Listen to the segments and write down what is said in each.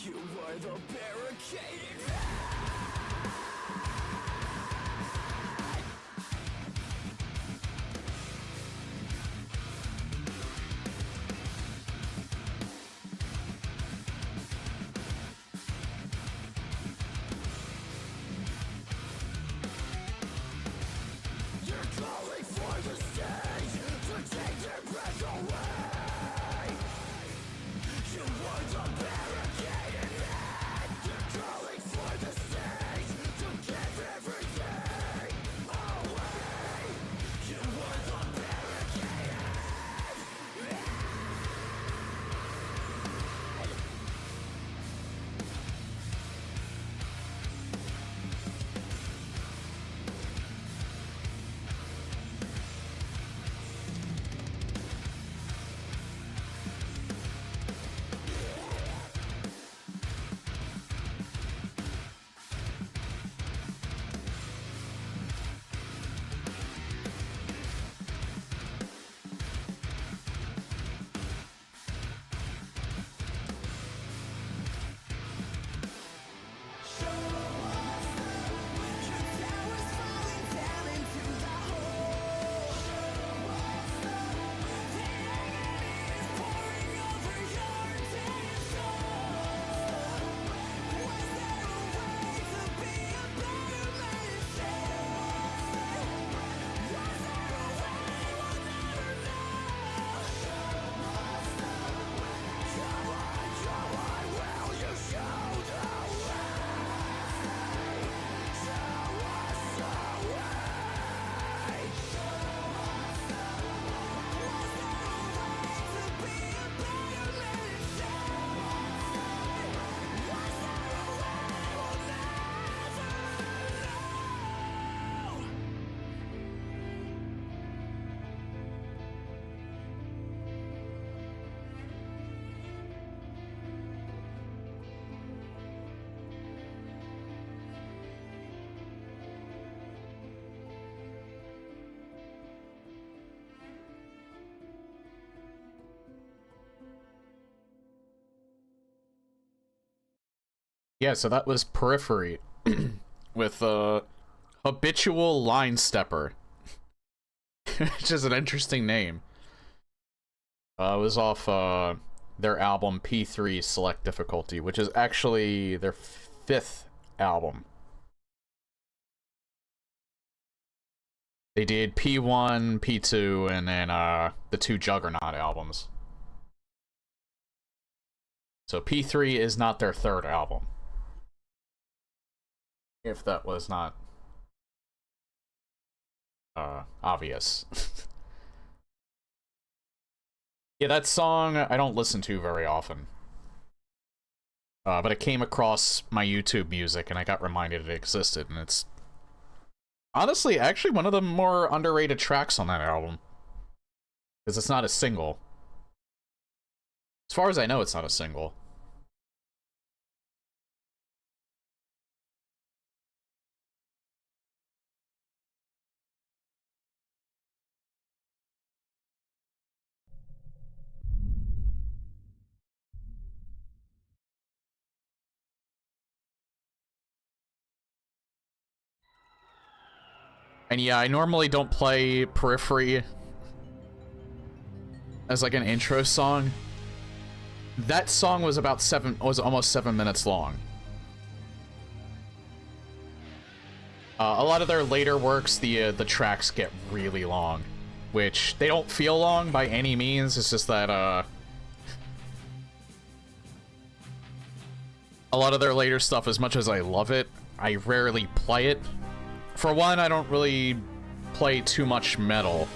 You were the barricaded You're calling for the stage to take their breath away. You were the barricaded man. You're calling for the stage to give everything away. You were the barricaded Yeah, so that was Periphery with Habitual Line Stepper, which is an interesting name. It was off their album P3 Select Difficulty, which is actually their 5th album. They did P1, P2, and then the 2 Juggernaut albums. So P3 is not their 3rd album. If that was not obvious. Yeah, that song I don't listen to very often. But it came across my YouTube music and I got reminded it existed, and it's honestly actually one of the more underrated tracks on that album. Because it's not a single. As far as I know, it's not a single. And yeah, I normally don't play Periphery as like an intro song. That song was almost 7 minutes long. A lot of their later works, the tracks get really long, which they don't feel long by any means. It's just that a lot of their later stuff, as much as I love it, I rarely play it. For one, I don't really play too much metal.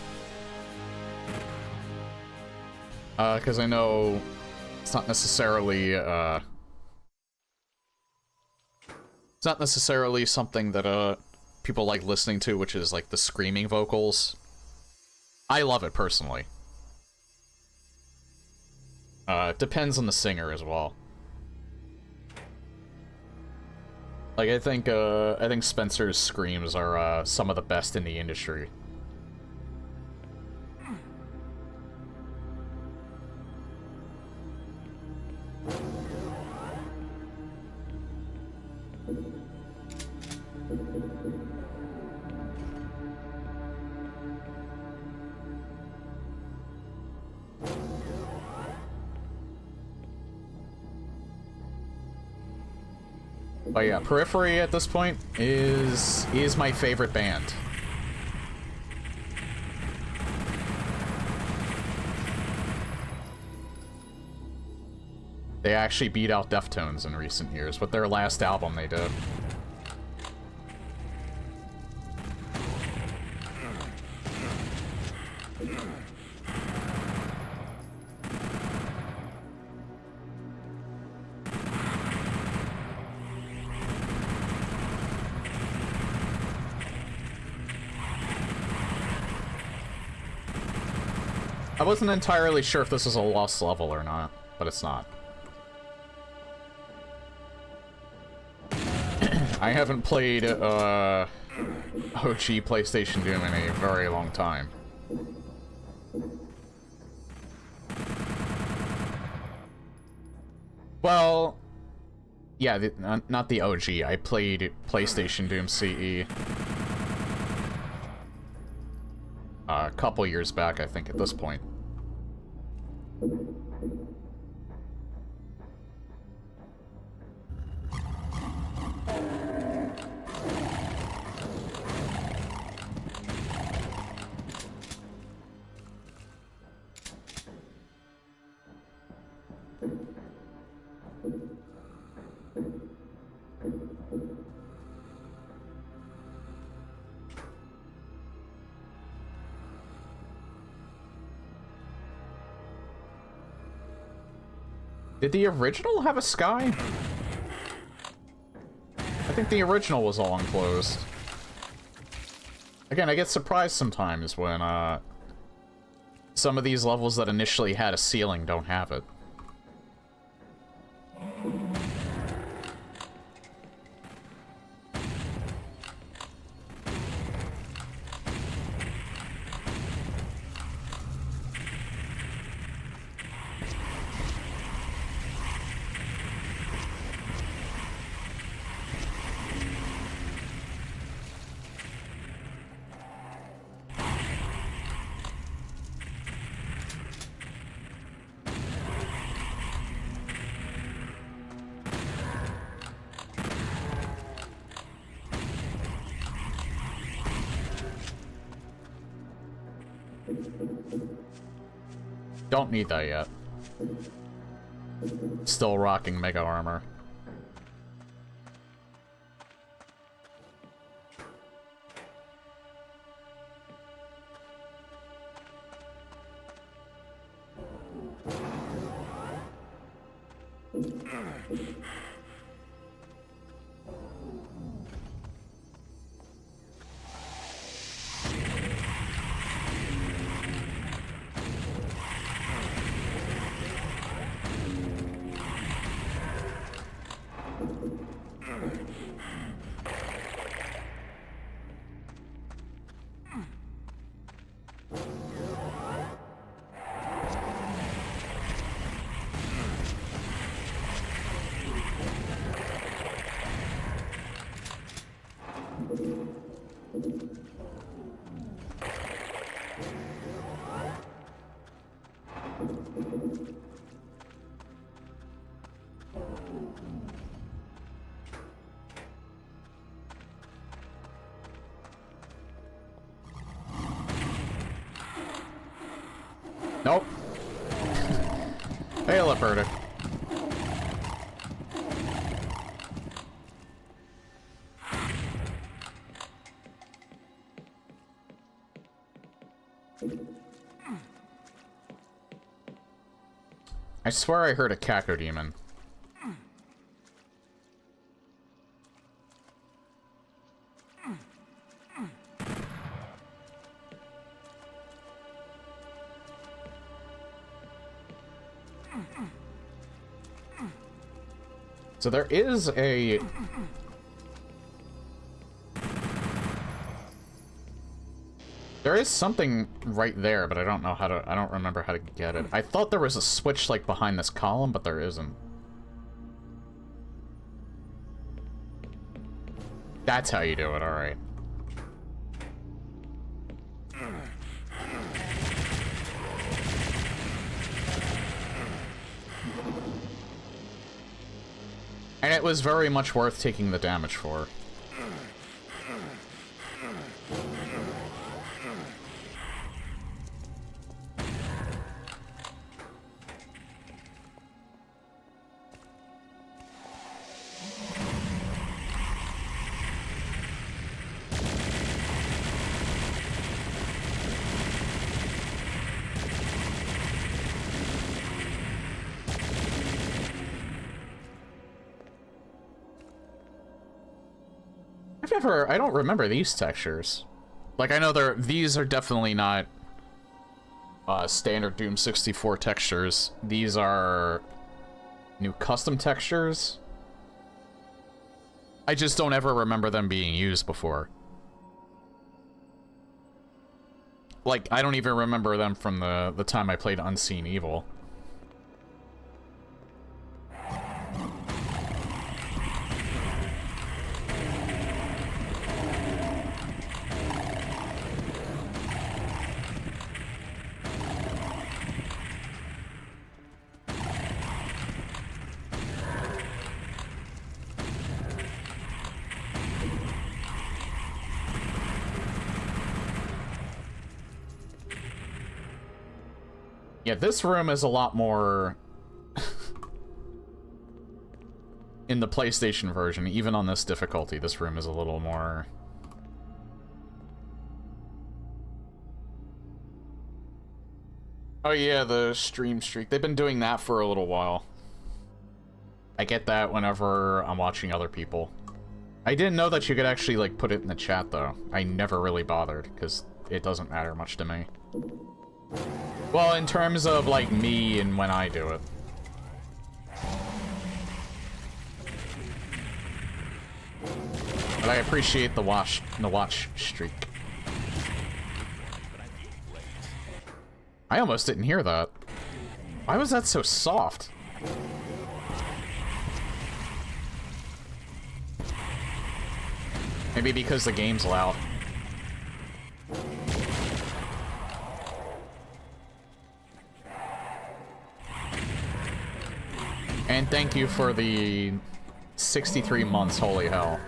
Because I know it's not necessarily, something that, people like listening to, which is, like, the screaming vocals. I love it, personally. It depends on the singer as well. Like, I think Spencer's screams are, some of the best in the industry. But yeah, Periphery at this point is my favorite band. They actually beat out Deftones in recent years with their last album they did. I wasn't entirely sure if this was a lost level or not, but it's not. I haven't played OG PlayStation Doom in a very long time. Well, yeah, not the OG. I played PlayStation Doom CE a couple years back, I think, at this point. Did the original have a sky? I think the original was all enclosed. Again, I get surprised sometimes when, some of these levels that initially had a ceiling don't have it. Don't need that yet. Still rocking Mega Armor. Nope. Hey, Leopardic. I swear I heard a Cacodemon. So there is a... There is something right there, but I don't know how to... I don't remember how to get it. I thought there was a switch, like, behind this column, but there isn't. That's how you do it, alright. And it was very much worth taking the damage for. I don't remember these textures. Like, I know these are definitely not standard Doom 64 textures. These are new custom textures. I just don't ever remember them being used before. Like, I don't even remember them from the time I played Unseen Evil. Yeah, this room is a lot more in the PlayStation version. Even on this difficulty, this room is a little more... Oh yeah, the stream streak. They've been doing that for a little while. I get that whenever I'm watching other people. I didn't know that you could actually, like, put it in the chat, though. I never really bothered, because it doesn't matter much to me. Well, in terms of, like, me and when I do it. But I appreciate the watch streak. I almost didn't hear that. Why was that so soft? Maybe because the game's loud. And thank you for the 63 months, holy hell.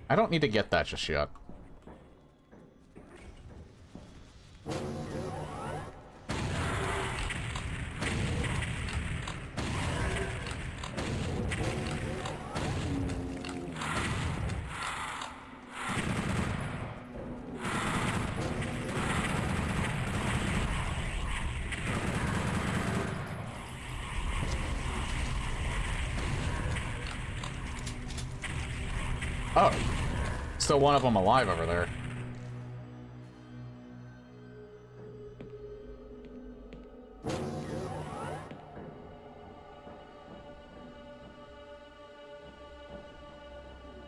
I don't need to get that just yet. Oh, still one of them alive over there.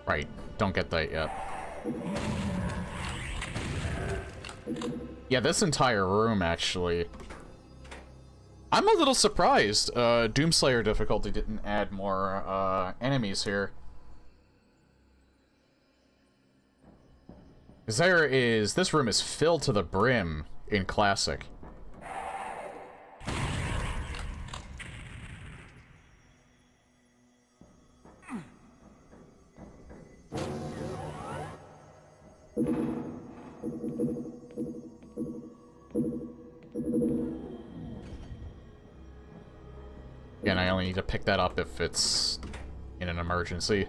Right, don't get that yet. Yeah, this entire room, actually. I'm a little surprised Doomslayer difficulty didn't add more enemies here. This room is filled to the brim in Classic. Again, I only need to pick that up if it's in an emergency.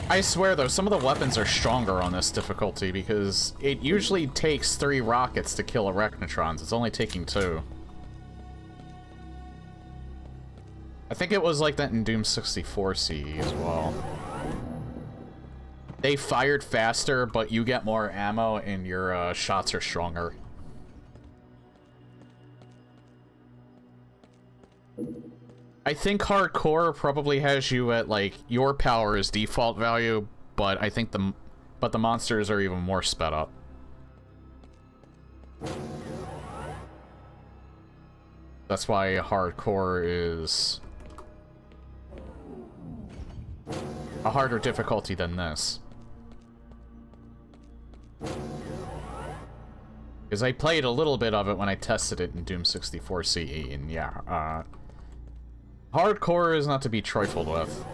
I swear, though, some of the weapons are stronger on this difficulty, because it usually takes 3 rockets to kill Arachnotrons. It's only taking 2. I think it was like that in Doom 64 CE as well. They fired faster, but you get more ammo, and your shots are stronger. I think hardcore probably has you at, like, your power is default value, but I think the monsters are even more sped up. That's why hardcore is a harder difficulty than this. Because I played a little bit of it when I tested it in Doom 64 CE, and yeah, hardcore is not to be trifled with.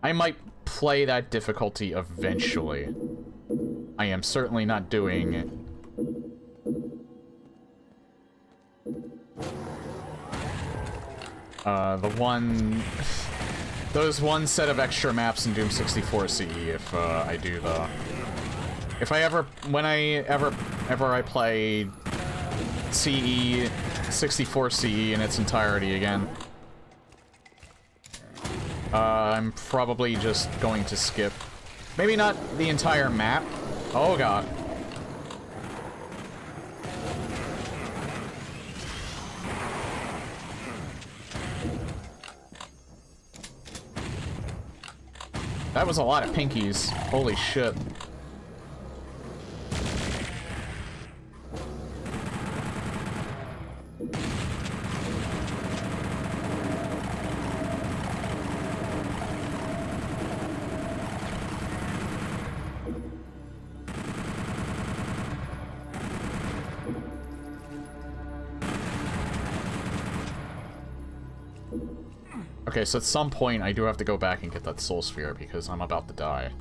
I might play that difficulty eventually. I am certainly not doing those one set of extra maps in Doom 64 CE if I do the... Whenever I play CE, 64 CE in its entirety again, I'm probably just going to skip. Maybe not the entire map. Oh god. That was a lot of pinkies. Holy shit. Okay, so at some point I do have to go back and get that soul sphere because I'm about to die.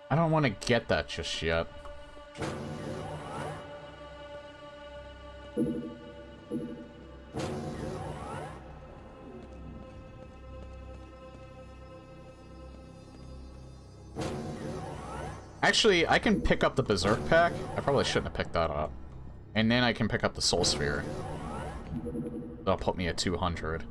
I don't want to get that just yet. Actually, I can pick up the Berserk pack. I probably shouldn't have picked that up. And then I can pick up the Soul Sphere. That'll put me at 200.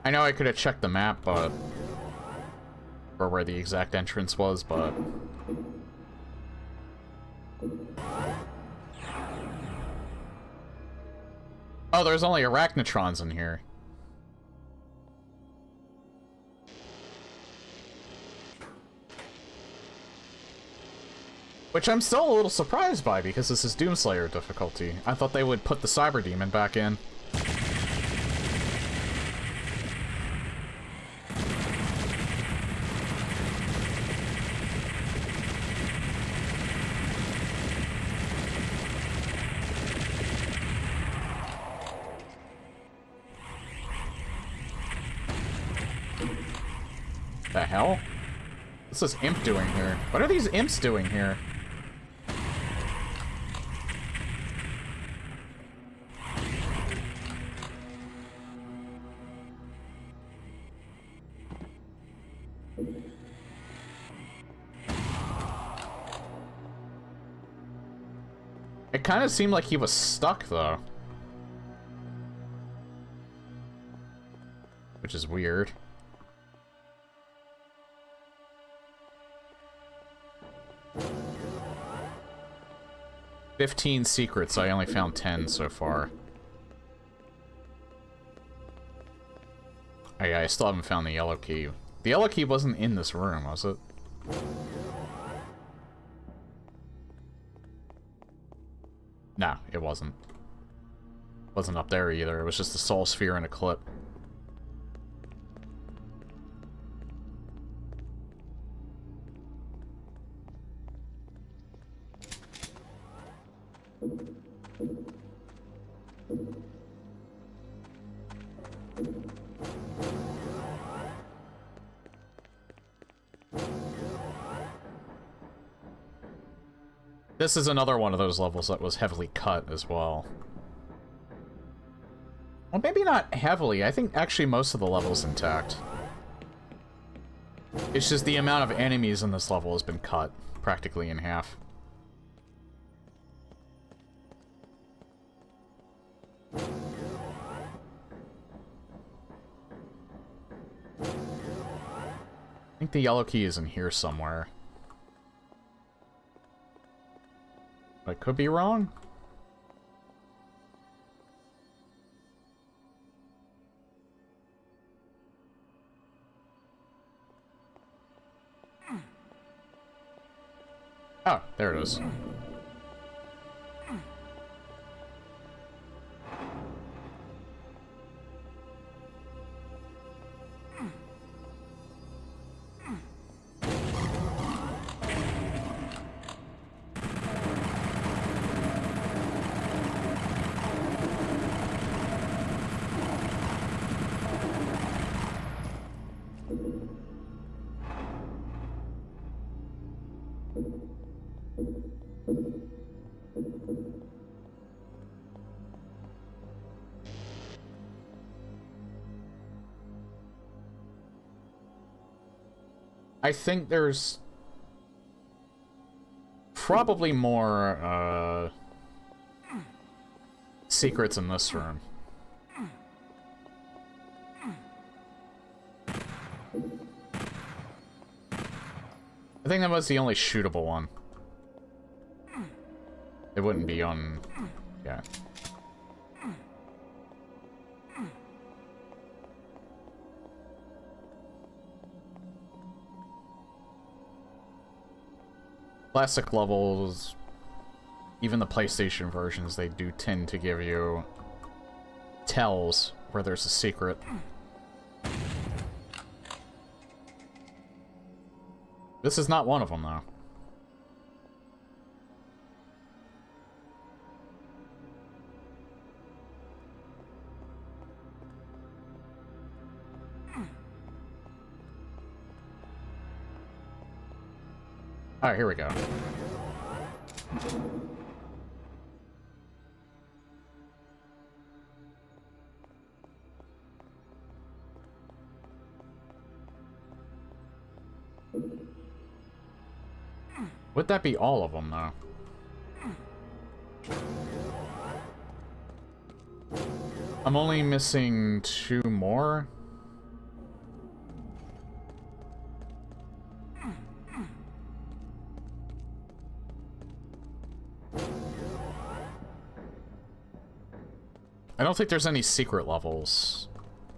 I know I could have checked the map, but... or where the exact entrance was, but... Oh, there's only arachnotrons in here. Which I'm still a little surprised by, because this is Doomslayer difficulty. I thought they would put the Cyber Demon back in. The hell? What's this imp doing here? What are these imps doing here? It kind of seemed like he was stuck, though. Which is weird. "15 secrets, I only found 10 so far." Oh yeah, I still haven't found the yellow key. The yellow key wasn't in this room, was it? wasn't. Wasn't up there either. It was just a soul sphere and a clip. This is another one of those levels that was heavily cut as well. Well, maybe not heavily. I think actually most of the level's intact. It's just the amount of enemies in this level has been cut practically in half. I think the yellow key is in here somewhere. I could be wrong. Oh, there it is. I think there's probably more secrets in this room. I think that was the only shootable one. It wouldn't be on... yeah. Classic levels, even the PlayStation versions, they do tend to give you tells where there's a secret. This is not one of them, though. Alright, here we go. Would that be all of them, though? I'm only missing 2 more. I don't think there's any secret levels.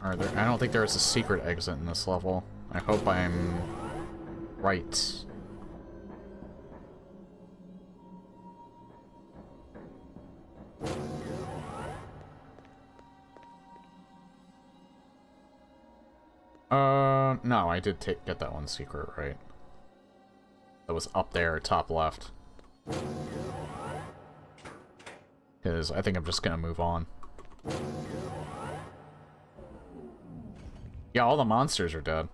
I don't think there's a secret exit in this level. I hope I'm right. No, I did get that one secret right. That was up there, top left. Because I think I'm just gonna move on. Yeah, all the monsters are dead.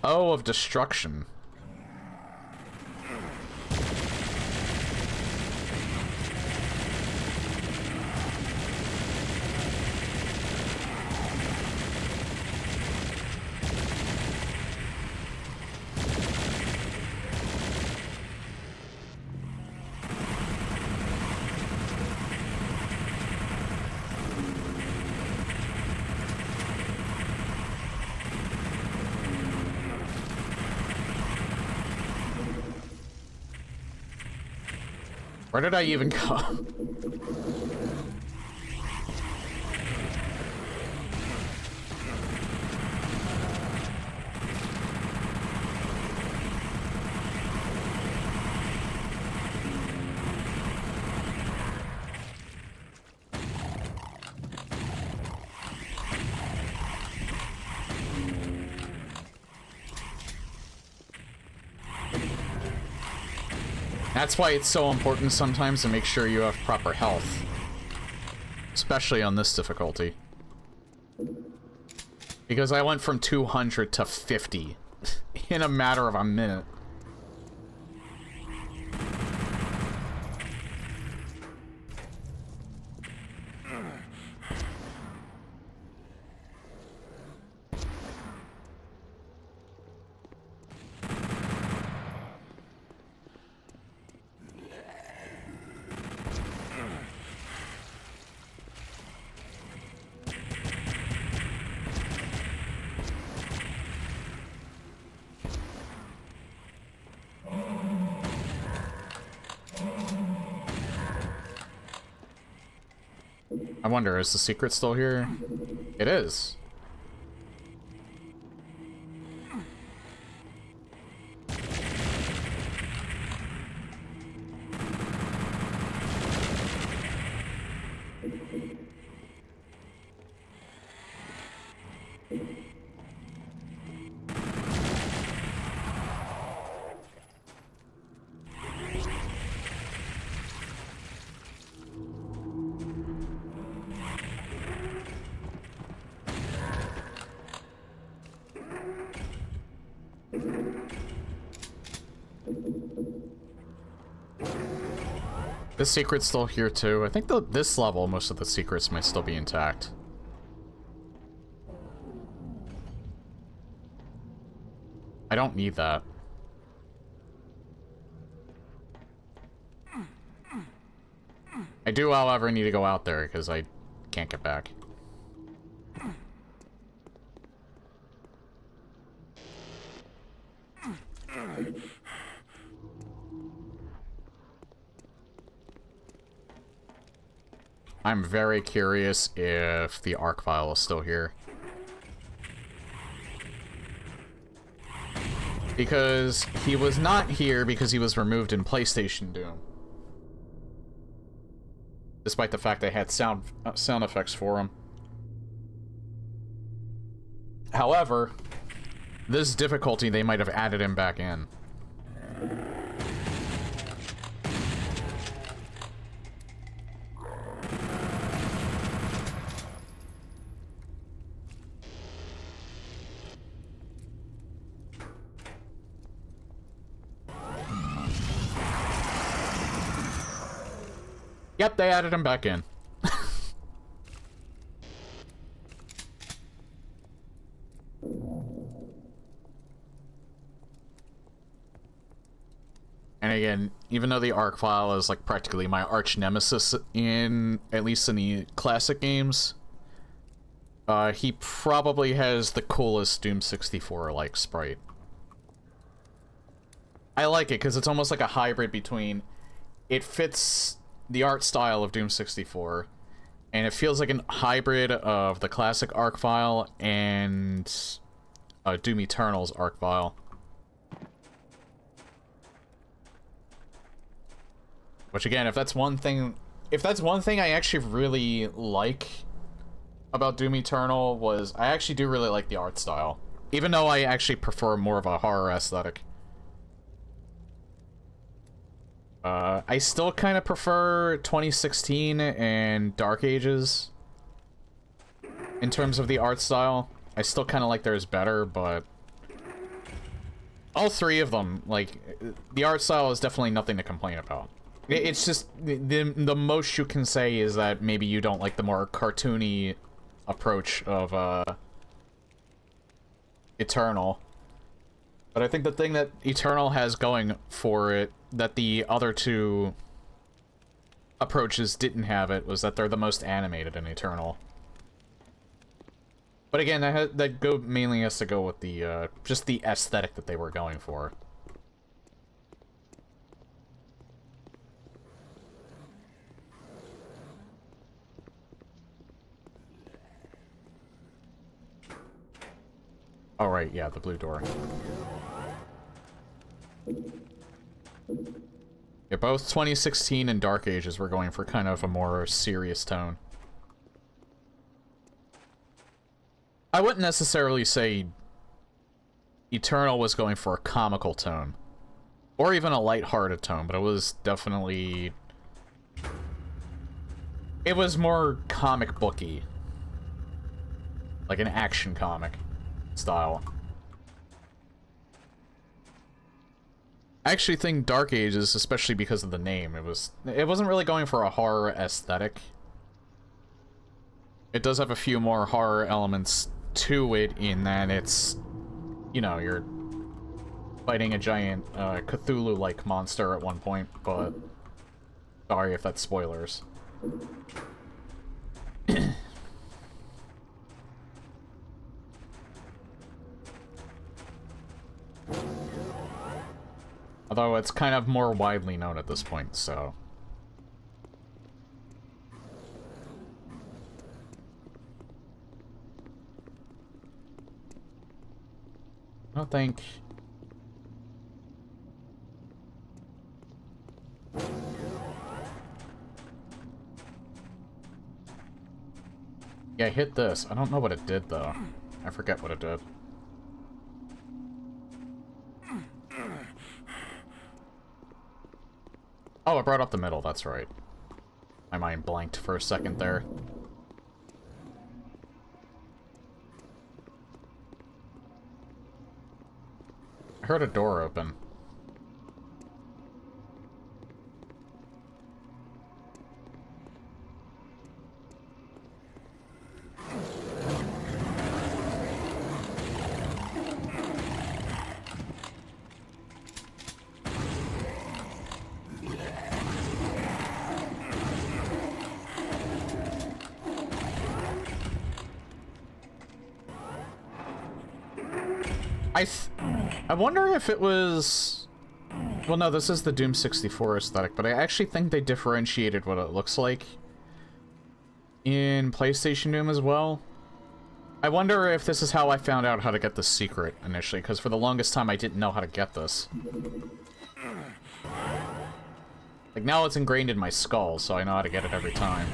Oh, of destruction. Where did I even go? That's why it's so important sometimes to make sure you have proper health. Especially on this difficulty. Because I went from 200 to 50 in a matter of a minute. I wonder, is the secret still here? It is. This secret's still here too. I think this level, most of the secrets might still be intact. I don't need that. I do, however, need to go out there because I can't get back. I'm very curious if the arc file is still here. Because he was not here because he was removed in PlayStation Doom. Despite the fact they had sound effects for him. However, this difficulty they might have added him back in. Yep, they added him back in. And again, even though the arc file is like practically my arch nemesis in, at least in the classic games, he probably has the coolest Doom 64-like sprite. I like it because it's almost like a hybrid between, it fits the art style of Doom 64, and it feels like a hybrid of the classic arc file and Doom Eternal's arc file. Which again, if that's one thing I actually really like about Doom Eternal, was I actually do really like the art style. Even though I actually prefer more of a horror aesthetic. I still kind of prefer 2016 and Dark Ages in terms of the art style. I still kind of like theirs better, but all three of them, like, the art style is definitely nothing to complain about. It's just, the most you can say is that maybe you don't like the more cartoony approach of, Eternal. But I think the thing that Eternal has going for it, that the other two approaches didn't have it, was that they're the most animated in Eternal. But again, that mainly has to go with the, just the aesthetic that they were going for. Oh, right, yeah, the blue door. Yeah, both 2016 and Dark Ages were going for kind of a more serious tone. I wouldn't necessarily say Eternal was going for a comical tone. Or even a lighthearted tone, but it was definitely... It was more comic booky. Like an action comic style. I actually think Dark Ages, especially because of the name, it wasn't really going for a horror aesthetic. It does have a few more horror elements to it in that it's, you know, you're fighting a giant Cthulhu-like monster at one point, but sorry if that's spoilers. Although it's kind of more widely known at this point, so... I don't think... Yeah, I hit this. I don't know what it did, though. I forget what it did. Oh, it brought up the middle, that's right. My mind blanked for a second there. I heard a door open. I wonder if it was... Well, no, this is the Doom 64 aesthetic, but I actually think they differentiated what it looks like in PlayStation Doom as well. I wonder if this is how I found out how to get the secret initially, because for the longest time I didn't know how to get this. Like, now it's ingrained in my skull, so I know how to get it every time.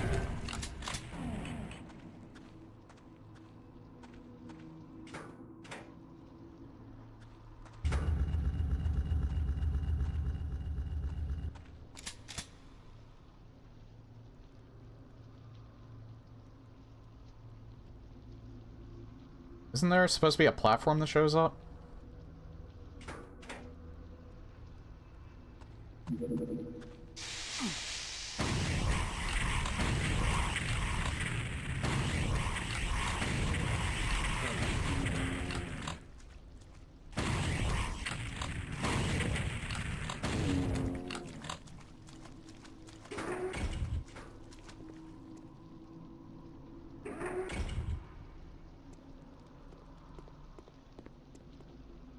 Isn't there supposed to be a platform that shows up?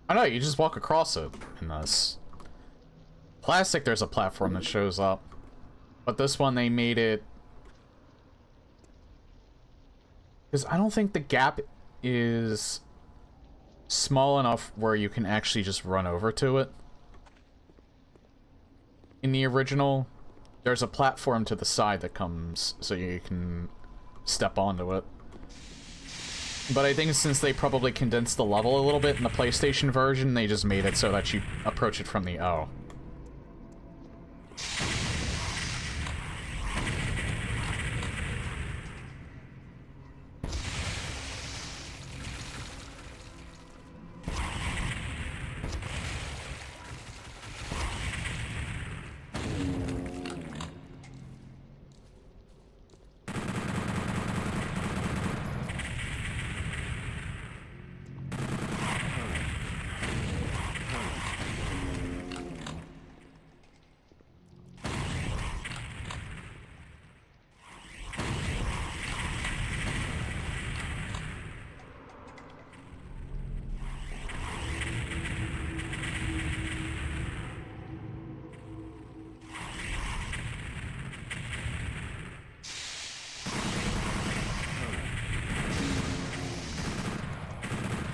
I know, you just walk across it in this. Classic, there's a platform that shows up. But this one, they made it... Because I don't think the gap is small enough where you can actually just run over to it. In the original, there's a platform to the side that comes so you can step onto it. But I think since they probably condensed the level a little bit in the PlayStation version, they just made it so that you approach it from the O.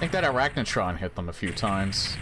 think that Arachnotron hit them a few times.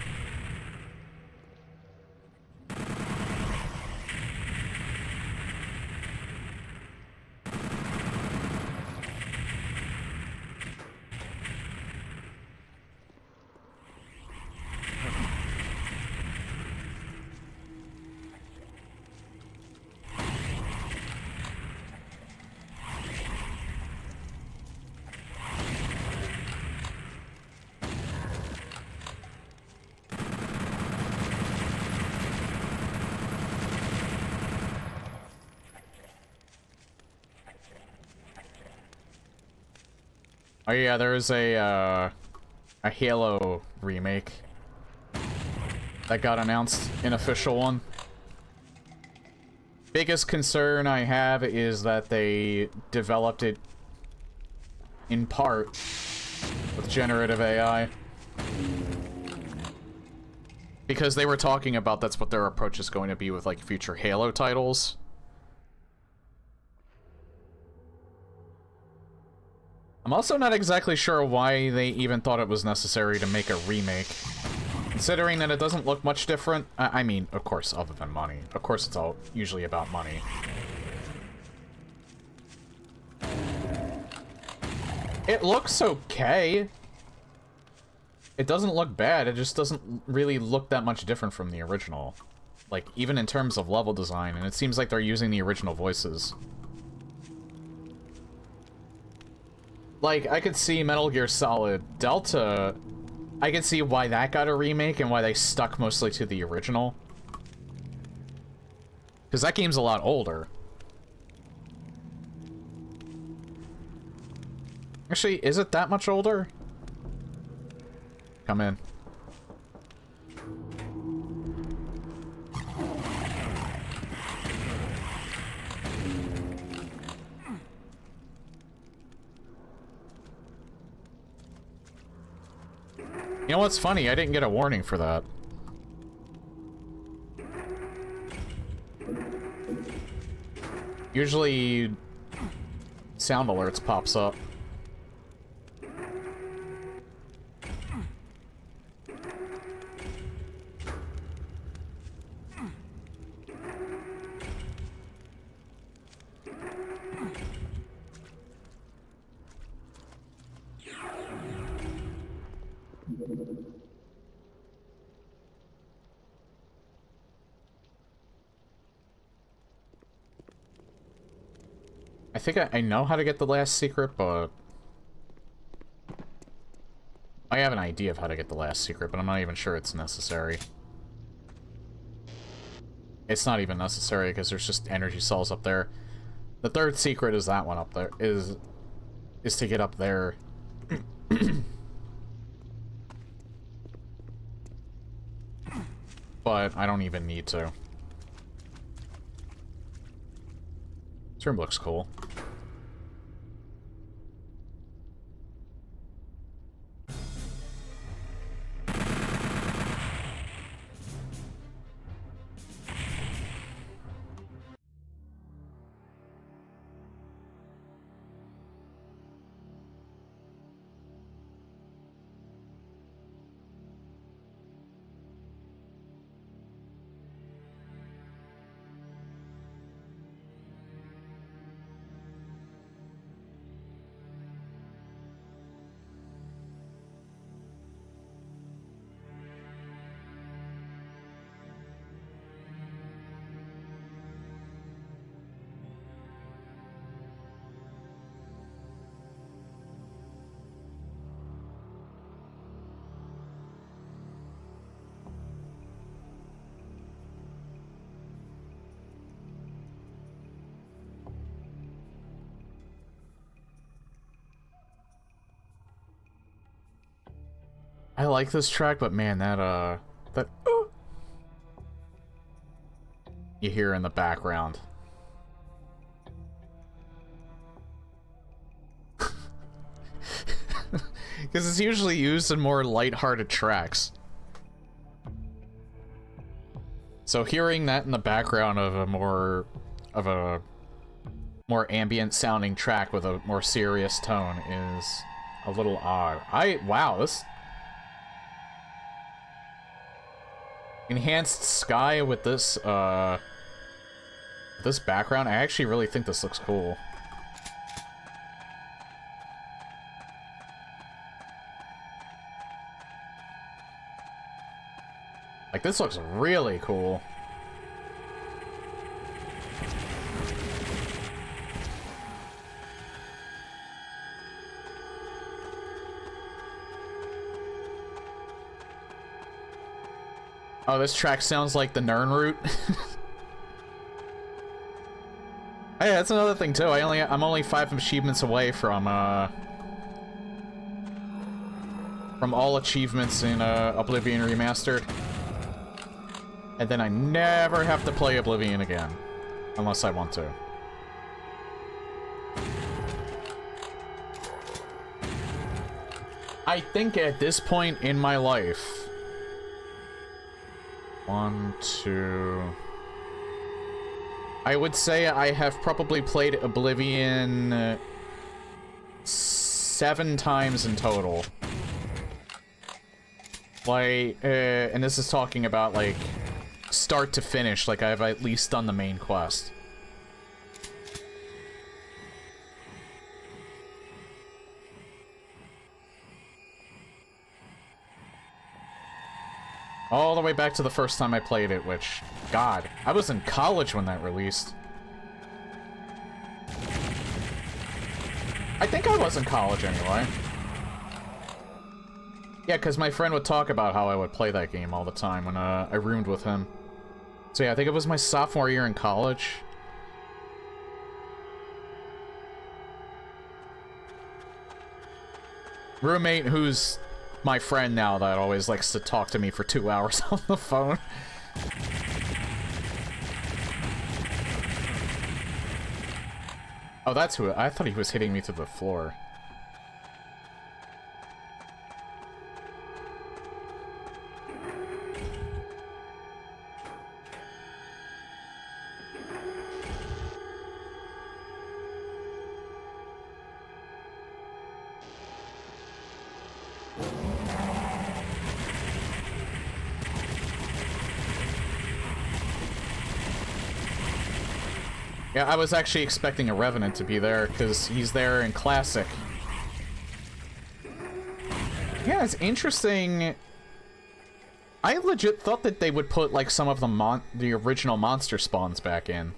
Oh yeah, there's a Halo remake that got announced, an official one. Biggest concern I have is that they developed it in part with generative AI. Because they were talking about that's what their approach is going to be with like future Halo titles. I'm also not exactly sure why they even thought it was necessary to make a remake. Considering that it doesn't look much different. I mean, of course, other than money. Of course, it's all usually about money. It looks okay. It doesn't look bad, it just doesn't really look that much different from the original. Like, even in terms of level design, and it seems like they're using the original voices. Like, I could see Metal Gear Solid Delta, I could see why that got a remake and why they stuck mostly to the original. Because that game's a lot older. Actually, is it that much older? Come in. You know what's funny? I didn't get a warning for that. Usually, sound alerts pops up. I think I know how to get the last secret, but... I have an idea of how to get the last secret, but I'm not even sure it's necessary. It's not even necessary, because there's just energy cells up there. The third secret is that one up there, is to get up there. But I don't even need to. This room looks cool. I like this track, but man, that you hear in the background. Because it's usually used in more lighthearted tracks. So hearing that in the background of a more ambient sounding track with a more serious tone is a little odd. Wow, this enhanced sky with this background. I actually really think this looks cool. Like, this looks really cool. Oh, this track sounds like the Nern route. Hey, that's another thing too. I'm only 5 achievements away from all achievements in Oblivion Remastered. And then I never have to play Oblivion again. Unless I want to. I think at this point in my life... 1, 2... I would say I have probably played Oblivion 7 times in total. Like, and this is talking about, like, start to finish, like I've at least done the main quest. All the way back to the first time I played it, which, God, I was in college when that released. I think I was in college anyway. Yeah, because my friend would talk about how I would play that game all the time when I roomed with him. So yeah, I think it was my sophomore year in college. Roommate who's my friend now that always likes to talk to me for 2 hours on the phone. Oh, that's who... I thought he was hitting me to the floor. Yeah, I was actually expecting a Revenant to be there, because he's there in Classic. Yeah, it's interesting. I legit thought that they would put, like, some of the original monster spawns back in.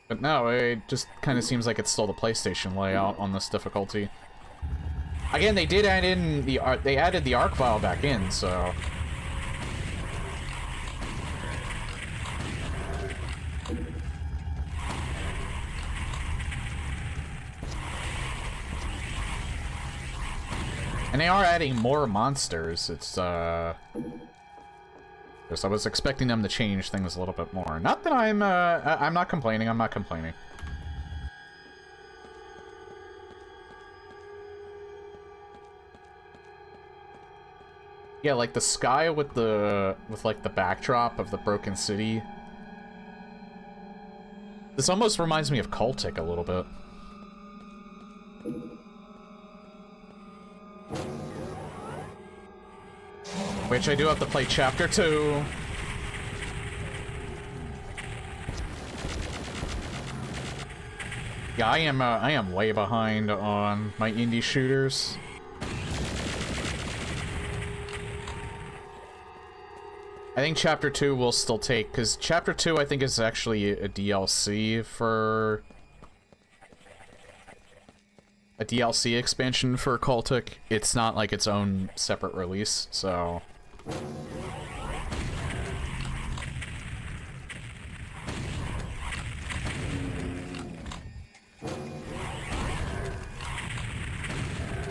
But no, it just kind of seems like it's still the PlayStation layout on this difficulty. Again, they did add in the... they added the arc file back in, so... And they are adding more monsters. It's, I was expecting them to change things a little bit more. Not that I'm not complaining, I'm not complaining. Yeah, like the sky with like the backdrop of the broken city. This almost reminds me of Cultic a little bit. Which I do have to play Chapter 2. Yeah, I am way behind on my indie shooters. I think Chapter 2 will still take, because Chapter 2 I think is actually a DLC for... a DLC expansion for Cultic. It's not like its own separate release, so...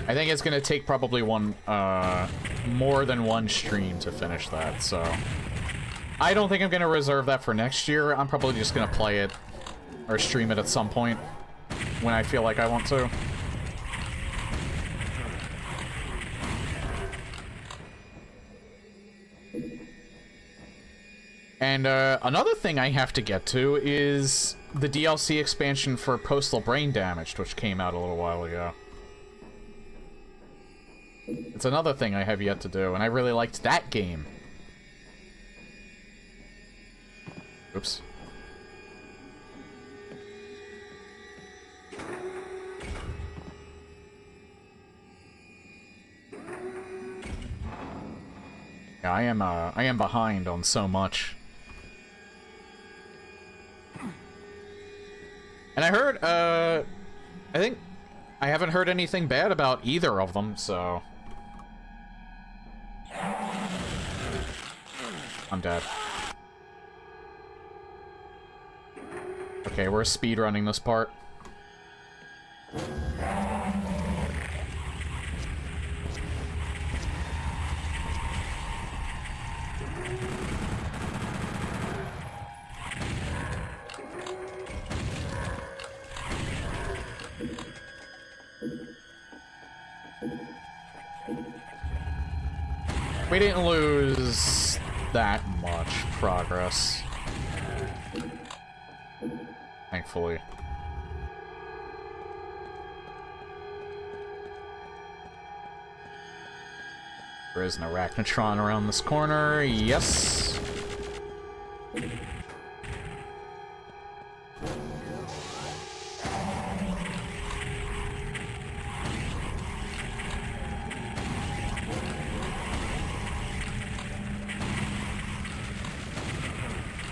I think it's gonna take probably more than one stream to finish that, so... I don't think I'm gonna reserve that for next year. I'm probably just gonna play it, or stream it at some point, when I feel like I want to. And another thing I have to get to is the DLC expansion for Postal Brain Damaged, which came out a little while ago. It's another thing I have yet to do, and I really liked that game. Yeah, I am behind on so much. And I heard, I think I haven't heard anything bad about either of them, so... I'm dead. Okay, we're speedrunning this part. We didn't lose that much progress. Thankfully. There is an arachnotron around this corner. Yes.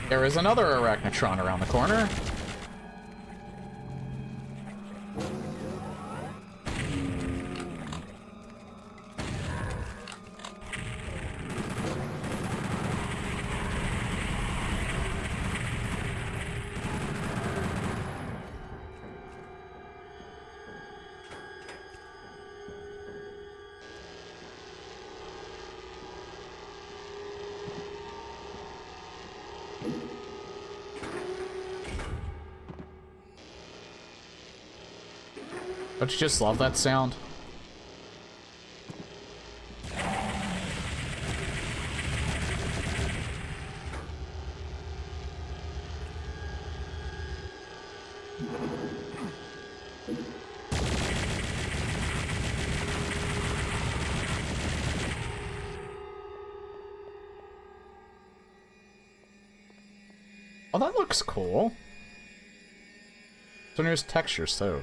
There is another arachnotron around the corner. Don't you just love that sound? Oh, that looks cool. So there's textures too.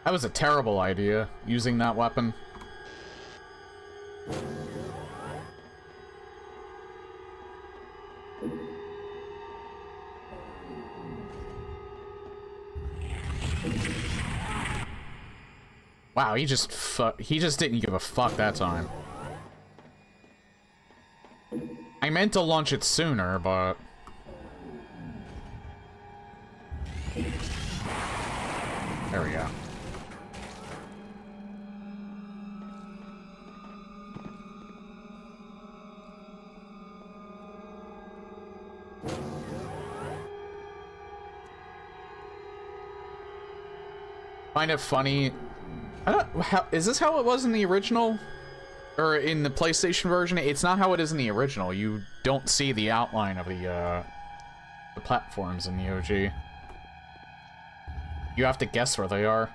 That was a terrible idea, using that weapon. Wow, he just didn't give a fuck that time. I meant to launch it sooner, but... There we go. Find it funny. I don't. How is this? How it was in the original? Or in the PlayStation version, it's not how it is in the original. You don't see the outline of the platforms in the OG. You have to guess where they are.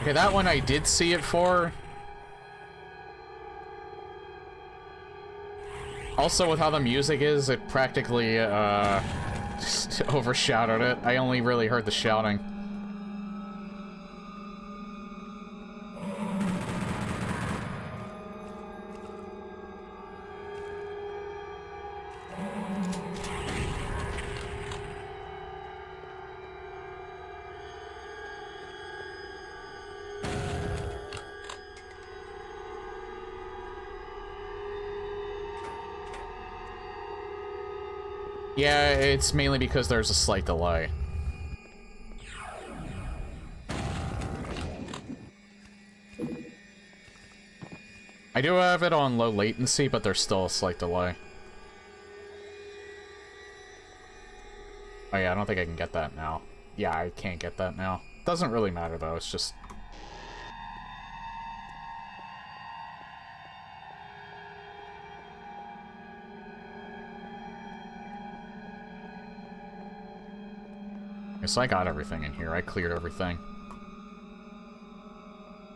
Okay, that one I did see it for. Also, with how the music is, it practically, just overshadowed it. I only really heard the shouting. Yeah, it's mainly because there's a slight delay. I do have it on low latency, but there's still a slight delay. Oh yeah, I don't think I can get that now. Yeah, I can't get that now. Doesn't really matter though, it's just... So I got everything in here. I cleared everything.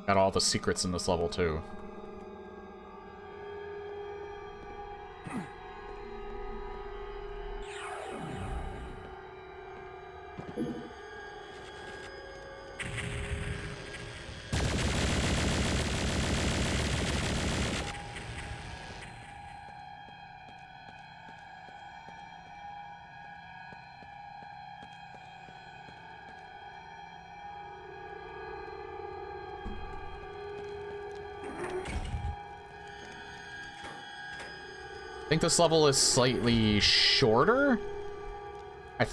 Got all the secrets in this level, too. I think this level is slightly shorter. I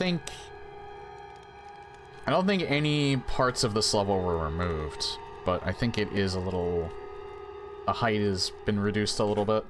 don't think any parts of this level were removed, but I think it is a little... The height has been reduced a little bit.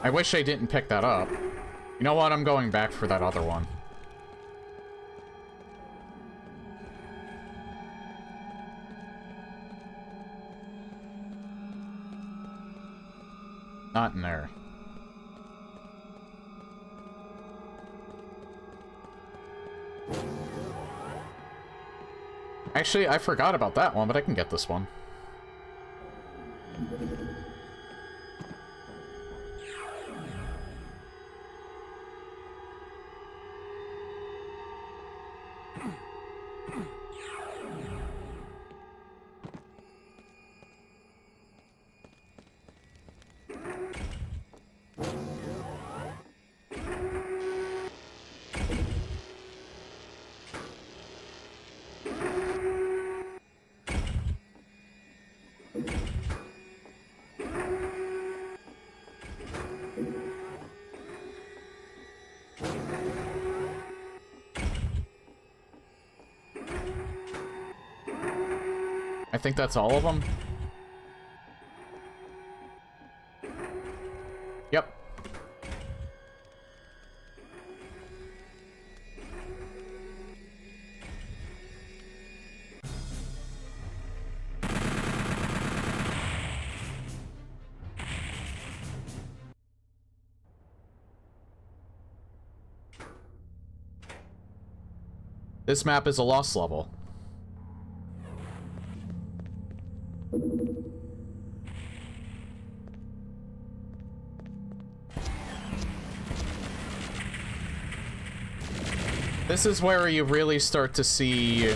I wish I didn't pick that up. You know what? I'm going back for that other one. Not in there. Actually, I forgot about that one, but I can get this one. I think that's all of them. Yep. This map is a lost level. This is where you really start to see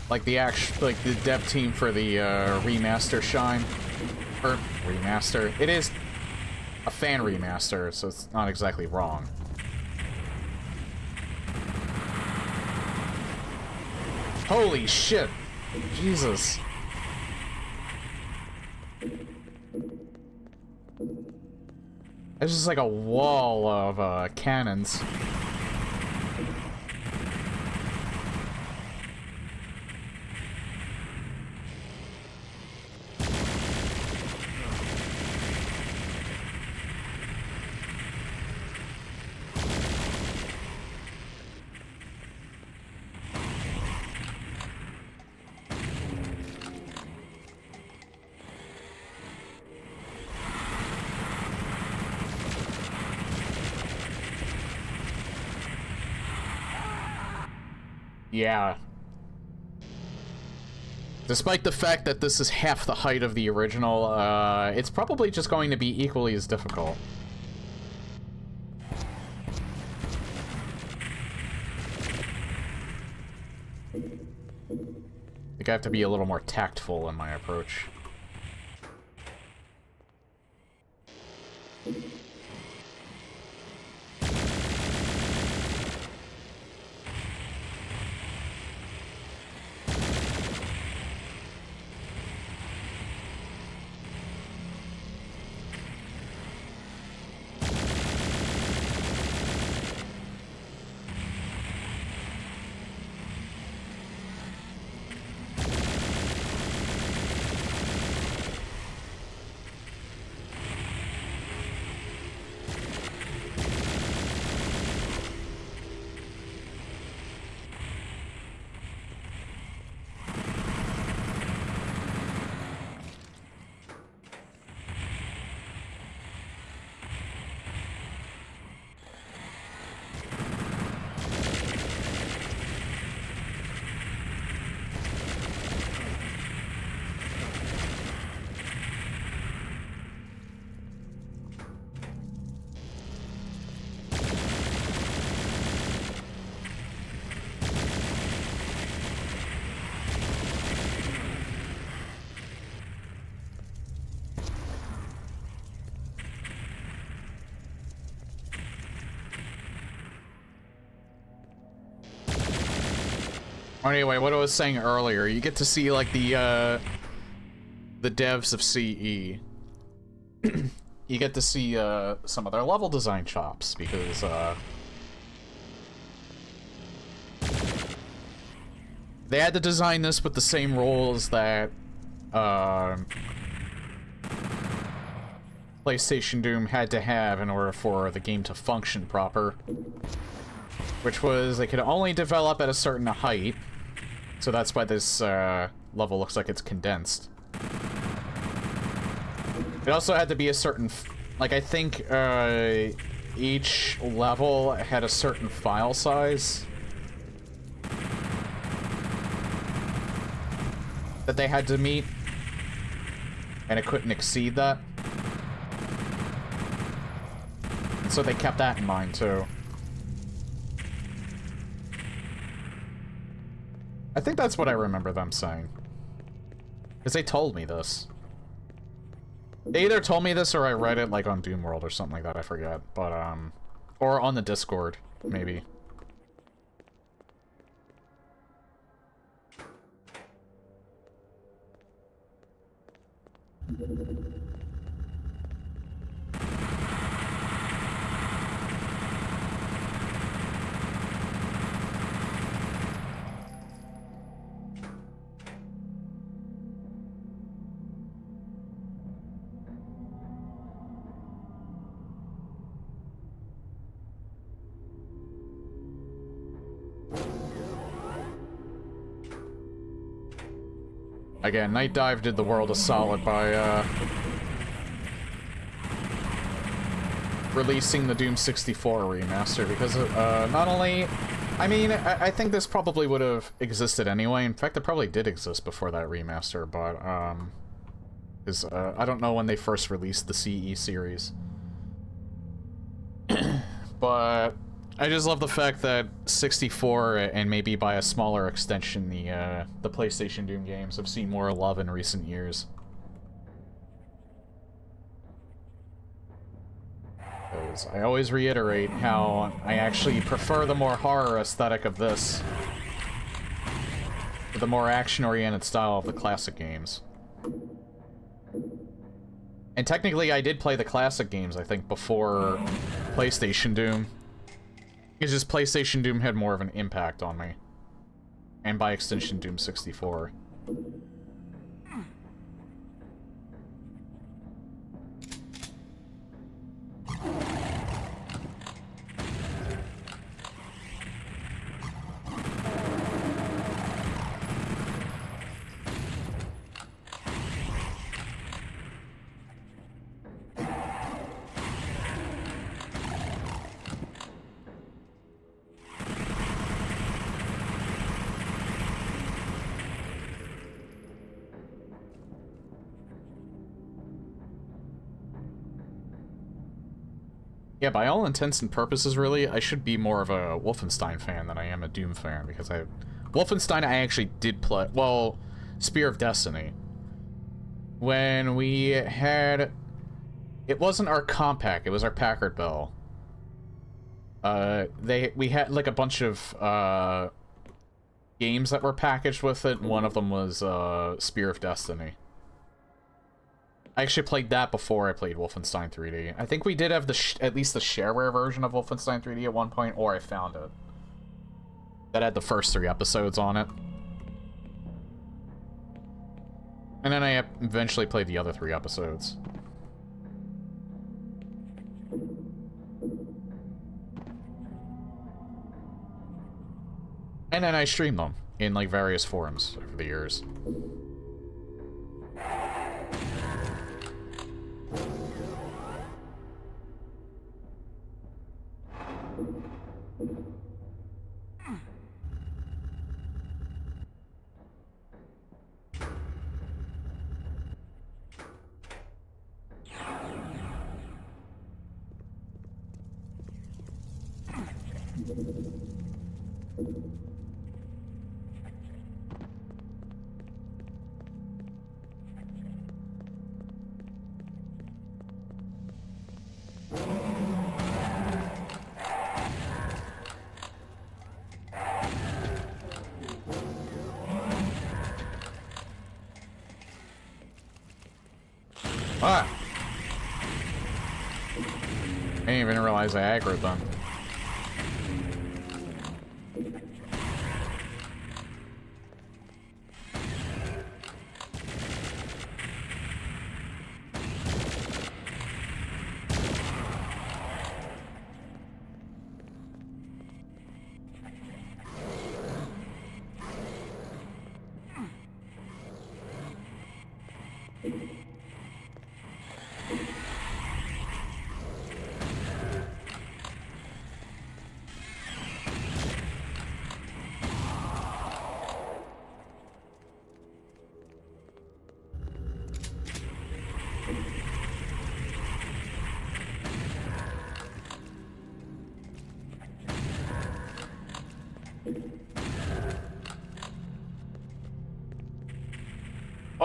like the dev team for the remaster shine. Or remaster. It is a fan remaster, so it's not exactly wrong. Holy shit! Jesus. It's just like a wall of cannons. Yeah. Despite the fact that this is half the height of the original, it's probably just going to be equally as difficult. I think I have to be a little more tactful in my approach. Anyway, what I was saying earlier, you get to see, like, the devs of CE. You get to see, some of their level design chops, because, they had to design this with the same rules that, PlayStation Doom had to have in order for the game to function proper. Which was, they could only develop at a certain height. So that's why this level looks like it's condensed. It also had to be a certain, like, I think each level had a certain file size that they had to meet, and it couldn't exceed that. And so they kept that in mind too. I think that's what I remember them saying. Because they told me this. They either told me this or I read it, like, on Doom World or something like that, I forget. But, or on the Discord, maybe. Again, Night Dive did the world a solid by, releasing the Doom 64 remaster, because, not only... I mean, I think this probably would have existed anyway. In fact, it probably did exist before that remaster, but, I don't know when they first released the CE series. But I just love the fact that 64, and maybe by a smaller extension, the PlayStation Doom games have seen more love in recent years. Because I always reiterate how I actually prefer the more horror aesthetic of this, to the more action-oriented style of the classic games. And technically, I did play the classic games, I think, before PlayStation Doom. It's just PlayStation Doom had more of an impact on me. And by extension, Doom 64. Yeah, by all intents and purposes, really, I should be more of a Wolfenstein fan than I am a Doom fan, because Wolfenstein I actually did play... Well, Spear of Destiny. When we had... It wasn't our compact, it was our Packard Bell. We had, like, a bunch of, games that were packaged with it, and one of them was, Spear of Destiny. I actually played that before I played Wolfenstein 3D. I think we did have at least the shareware version of Wolfenstein 3D at one point, or I found it. That had the first 3 episodes on it. And then I eventually played the other 3 episodes. And then I streamed them in, like, various forums over the years. Ah! I didn't even realize I aggroed them.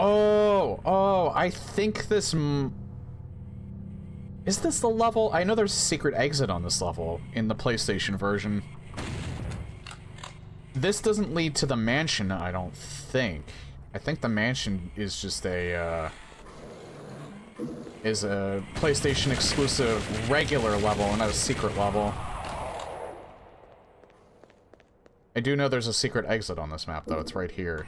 Oh, I think this... Is this the level? I know there's a secret exit on this level in the PlayStation version. This doesn't lead to the mansion, I don't think. I think the mansion is just a PlayStation exclusive regular level and not a secret level. I do know there's a secret exit on this map, though. It's right here.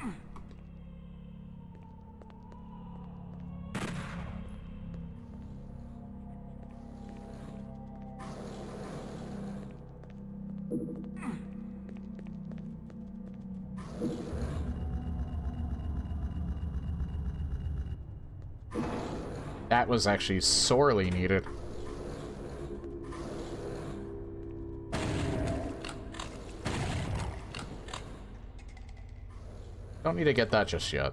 That was actually sorely needed. Don't need to get that just yet.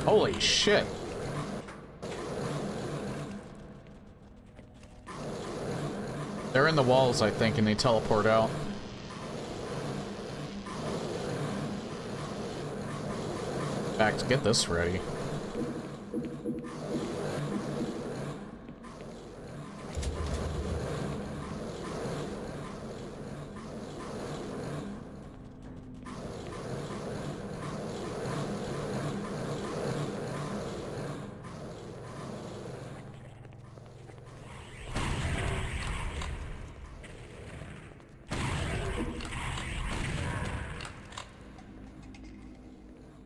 Holy shit. They're in the walls, I think, and they teleport out. Back to get this ready.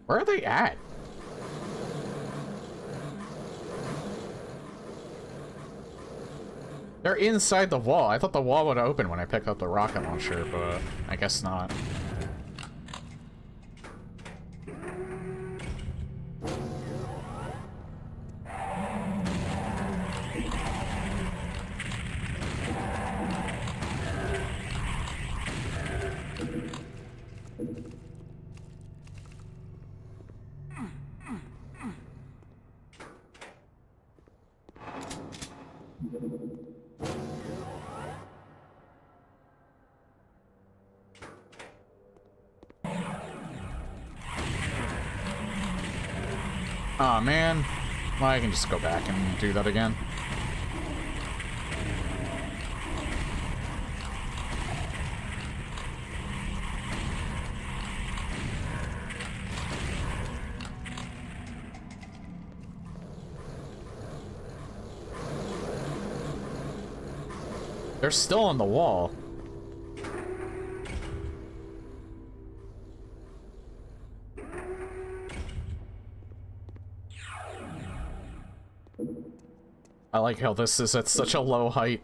Where are they at? They're inside the wall. I thought the wall would open when I picked up the rocket launcher, but I guess not. Aw, man. Well, I can just go back and do that again. They're still on the wall. I like how this is at such a low height.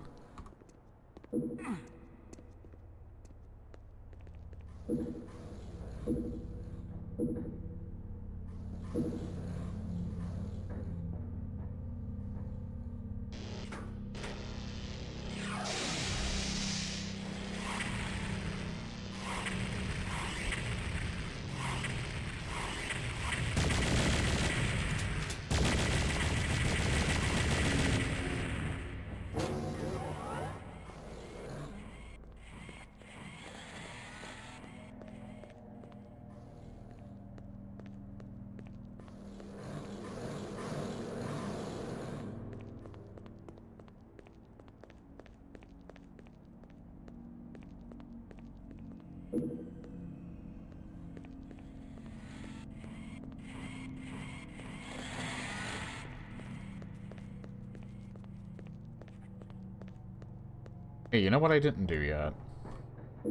Hey, you know what I didn't do yet? I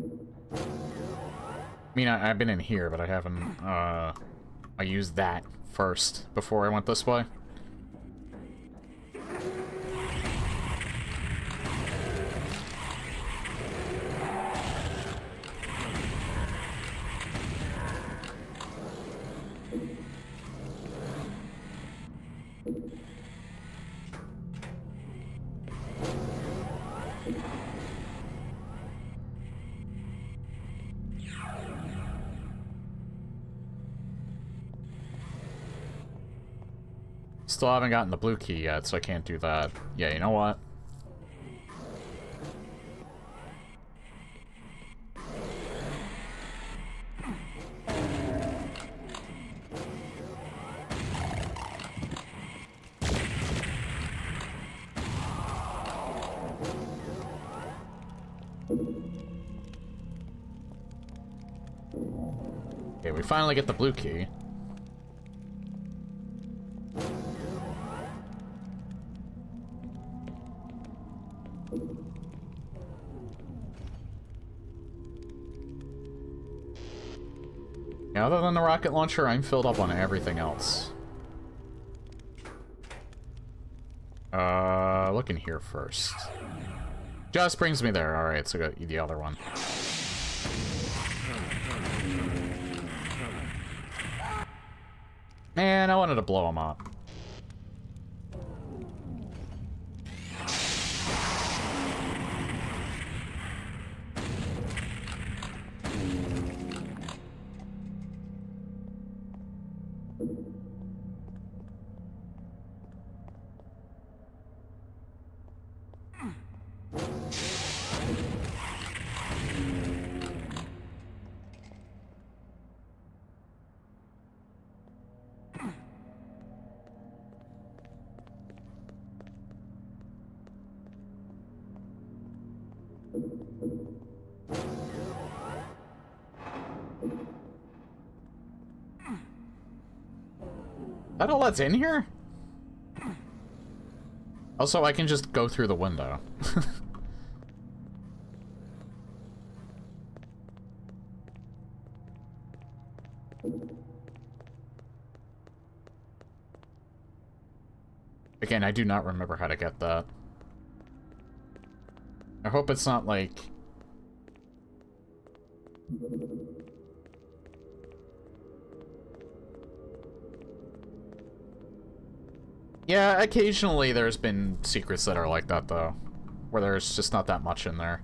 mean, I've been in here, but I haven't, I used that first before I went this way. Still haven't gotten the blue key yet, so I can't do that. Yeah, you know what? Okay, we finally get the blue key. Yeah, other than the rocket launcher, I'm filled up on everything else. Look in here first. Just brings me there. Alright, so got the other one. Man, I wanted to blow him up. Is that all that's in here? Also, I can just go through the window. Again, I do not remember how to get that. I hope it's not like... Yeah, occasionally there's been secrets that are like that, though. Where there's just not that much in there.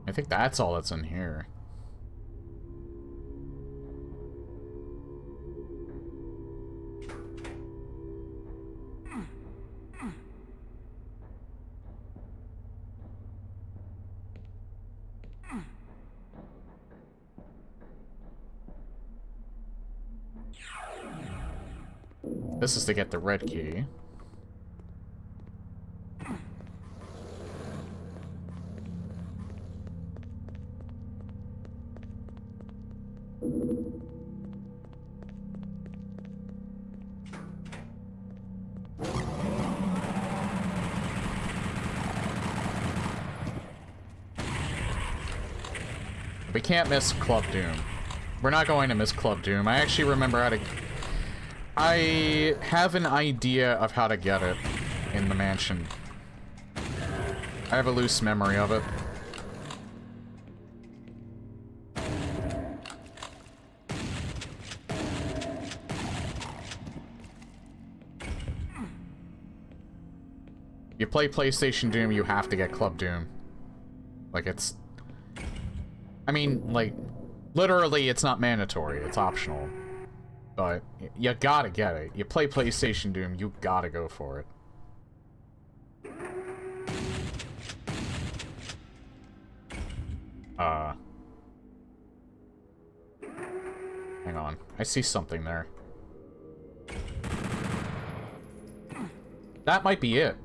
I think that's all that's in here. This is to get the red key. We can't miss Club Doom. We're not going to miss Club Doom. I actually remember how to... I have an idea of how to get it in the mansion. I have a loose memory of it. You play PlayStation Doom, you have to get Club Doom. Like, it's... I mean, like, literally, it's not mandatory. It's optional. But you gotta get it. You play PlayStation Doom, you gotta go for it. Hang on. I see something there. That might be it.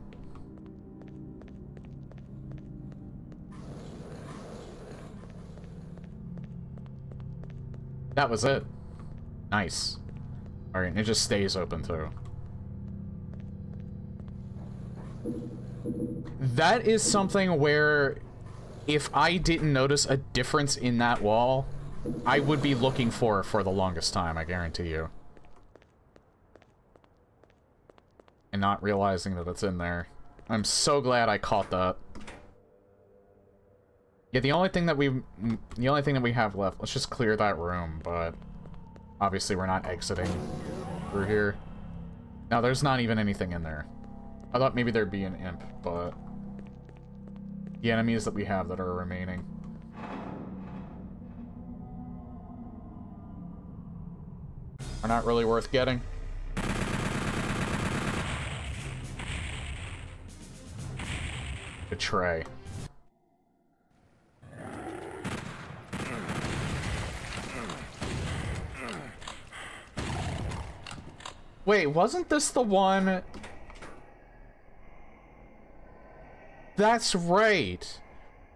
That was it. Nice. Alright, and it just stays open too. That is something where if I didn't notice a difference in that wall, I would be looking for it for the longest time, I guarantee you. And not realizing that it's in there. I'm so glad I caught that. Yeah, the only thing that we have left, let's just clear that room, but obviously we're not exiting through here. Now, there's not even anything in there. I thought maybe there'd be an imp, but the enemies that we have that are remaining. are not really worth getting. Betray. Wait, wasn't this the one? That's right.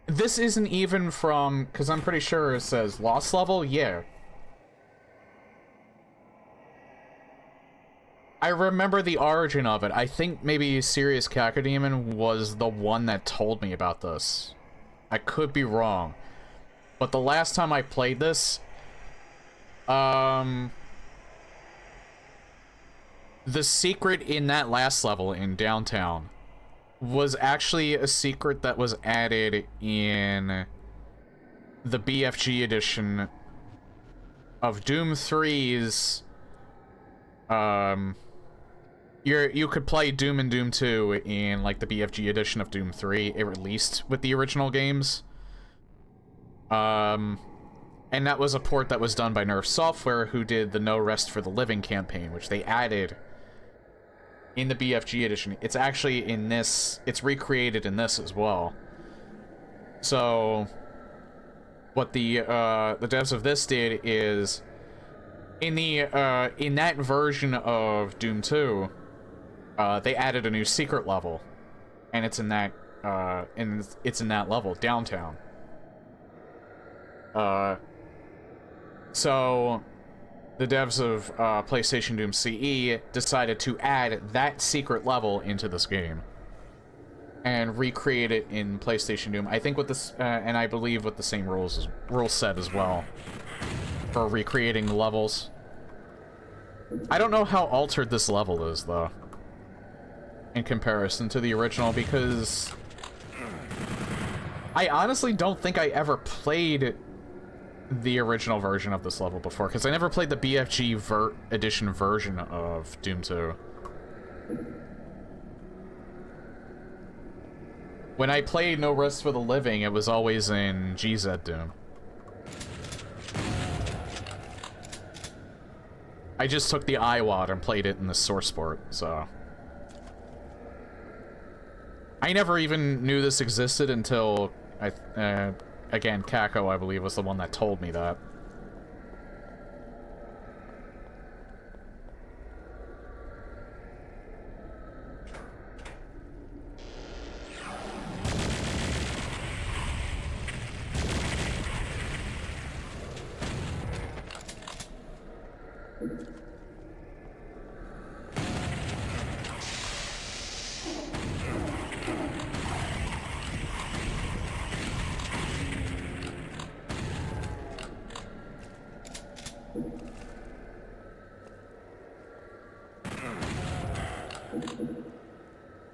This isn't even from, because I'm pretty sure it says Lost Level. Yeah. I remember the origin of it. I think maybe Sirius Cacodemon was the one that told me about this. I could be wrong. But the last time I played this, the secret in that last level in Downtown was actually a secret that was added in the BFG edition of Doom 3's, you could play Doom and Doom 2 in, like, the BFG edition of Doom 3. It released with the original games. And that was a port that was done by Nerf Software, who did the No Rest for the Living campaign, which they added in the BFG edition. It's actually in this, it's recreated in this as well. So, what the devs of this did is, in that version of Doom 2, they added a new secret level, and it's in that, level, Downtown. So, the devs of PlayStation Doom CE decided to add that secret level into this game and recreate it in PlayStation Doom. I think with this, and I believe with the same rule set as well for recreating the levels. I don't know how altered this level is, though, in comparison to the original, because I honestly don't think I ever played the original version of this level before, because I never played the BFG edition version of Doom 2. When I played No Rest for the Living, it was always in GZ Doom. I just took the iWad and played it in the source port, so... I never even knew this existed until, again, Kako, I believe, was the one that told me that.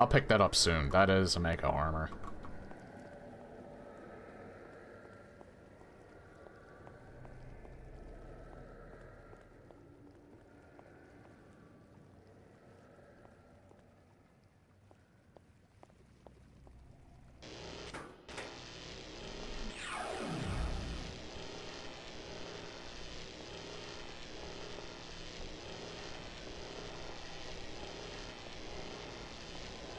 I'll pick that up soon. That is a Mega Armor.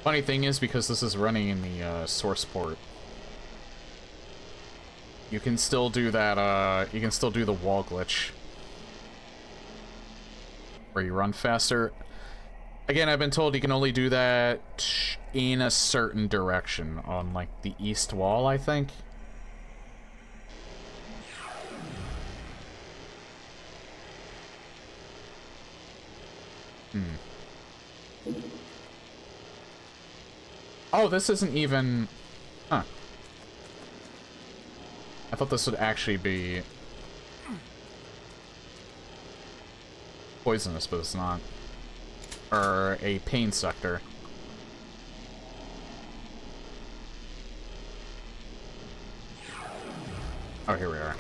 Funny thing is, because this is running in the source port, you can still do that, you can still do the wall glitch where you run faster. Again, I've been told you can only do that in a certain direction on, like, the east wall, I think. Oh, this isn't even... Huh. I thought this would actually be poisonous, but it's not. Or a pain sector. Oh, here we are.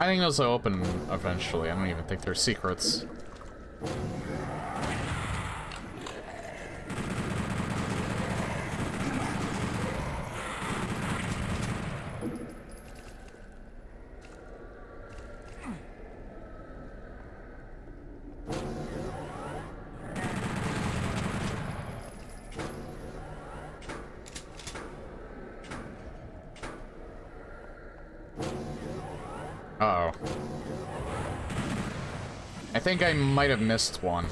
I think those will open eventually. I don't even think they're secrets. Uh-oh. I think I might have missed one.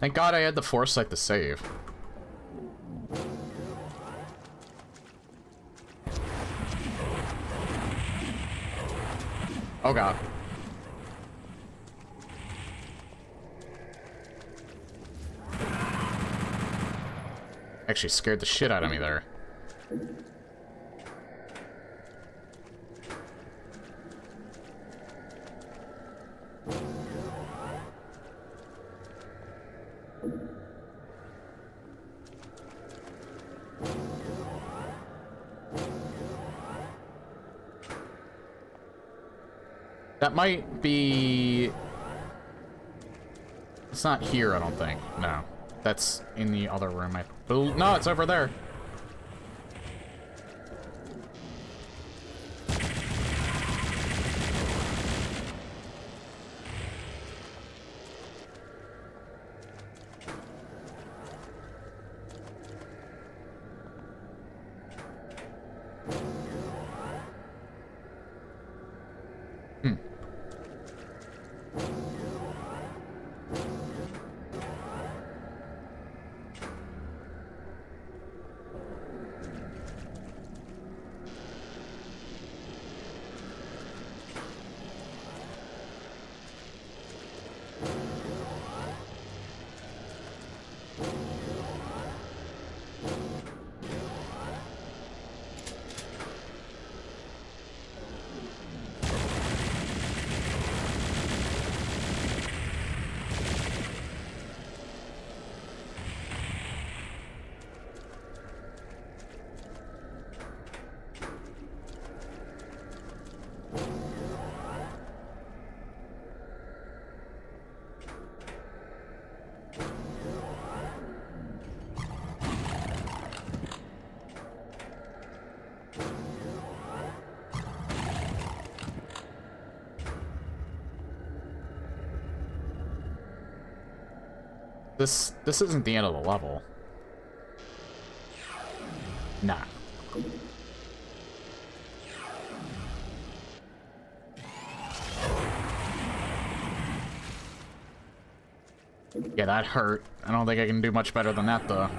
Thank God I had the foresight to save. Oh God. Actually scared the shit out of me there. That might be... It's not here, I don't think. No. That's in the other room. No, it's over there. This isn't the end of the level. Nah. Yeah, that hurt. I don't think I can do much better than that, though.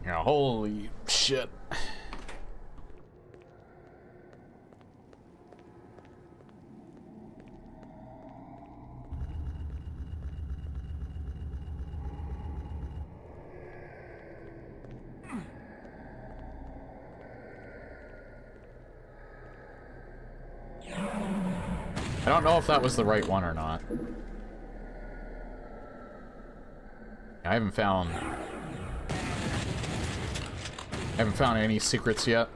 Yeah, holy shit. I don't know if that was the right one or not. I haven't found any secrets yet.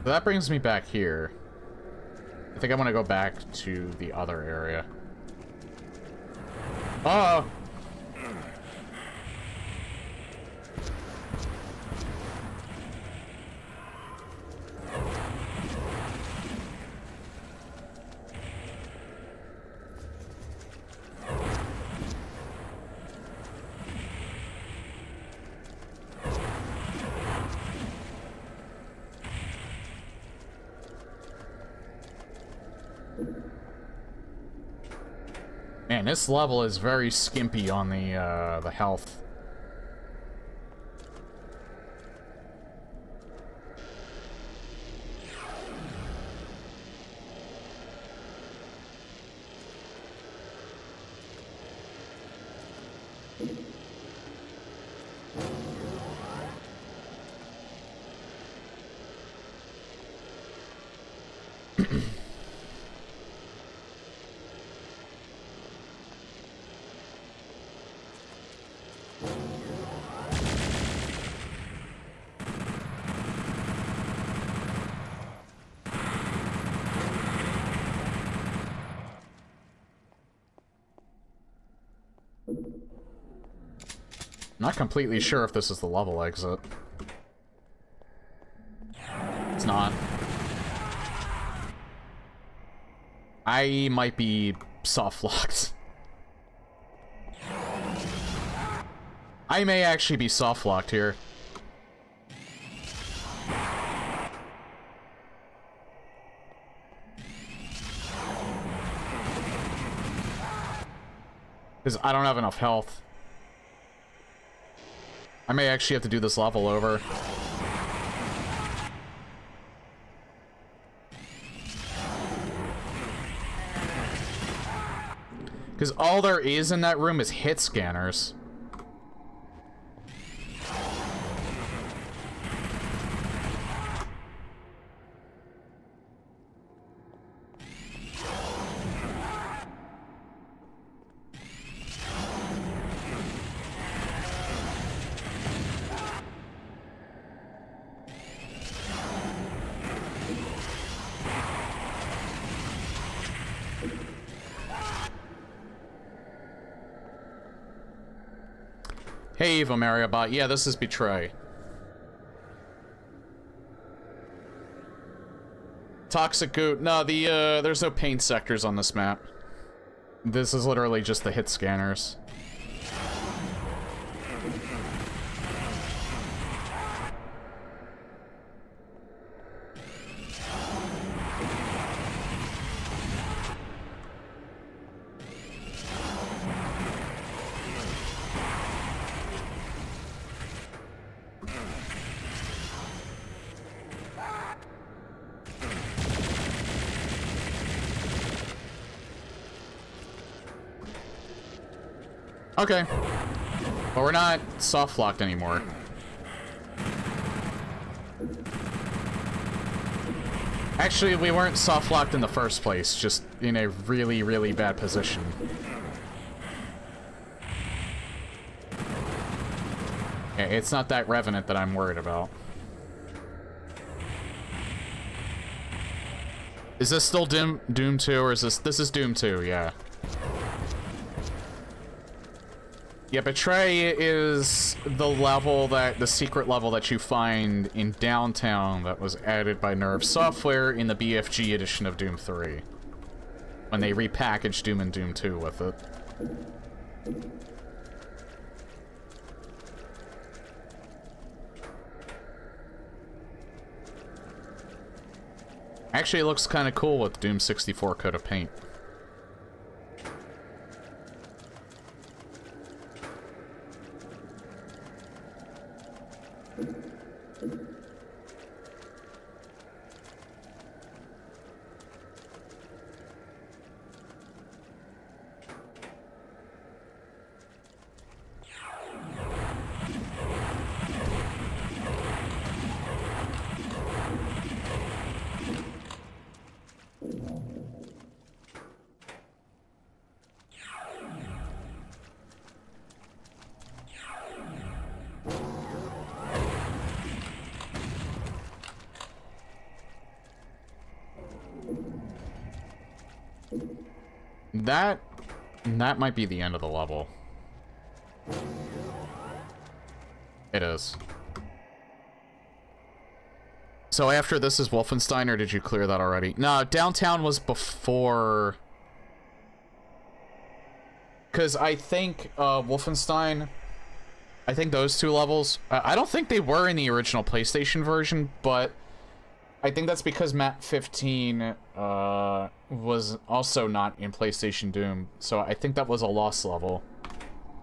That brings me back here. I think I want to go back to the other area. Oh! Man, this level is very skimpy on the health. Not completely sure if this is the level exit. It's not. I might be soft-locked. I may actually be soft-locked here. Because I don't have enough health. I may actually have to do this level over. Because all there is in that room is hit scanners. Hey, Evo Mariobot. Yeah, this is Betray. Toxic Goot. No, there's no paint sectors on this map. This is literally just the hit scanners. Okay. But we're not soft-locked anymore. Actually, we weren't soft-locked in the first place, just in a really, really bad position. Yeah, it's not that Revenant that I'm worried about. Is this still Doom 2, or is this is Doom 2, yeah. Yeah, Betray is the secret level that you find in Downtown that was added by Nerve Software in the BFG edition of Doom 3. When they repackaged Doom and Doom 2 with it. Actually, it looks kind of cool with Doom 64 coat of paint. That might be the end of the level. It is. So after this is Wolfenstein, or did you clear that already? No, Downtown was before... Because I think Wolfenstein... I think those two levels... I don't think they were in the original PlayStation version, but... I think that's because Map 15 was also not in PlayStation Doom, so I think that was a lost level.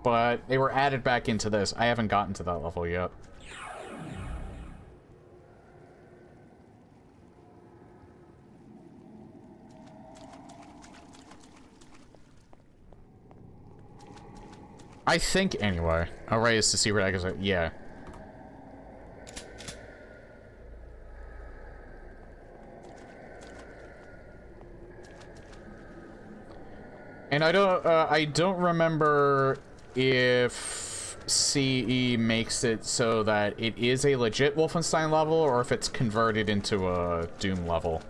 But they were added back into this. I haven't gotten to that level yet. I think, anyway. Oh, right, it's the secret exit. Yeah. And I don't remember if CE makes it so that it is a legit Wolfenstein level, or if it's converted into a Doom level.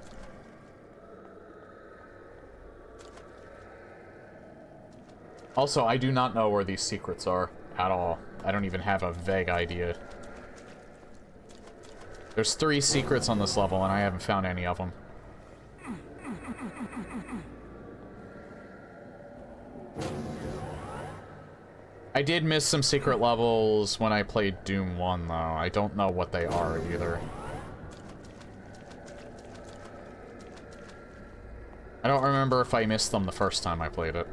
Also, I do not know where these secrets are at all. I don't even have a vague idea. There's 3 secrets on this level, and I haven't found any of them. I did miss some secret levels when I played Doom 1, though. I don't know what they are, either. I don't remember if I missed them the first time I played it.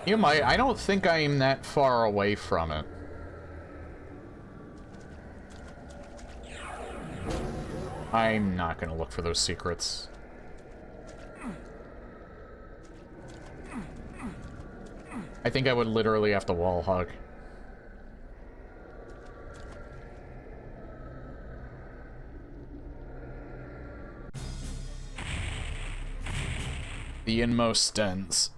You might. I don't think I'm that far away from it. I'm not gonna look for those secrets. I think I would literally have to wall hug. The inmost dens.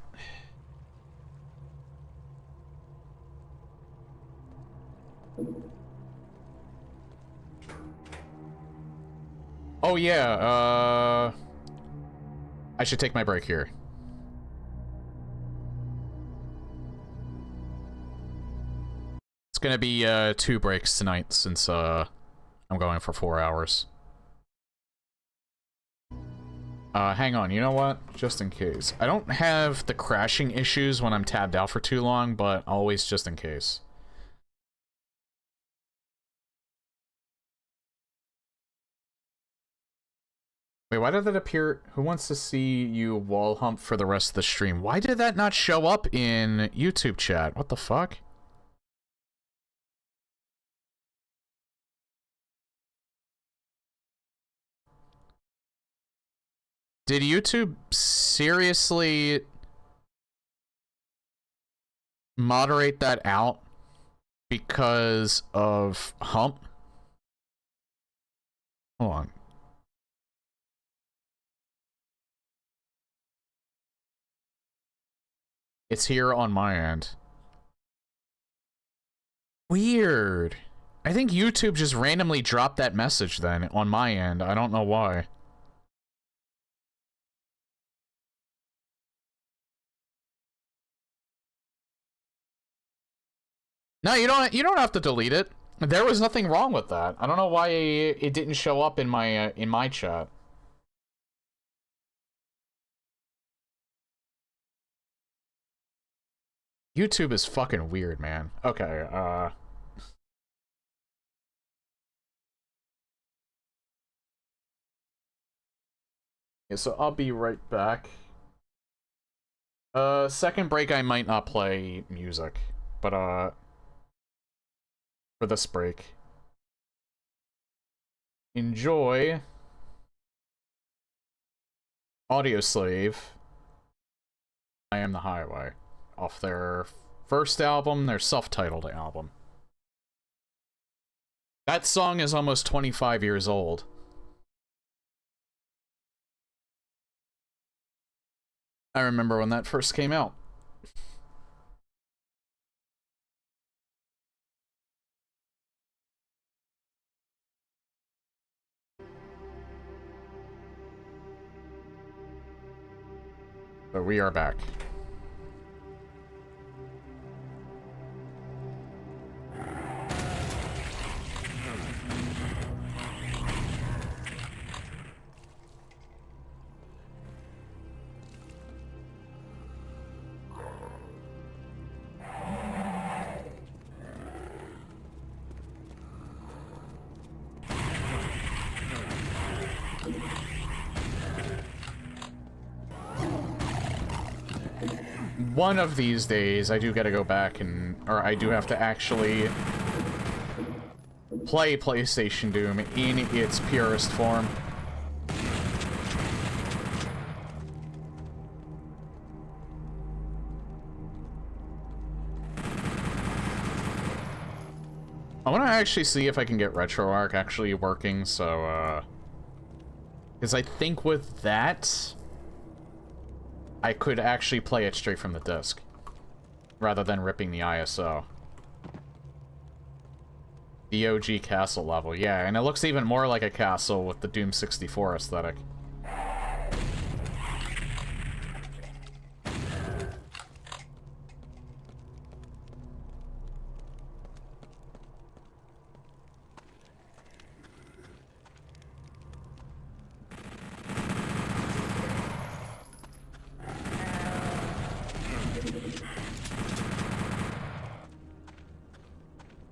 Oh yeah, I should take my break here. It's gonna be 2 breaks tonight since I'm going for 4 hours. Hang on, you know what? Just in case. I don't have the crashing issues when I'm tabbed out for too long, but always just in case. Wait, why did that appear? Who wants to see you wall hump for the rest of the stream? Why did that not show up in YouTube chat? What the fuck? Did YouTube seriously moderate that out because of hump? Hold on. It's here on my end. Weird. I think YouTube just randomly dropped that message then on my end. I don't know why. No, you don't have to delete it. There was nothing wrong with that. I don't know why it didn't show up in my chat. YouTube is fucking weird, man. Okay, yeah, so I'll be right back. Second break I might not play music, but for this break, enjoy Audioslave, I Am the Highway, off their first album, their self-titled album. That song is almost 25 years old. I remember when that first came out. But we are back. One of these days, I do gotta go back and... or I do have to actually play PlayStation Doom in its purest form. I want to actually see if I can get RetroArch actually working, so, because I think with that, I could actually play it straight from the disc, rather than ripping the ISO. The OG castle level, yeah, and it looks even more like a castle with the Doom 64 aesthetic.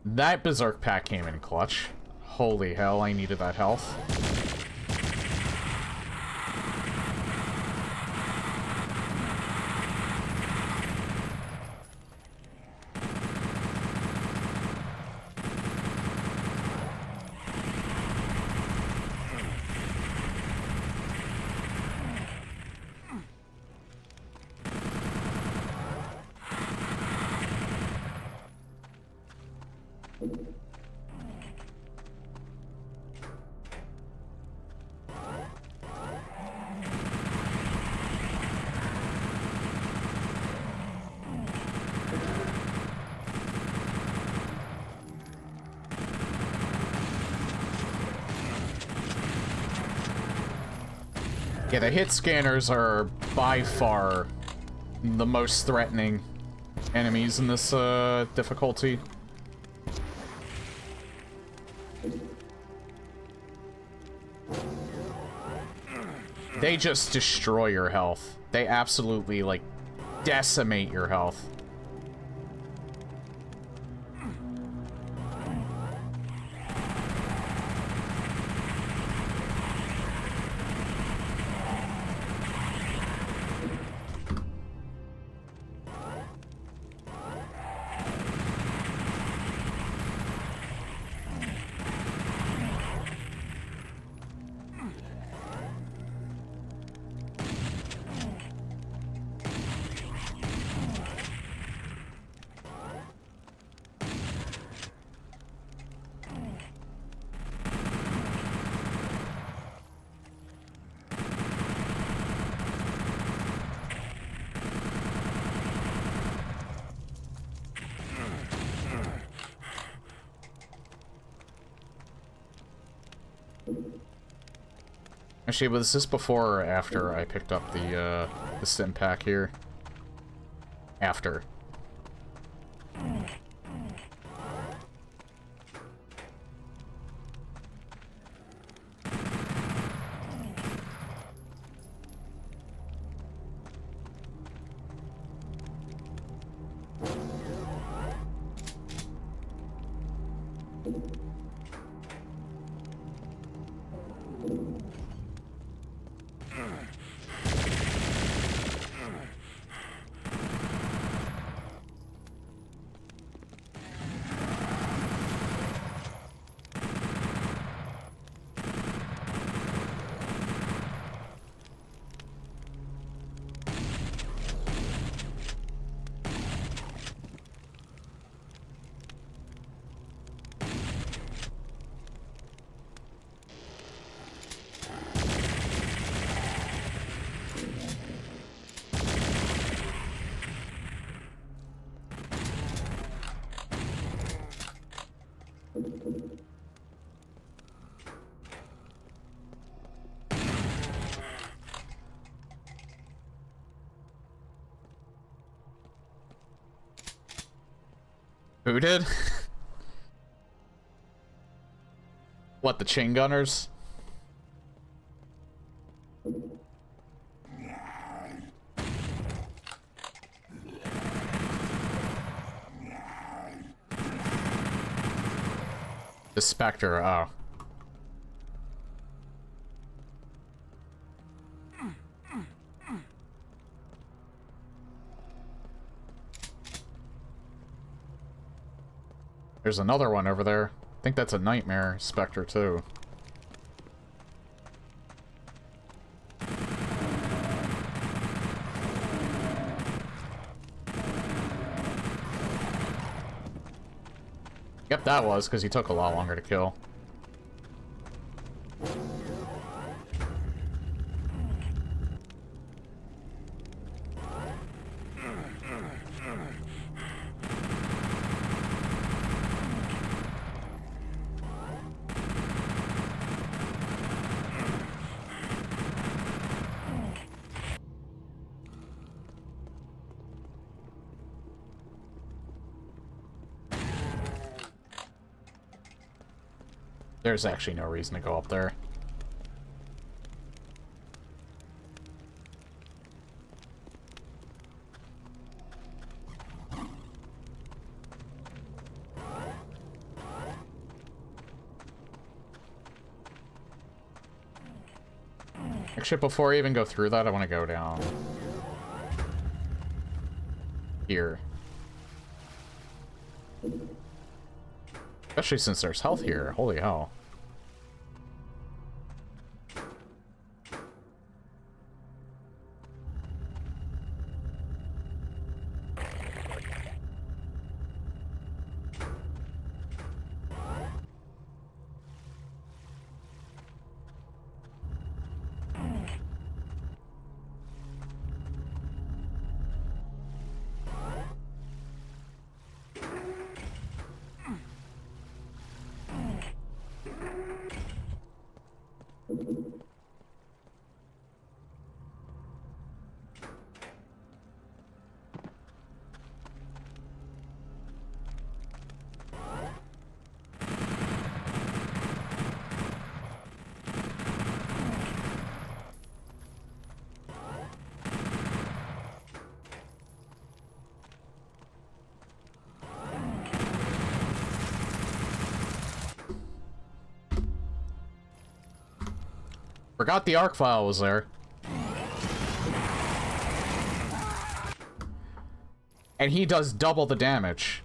That Berserk pack came in clutch. Holy hell, I needed that health. Yeah, the hit scanners are by far the most threatening enemies in this difficulty. They just destroy your health. They absolutely, like, decimate your health. Actually, was this before or after I picked up the stim pack here? After. Who did? What, the chain gunners? The Spectre, oh. There's another one over there. I think that's a Nightmare Spectre, too. Yep, that was, because he took a lot longer to kill. There's actually no reason to go up there. Actually, before I even go through that, I want to go down here. Especially since there's health here. Holy hell. Forgot the arc file was there. And he does double the damage.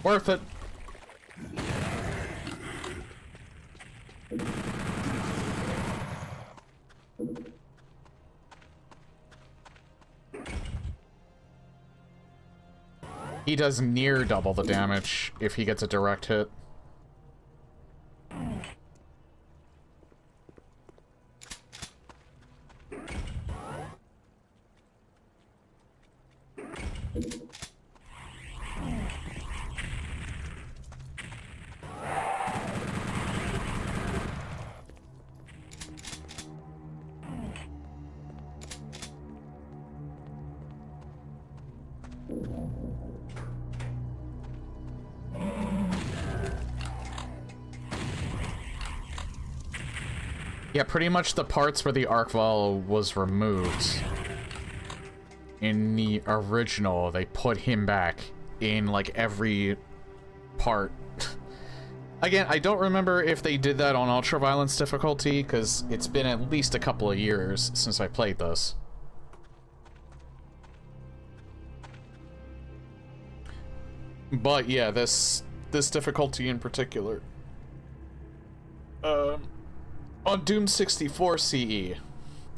Worth it. He does near double the damage if he gets a direct hit. Yeah, pretty much the parts where the arc vial was removed in the original, they put him back in, like, every part. Again, I don't remember if they did that on ultra-violence difficulty, because it's been at least a couple of years since I played this. But yeah, this difficulty in particular. On Doom 64 CE,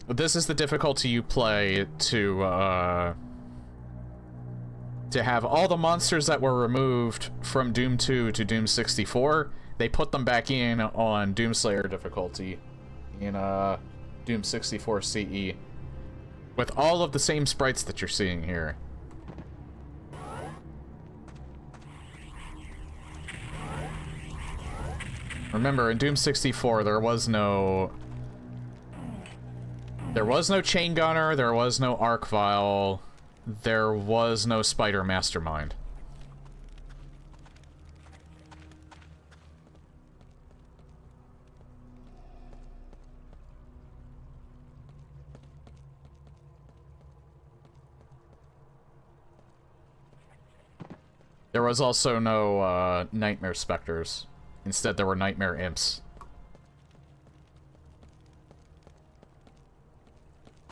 this is the difficulty you play to have all the monsters that were removed from Doom 2 to Doom 64, they put them back in on Doomslayer difficulty in Doom 64 CE, with all of the same sprites that you're seeing here. Remember, in Doom 64, there was no chain gunner, there was no arc vial, there was no spider mastermind. There was also no nightmare specters. Instead, there were nightmare imps.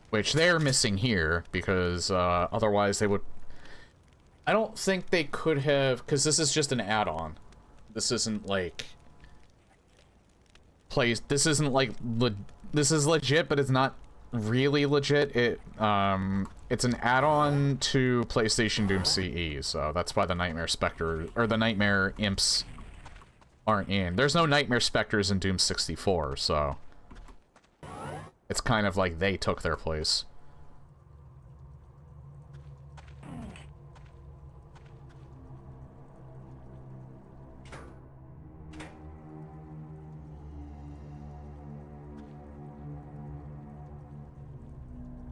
Which they're missing here, because otherwise they would... I don't think they could have... Because this is just an add-on. This isn't, like... This isn't, like... This is legit, but it's not really legit. It's an add-on to PlayStation Doom CE, so that's why the Nightmare Spectre... Or the Nightmare Imps aren't in. There's no Nightmare Specters in Doom 64, so... It's kind of like they took their place.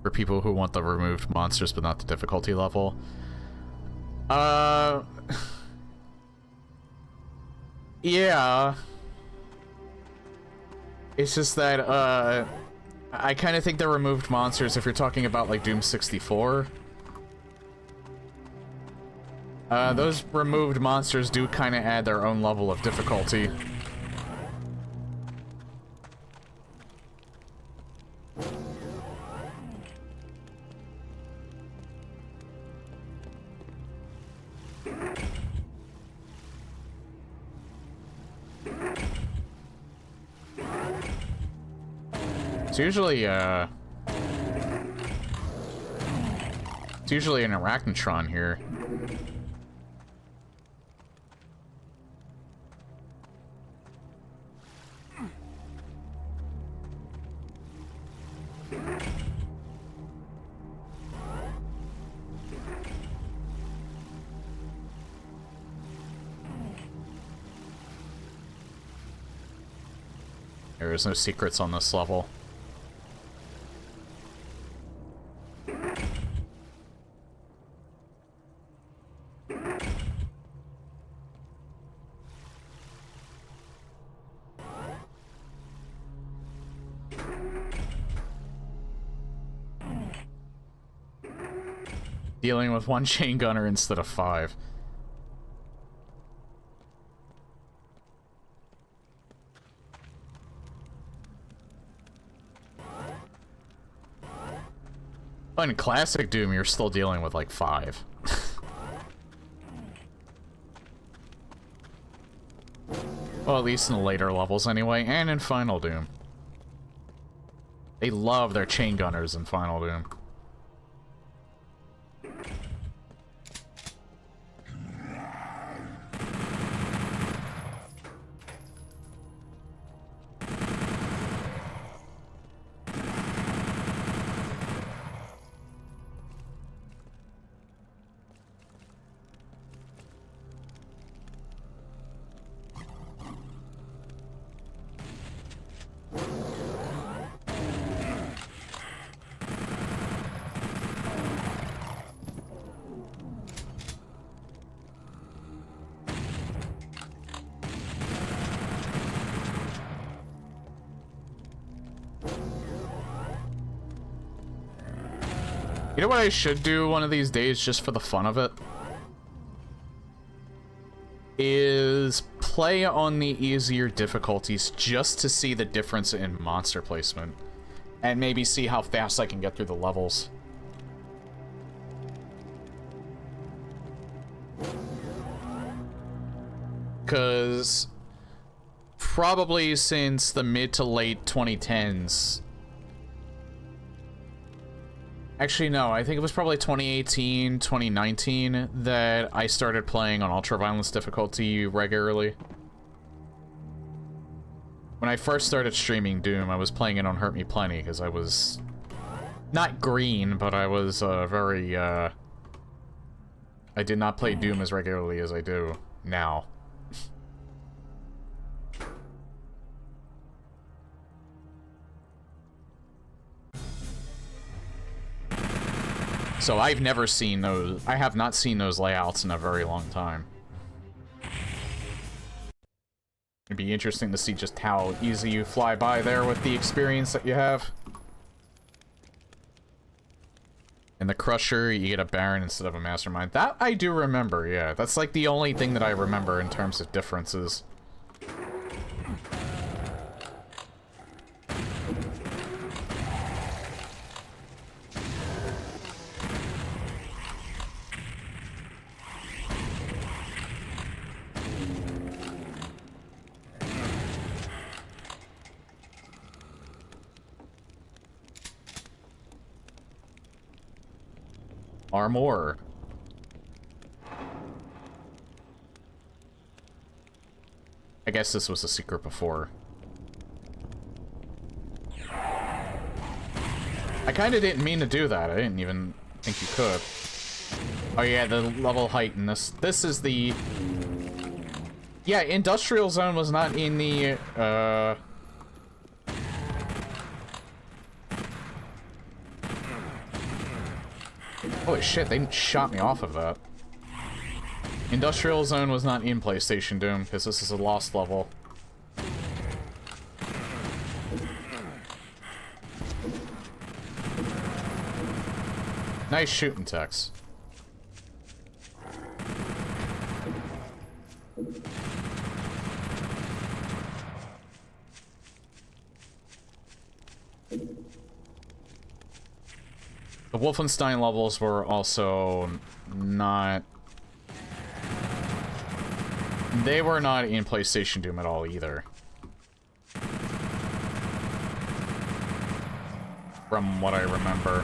For people who want the removed monsters but not the difficulty level. Yeah. It's just that, I kind of think they're removed monsters if you're talking about, like, Doom 64. Those removed monsters do kind of add their own level of difficulty. It's usually an Arachnotron here. There is no secrets on this level. Dealing with one chain gunner instead of 5. Oh, in classic Doom, you're still dealing with like 5. Well, at least in the later levels anyway, and in Final Doom. They love their chain gunners in Final Doom. You know what I should do one of these days just for the fun of it? Is play on the easier difficulties just to see the difference in monster placement. And maybe see how fast I can get through the levels. Because probably since the mid to late 2010s... Actually, no, I think it was probably 2018, 2019 that I started playing on ultra-violence difficulty regularly. When I first started streaming Doom, I was playing it on Hurt Me Plenty, because I was... not green, but I was very, I did not play Doom as regularly as I do now. So I've never seen those. I have not seen those layouts in a very long time. It'd be interesting to see just how easy you fly by there with the experience that you have. In the Crusher, you get a Baron instead of a Mastermind. That I do remember, yeah. That's like the only thing that I remember in terms of differences. Armor. I guess this was a secret before. I kind of didn't mean to do that. I didn't even think you could. Oh yeah, the level height in this. This is the... Yeah, Industrial Zone was not in the, Holy shit, they shot me off of that. Industrial Zone was not in PlayStation Doom, because this is a lost level. Nice shooting, Tex. The Wolfenstein levels were also not... They were not in PlayStation Doom at all, either. From what I remember.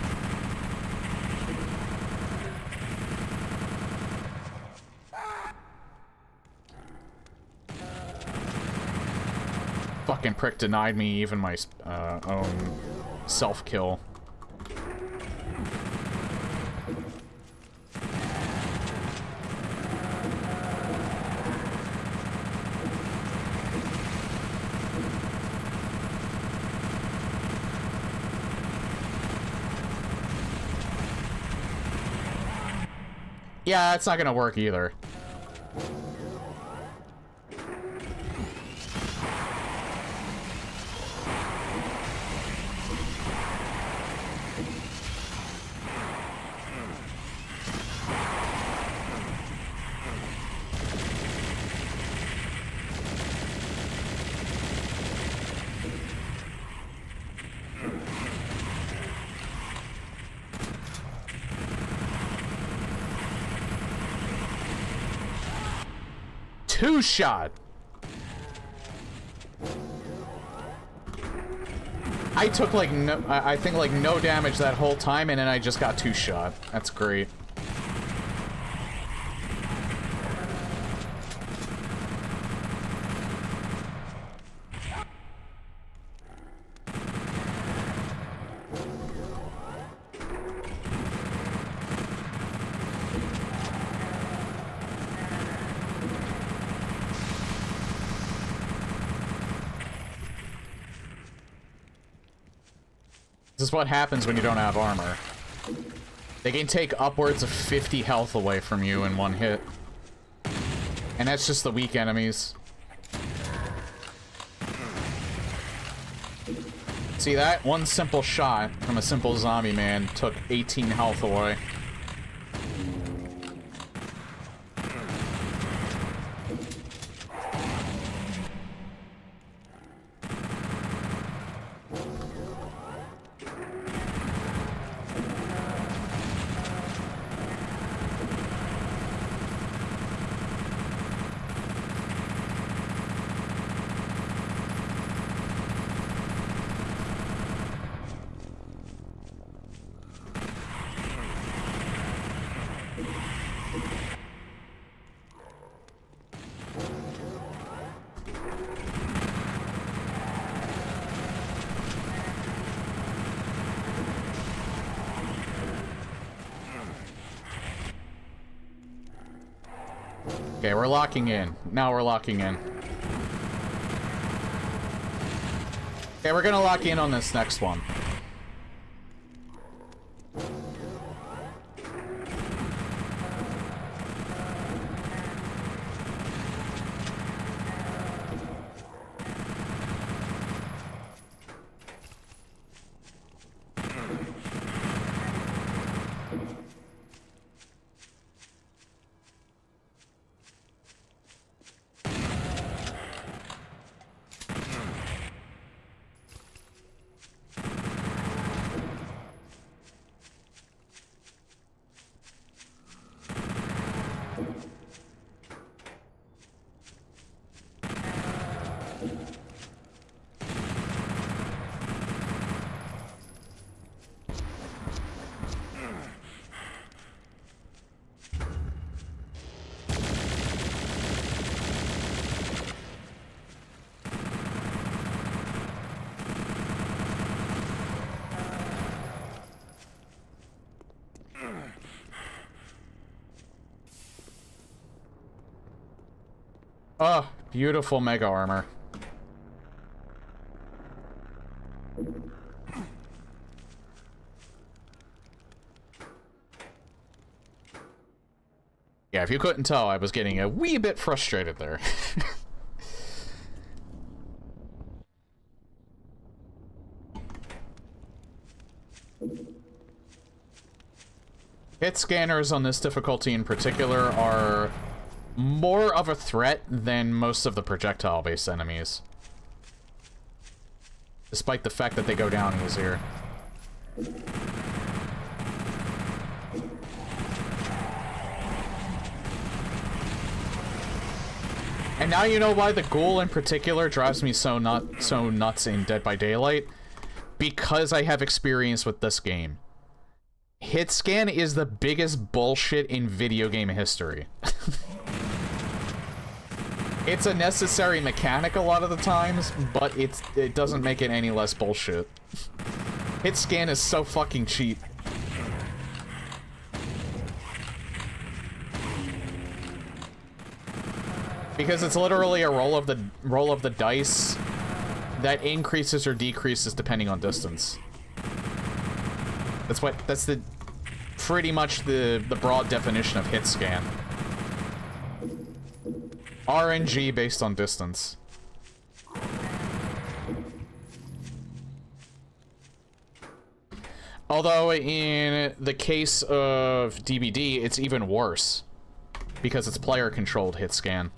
Fucking prick denied me even my own self-kill. Yeah, it's not gonna work either. Two-shot! I took like no, I think like no damage that whole time, and then I just got two-shot. That's great. This is what happens when you don't have armor. They can take upwards of 50 health away from you in one hit. And that's just the weak enemies. See that? One simple shot from a simple zombie man took 18 health away. Okay, we're locking in. Now we're locking in. Okay, we're gonna lock in on this next one. Oh, beautiful mega armor. Yeah, if you couldn't tell, I was getting a wee bit frustrated there. Hit scanners on this difficulty in particular are more of a threat than most of the projectile-based enemies. Despite the fact that they go down easier. And now you know why the ghoul in particular drives me so nuts in Dead by Daylight. Because I have experience with this game. Hit scan is the biggest bullshit in video game history. It's a necessary mechanic a lot of the times, but it doesn't make it any less bullshit. Hit scan is so fucking cheap. Because it's literally a roll of the dice that increases or decreases depending on distance. That's the pretty much the broad definition of hit scan. RNG based on distance. Although in the case of DBD, it's even worse because it's player controlled hit scan.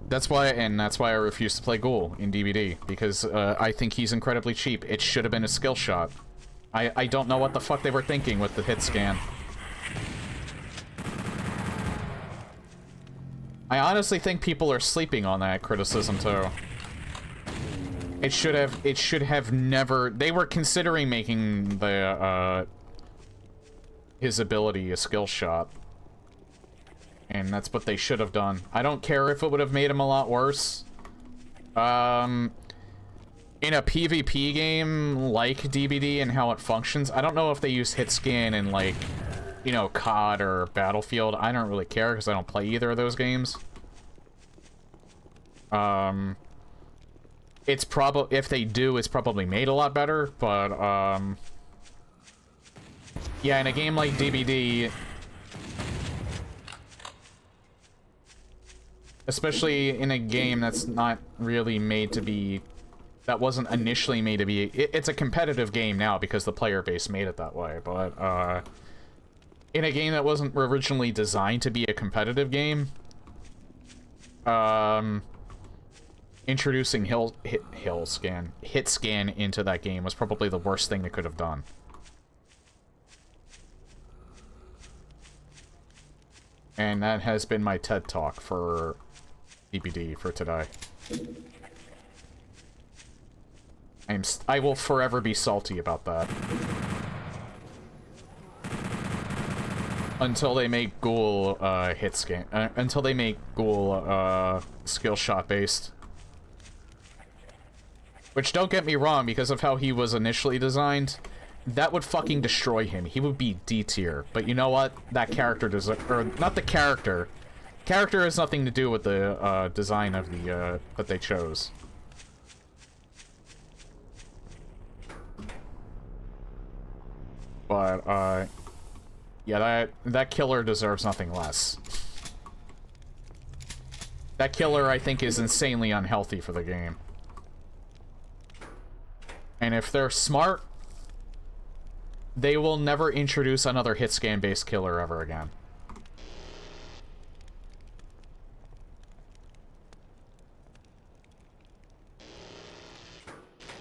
That's why I refuse to play Ghoul in DBD, because I think he's incredibly cheap. It should have been a skill shot. I don't know what the fuck they were thinking with the hit scan. I honestly think people are sleeping on that criticism too. It should have never. They were considering making the his ability a skill shot. And that's what they should have done. I don't care if it would have made him a lot worse. In a PvP game like DBD and how it functions, I don't know if they use hit scan in, like, you know, COD or Battlefield. I don't really care because I don't play either of those games. It's probably, if they do, it's probably made a lot better, but, yeah, in a game like DBD, Especially in a game that's not really made to be... That wasn't initially made to be... It's a competitive game now because the player base made it that way, but, in a game that wasn't originally designed to be a competitive game, introducing hit scan into that game was probably the worst thing they could have done. And that has been my TED Talk for DBD for today. I will forever be salty about that. Until they make Ghoul, hit scan. Until they make Ghoul, skill shot based. Which, don't get me wrong, because of how he was initially designed, that would fucking destroy him. He would be D tier. But you know what? That character does, or not the character. Character has nothing to do with the, design of the, that they chose. But, yeah, that killer deserves nothing less. That killer, I think, is insanely unhealthy for the game. And if they're smart, they will never introduce another hit scan based killer ever again.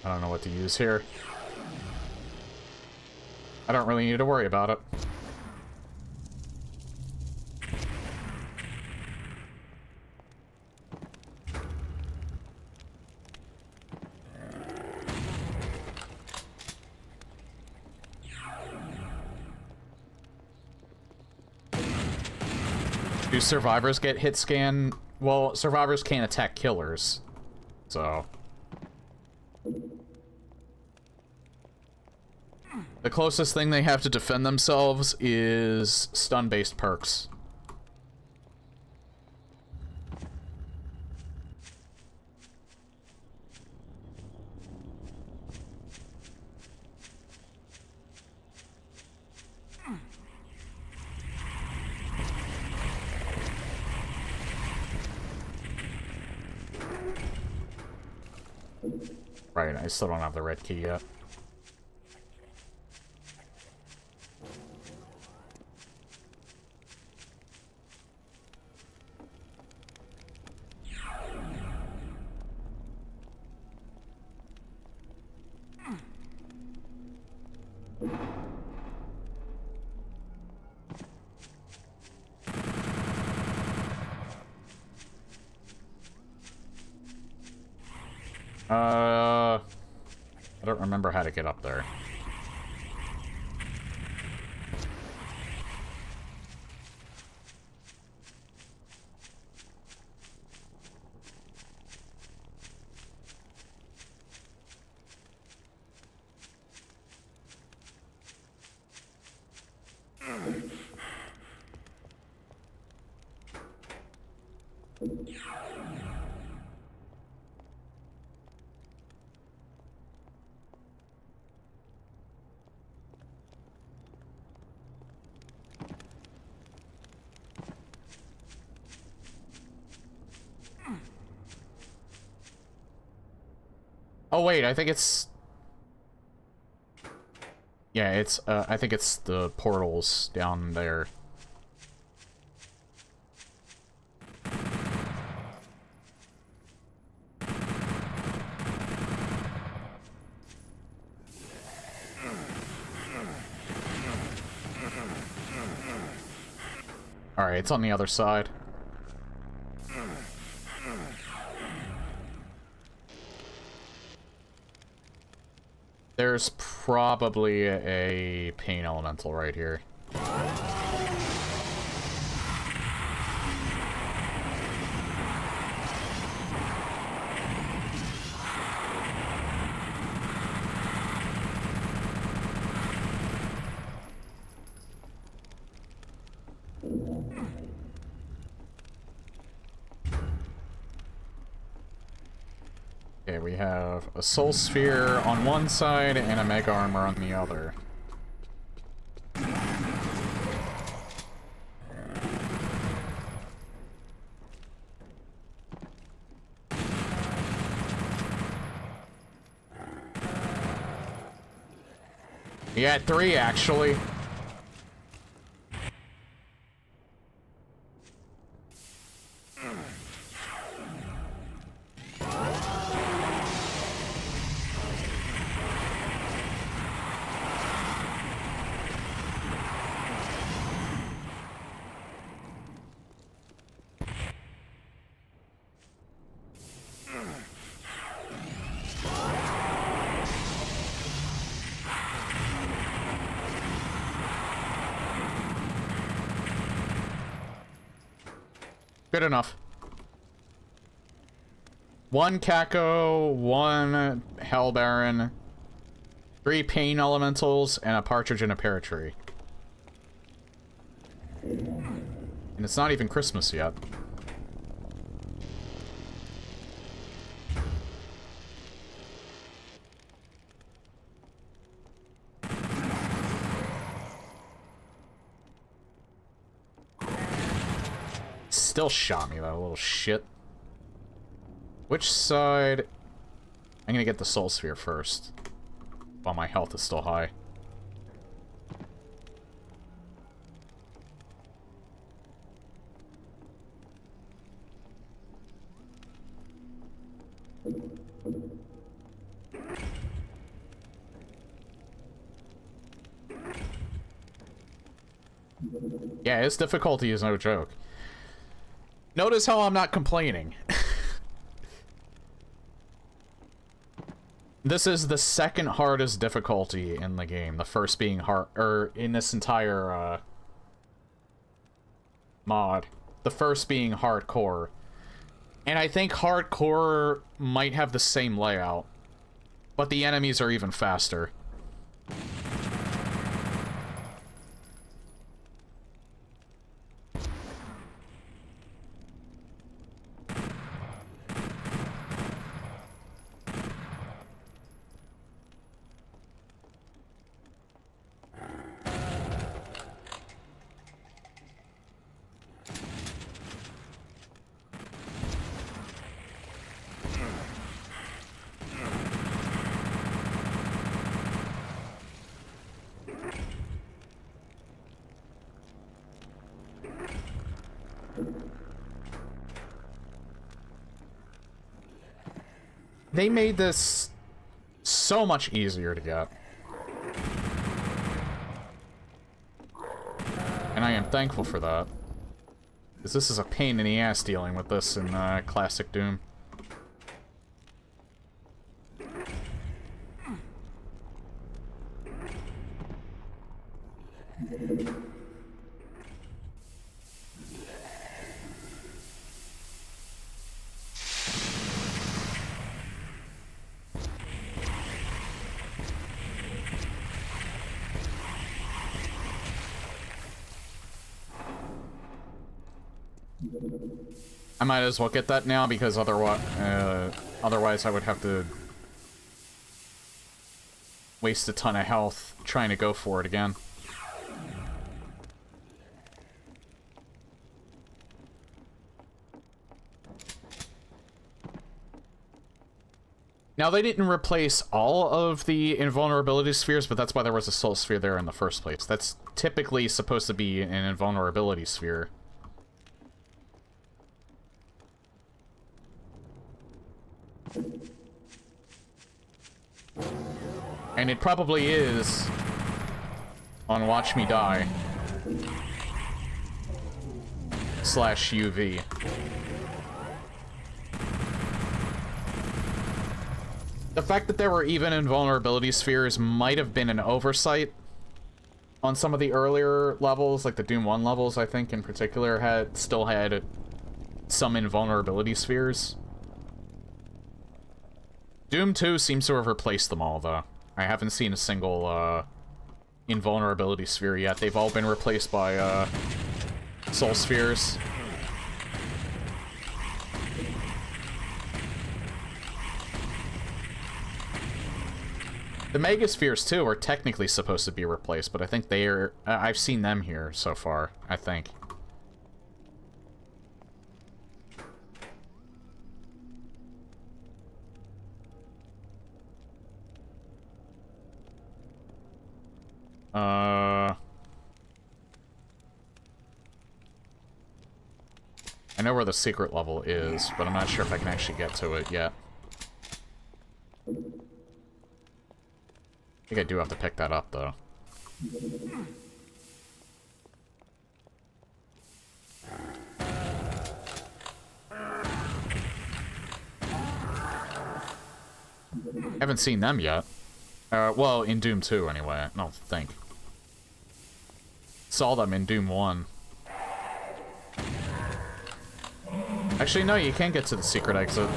I don't know what to use here. I don't really need to worry about it. Do survivors get hit scan? Well, survivors can't attack killers, so... The closest thing they have to defend themselves is stun-based perks. Right, I still don't have the red key yet. I don't remember how to get up there. Oh wait, I think it's... Yeah, it's, I think it's the portals down there. Alright, it's on the other side. There's probably a pain elemental right here. Okay, we have a soul sphere on one side and a mega armor on the other. You had 3, actually. Good enough. 1 Kako, 1 Hell Baron, 3 Pain Elementals, and a Partridge in a Pear Tree. And it's not even Christmas yet. Still shot me, that little shit. Which side? I'm gonna get the Soul Sphere first, while my health is still high. Yeah, its difficulty is no joke. Notice how I'm not complaining. This is the second hardest difficulty in the game. The first being hard, or in this entire mod. The first being hardcore. And I think hardcore might have the same layout, but the enemies are even faster. They made this so much easier to get. And I am thankful for that. Because this is a pain in the ass dealing with this in classic Doom. I might as well get that now because otherwise I would have to waste a ton of health trying to go for it again. Now, they didn't replace all of the invulnerability spheres, but that's why there was a soul sphere there in the first place. That's typically supposed to be an invulnerability sphere. And it probably is on Watch Me Die /UV. The fact that there were even invulnerability spheres might have been an oversight on some of the earlier levels, like the Doom 1 levels, I think, in particular, still had some invulnerability spheres. Doom 2 seems to have replaced them all, though. I haven't seen a single, invulnerability sphere yet. They've all been replaced by, soul spheres. The Megaspheres, too, are technically supposed to be replaced, but I think they are... I've seen them here so far, I think. I know where the secret level is, but I'm not sure if I can actually get to it yet. I think I do have to pick that up, though. Haven't seen them yet. Well, in Doom 2, anyway. I don't think. Saw them in Doom 1. Actually, no, you can't get to the secret exit.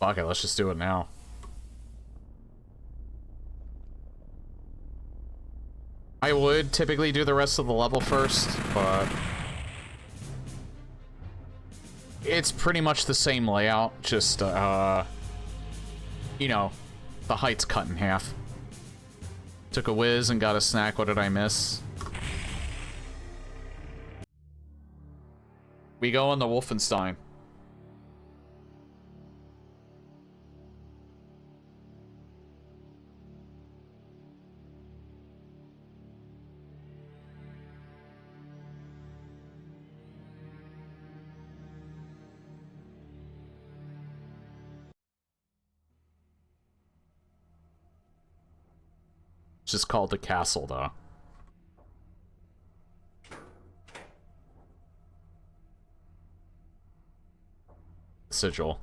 Fuck it, let's just do it now. I would typically do the rest of the level first, but it's pretty much the same layout, just, you know, the height's cut in half. Took a whiz and got a snack. What did I miss? We go on the Wolfenstein. It's just called the castle, though. Sigil.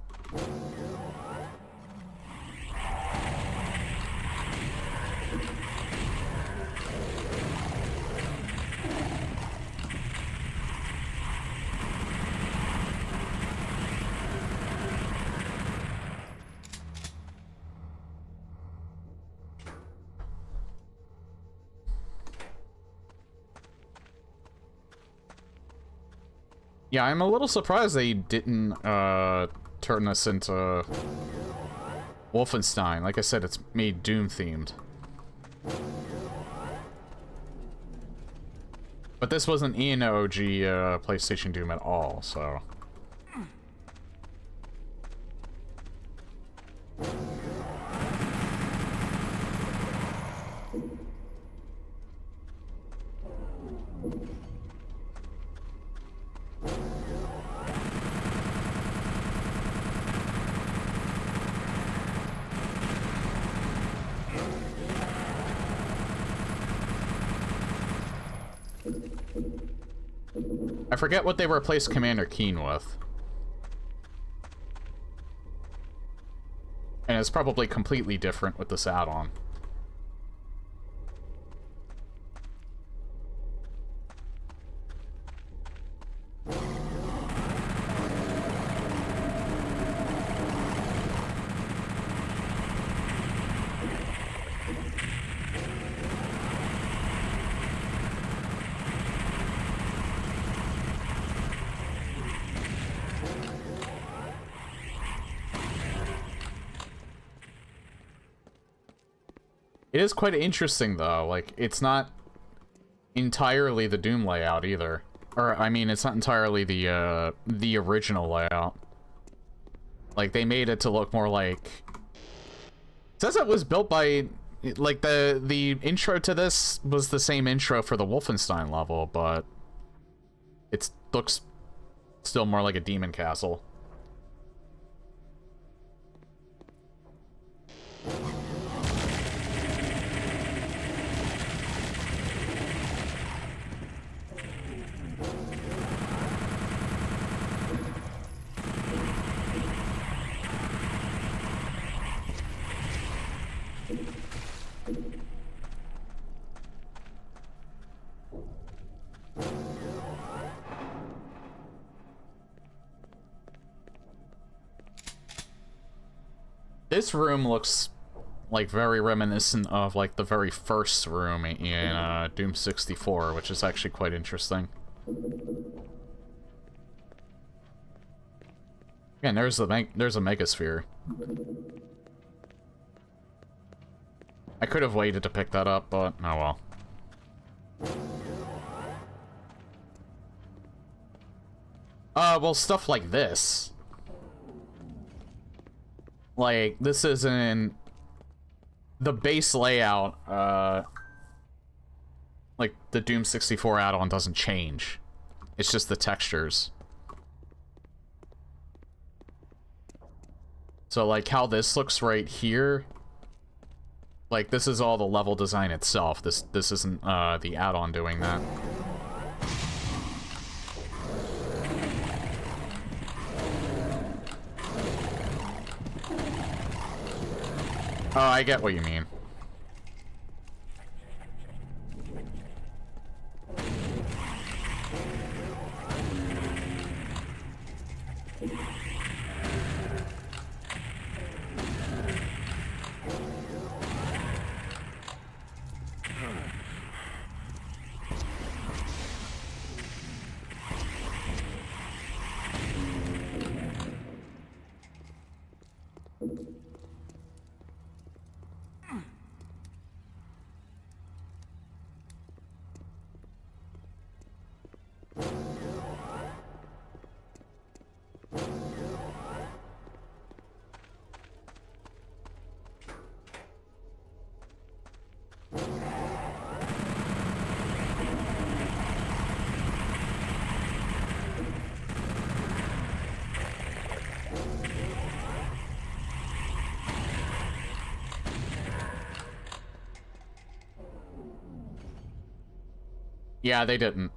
Yeah, I'm a little surprised they didn't, turn this into Wolfenstein. Like I said, it's made Doom-themed. But this wasn't in OG, PlayStation Doom at all, so... I forget what they replaced Commander Keen with. And it's probably completely different with this add-on. It is quite interesting, though. Like, it's not entirely the Doom layout, either. Or, I mean, it's not entirely the original layout. Like, they made it to look more like... It says it was built by... Like, the intro to this was the same intro for the Wolfenstein level, but... It looks still more like a demon castle. This room looks like very reminiscent of like the very first room in Doom 64, which is actually quite interesting. Again, there's a megasphere. I could have waited to pick that up, but oh well. Well, stuff like this. Like, this isn't... The base layout, like, the Doom 64 add-on doesn't change. It's just the textures. So, like, how this looks right here... Like, this is all the level design itself. This isn't, the add-on doing that. Oh, I get what you mean. Yeah, they didn't.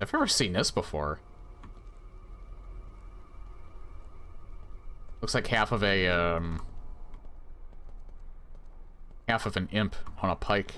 I've never seen this before. Looks like half of an imp on a pike.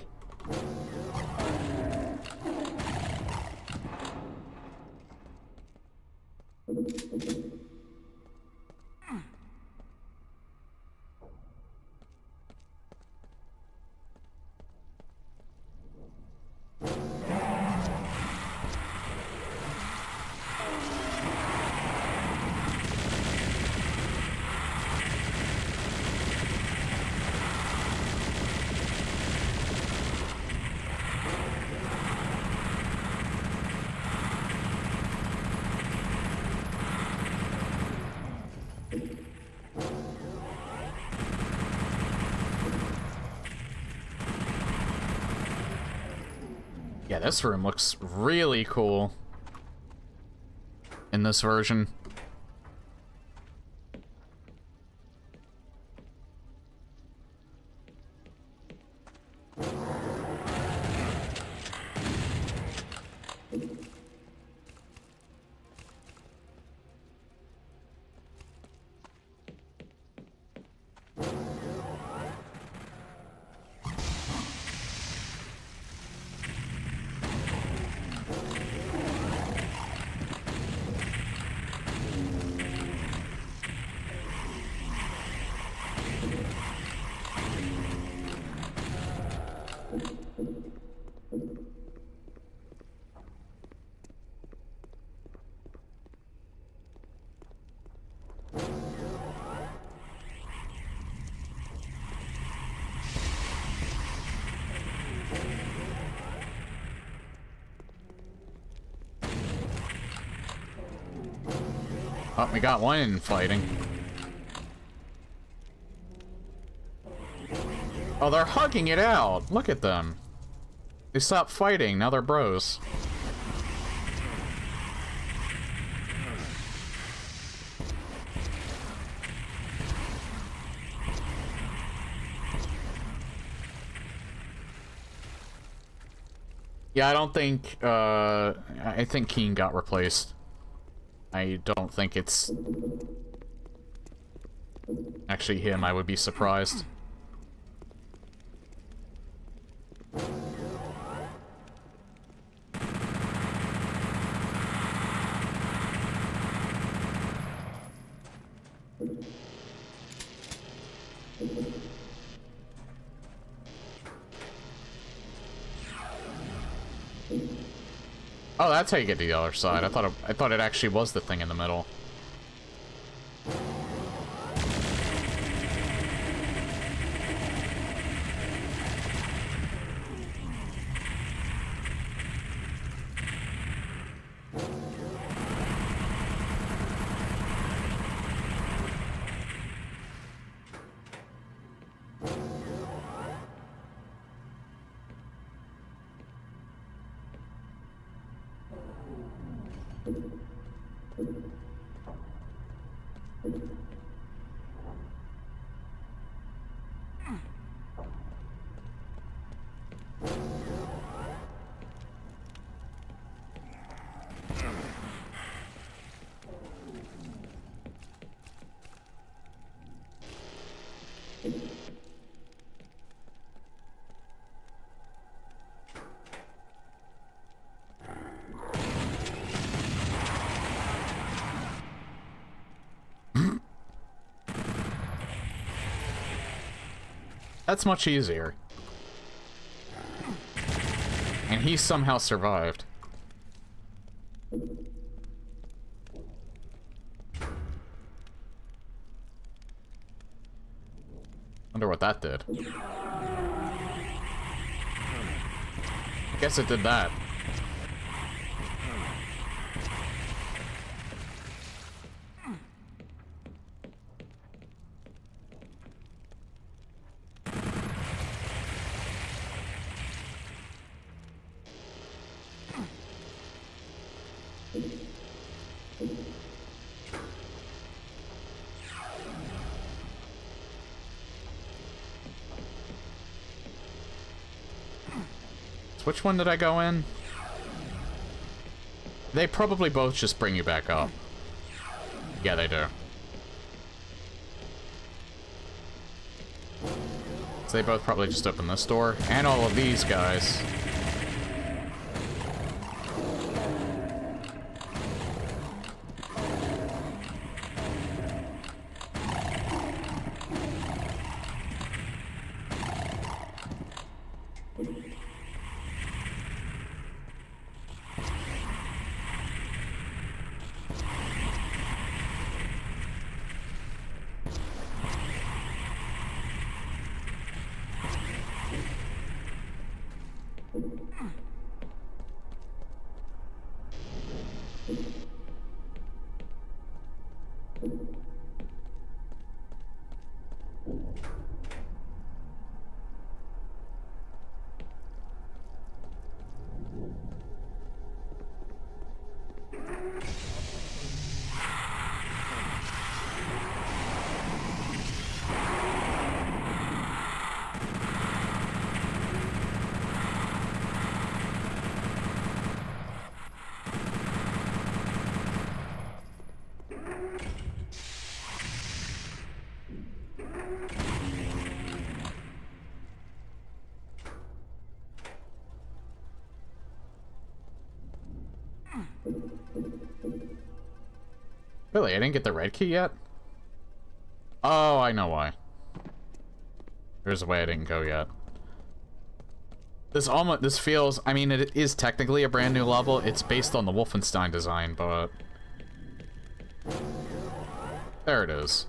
Yeah, this room looks really cool in this version. Oh, we got one fighting. Oh, they're hugging it out. Look at them. They stopped fighting. Now they're bros. Yeah, I don't think, I think Keen got replaced. I don't think it's actually him. I would be surprised. Oh, that's how you get to the other side. I thought it actually was the thing in the middle. That's much easier. And he somehow survived. Wonder what that did. Guess it did that. Which one did I go in? They probably both just bring you back up. Yeah, they do. So they both probably just open this door. And all of these guys. Really? I didn't get the red key yet? Oh, I know why. There's a way I didn't go yet. This feels, I mean, it is technically a brand new level. It's based on the Wolfenstein design, but there it is.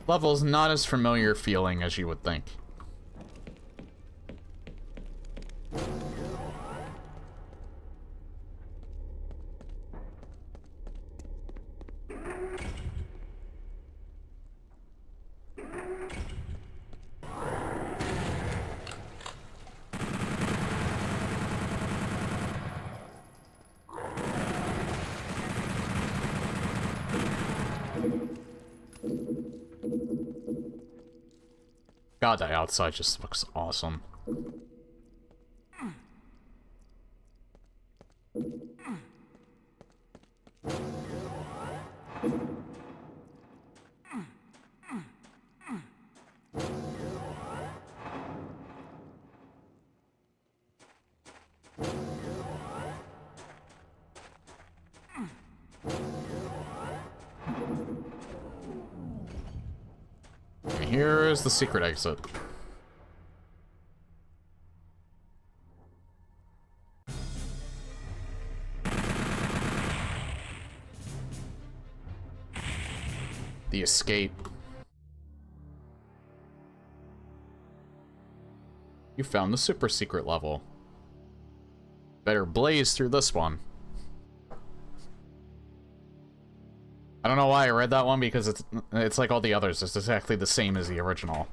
Level's not as familiar feeling as you would think. God, that outside just looks awesome. Here's the secret exit. The escape. You found the super secret level. Better blaze through this one. I don't know why I read that one, because it's like all the others. It's exactly the same as the original.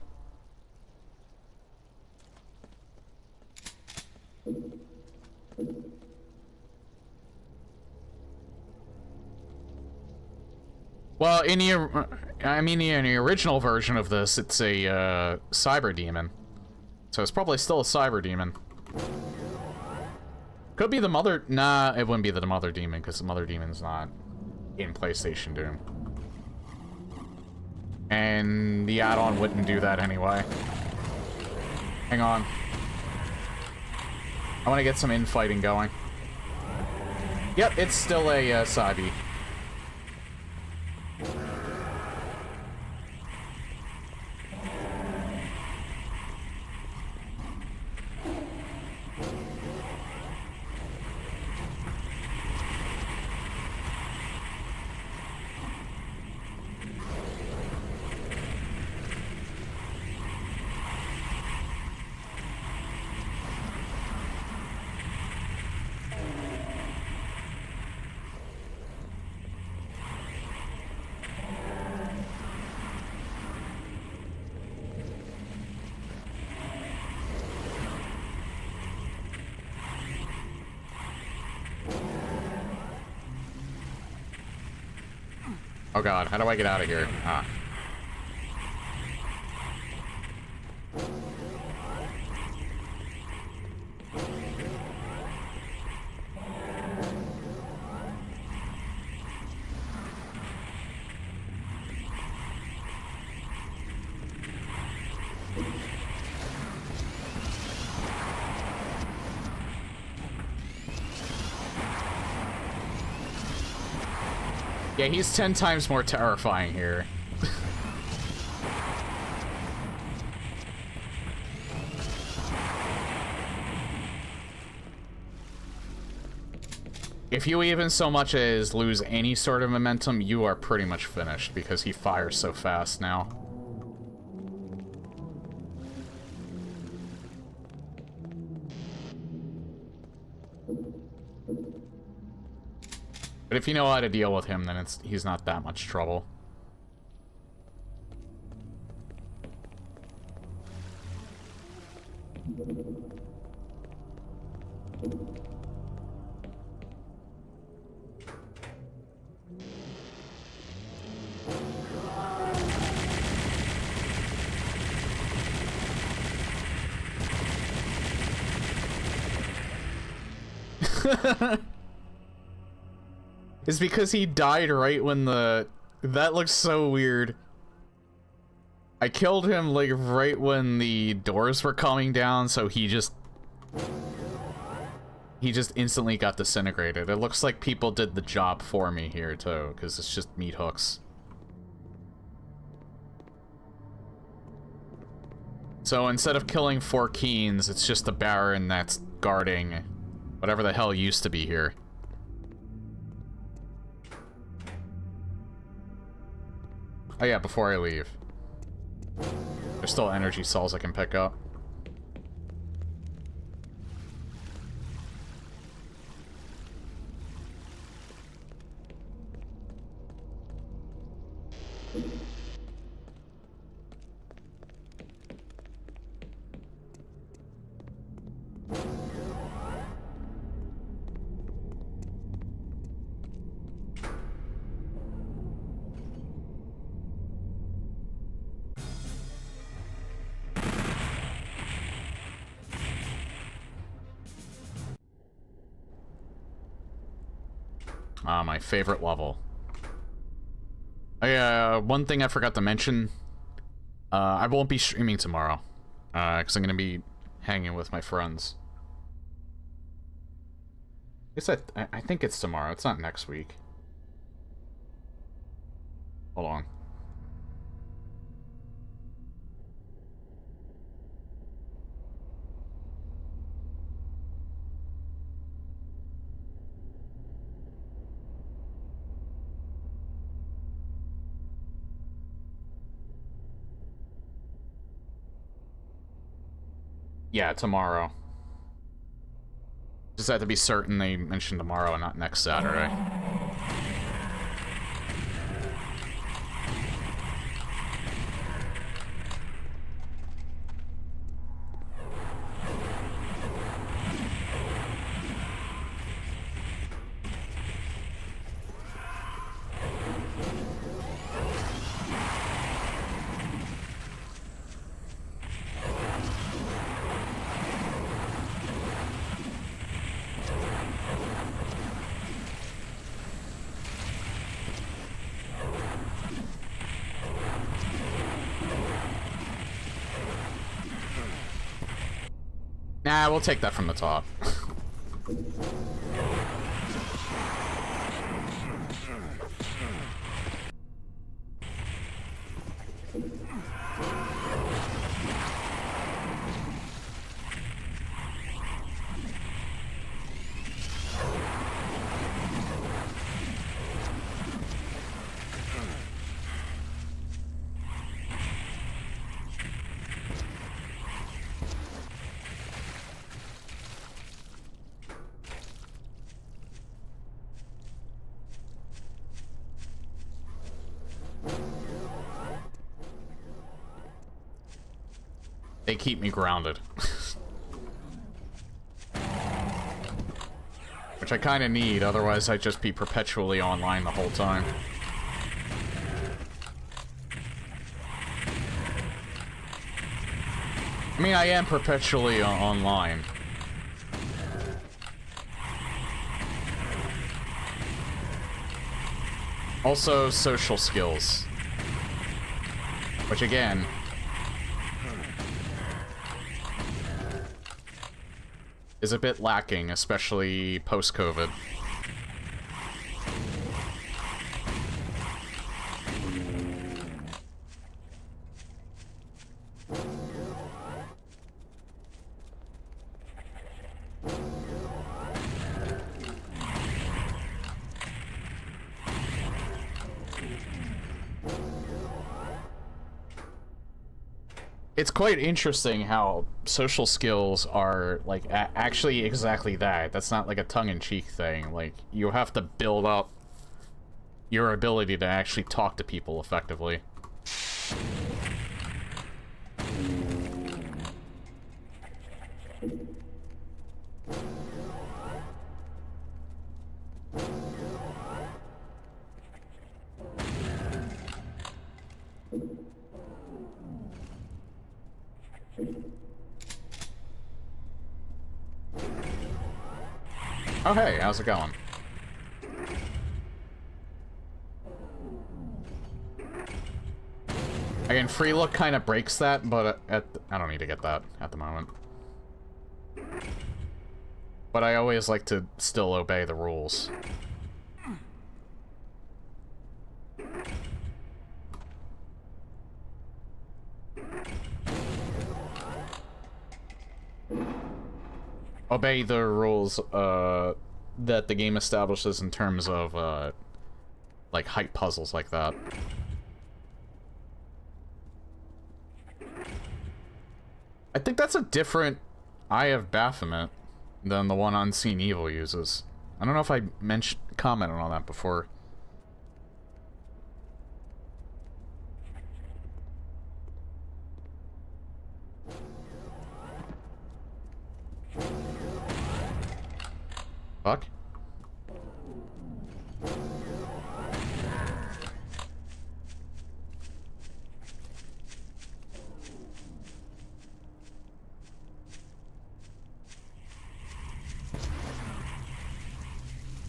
Well, in the original version of this, it's a cyber demon, so it's probably still a cyber demon. Could be the mother. Nah, it wouldn't be the mother demon because the mother demon's not in PlayStation Doom, and the add-on wouldn't do that anyway. Hang on, I want to get some infighting going. Yep, it's still a Sabi. Oh god, how do I get out of here? Ah. Yeah, he's 10 times more terrifying here. If you even so much as lose any sort of momentum, you are pretty much finished because he fires so fast now. But if you know how to deal with him, then he's not that much trouble. It's because he died right when the... That looks so weird. I killed him, like, right when the doors were coming down, so he just instantly got disintegrated. It looks like people did the job for me here, too, because it's just meat hooks. So instead of killing 4 Keens, it's just the Baron that's guarding whatever the hell used to be here. Oh yeah, before I leave. There's still energy cells I can pick up. My favorite level. One thing I forgot to mention. I won't be streaming tomorrow. Because I'm going to be hanging with my friends. I think it's tomorrow. It's not next week. Hold on. Yeah, tomorrow. Just have to be certain they mentioned tomorrow and not next Saturday. Nah, we'll take that from the top. They keep me grounded. Which I kind of need, otherwise I'd just be perpetually online the whole time. I mean, I am perpetually online. Also, social skills. Which, again... is a bit lacking, especially post-COVID. It's quite interesting how social skills are, like, actually exactly that. That's not, like, a tongue-in-cheek thing. Like, you have to build up your ability to actually talk to people effectively. Oh hey, how's it going? Again, free look kind of breaks that, but I don't need to get that at the moment. But I always like to still obey the rules. Obey the rules, that the game establishes in terms of, like, height puzzles like that. I think that's a different Eye of Baphomet than the one Unseen Evil uses. I don't know if I commented on that before. Fuck.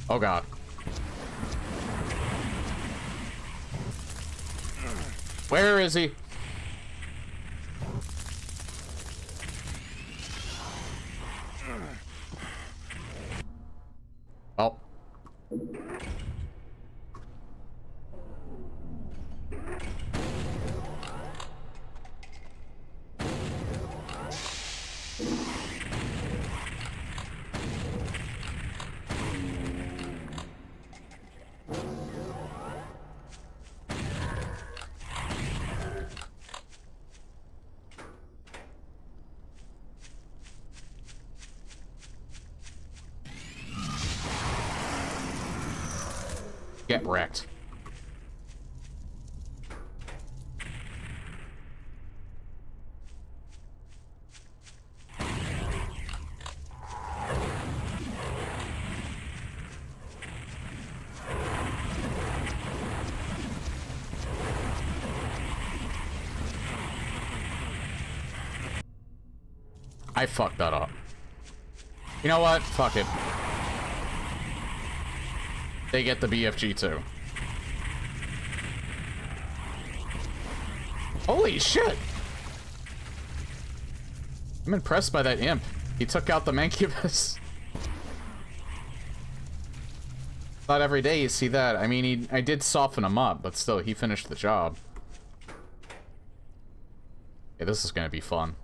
Oh god. Where is he? Oh. Get wrecked. I fucked that up. You know what? Fuck it. They get the BFG too. Holy shit! I'm impressed by that imp. He took out the Mancubus. Not every day you see that. I mean, I did soften him up, but still, he finished the job. Yeah, this is gonna be fun.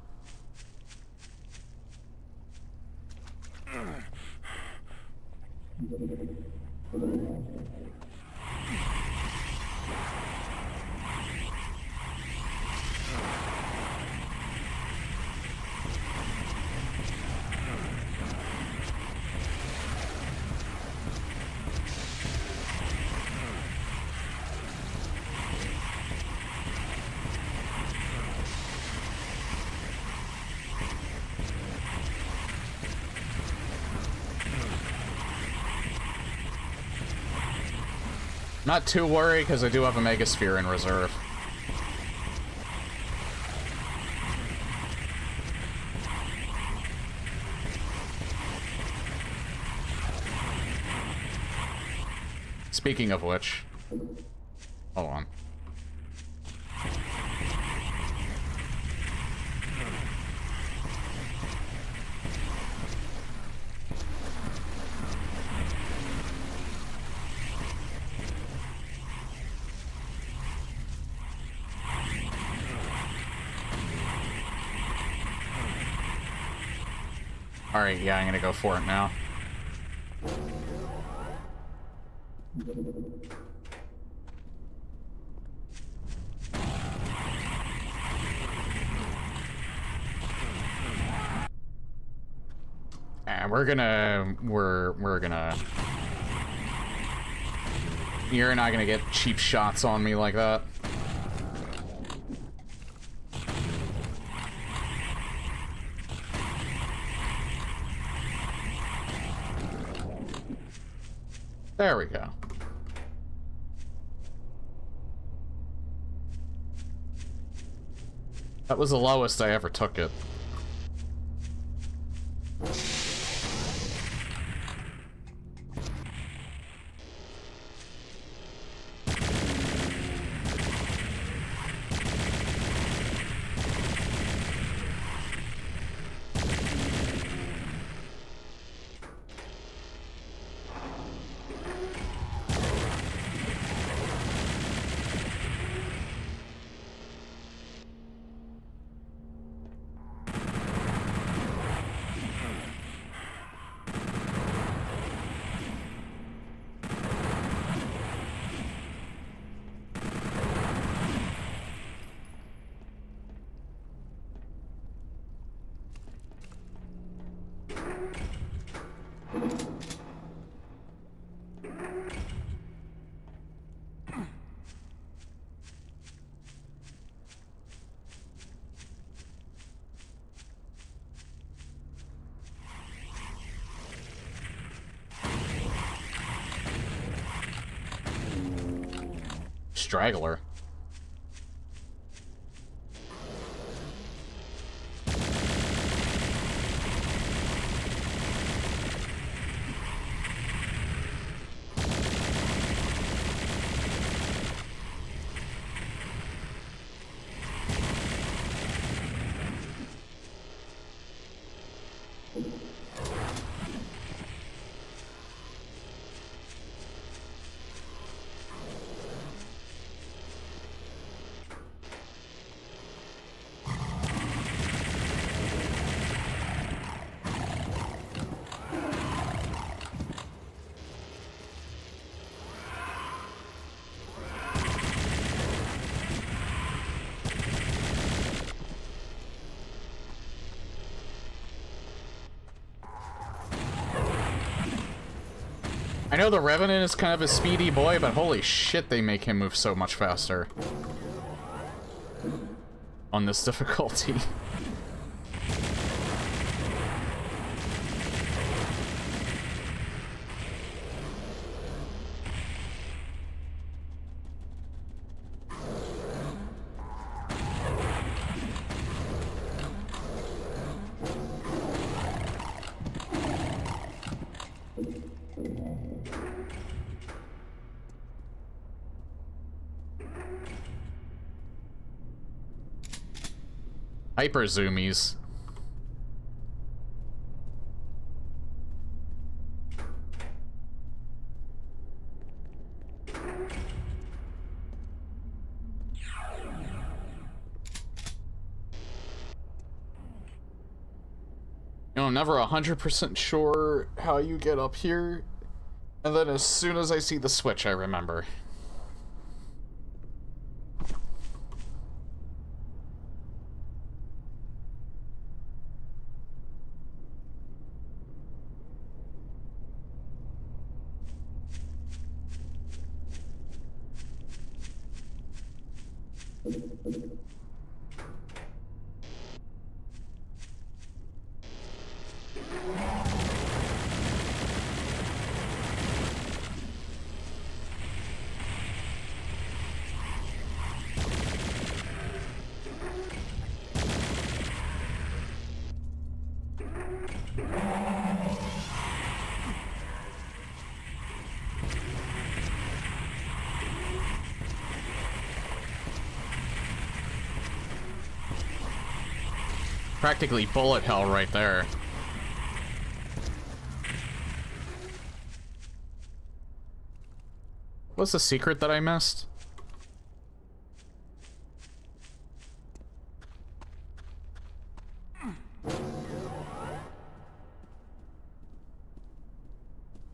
Not too worried, because I do have a Megasphere in reserve. Speaking of which... Hold on. Alright, yeah, I'm gonna go for it now. And we're gonna... You're not gonna get cheap shots on me like that. There we go. That was the lowest I ever took it. Straggler. I know the Revenant is kind of a speedy boy, but holy shit, they make him move so much faster on this difficulty. Hyper zoomies. You know, I'm never 100% sure how you get up here, and then as soon as I see the switch, I remember. Practically bullet hell right there. What's the secret that I missed?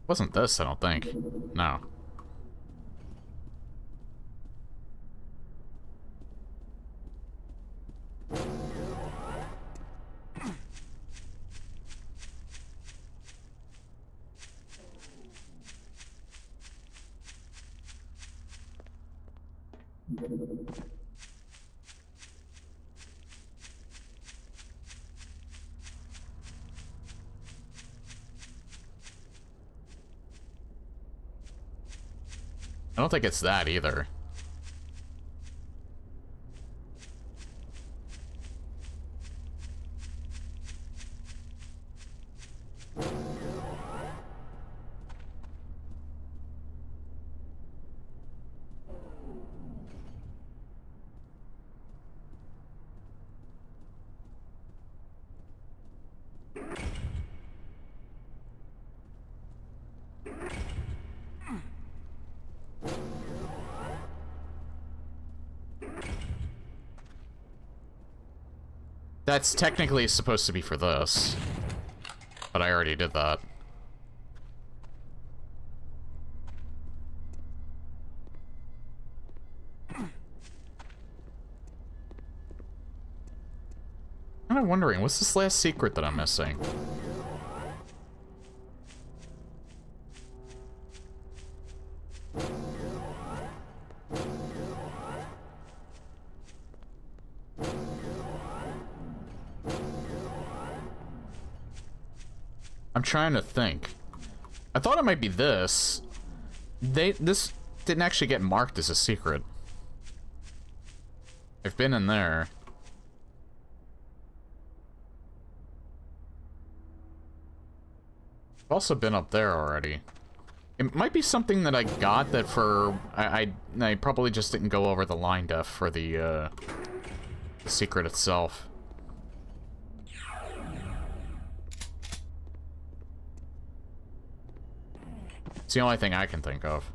Wasn't this, I don't think. No. I don't think it's that either. That's technically supposed to be for this, but I already did that. I'm kind of wondering, what's this last secret that I'm missing? I'm trying to think. I thought it might be this. This didn't actually get marked as a secret. I've been in there. I've also been up there already. It might be something that I got that for... I probably just didn't go over the line def for the secret itself. It's the only thing I can think of.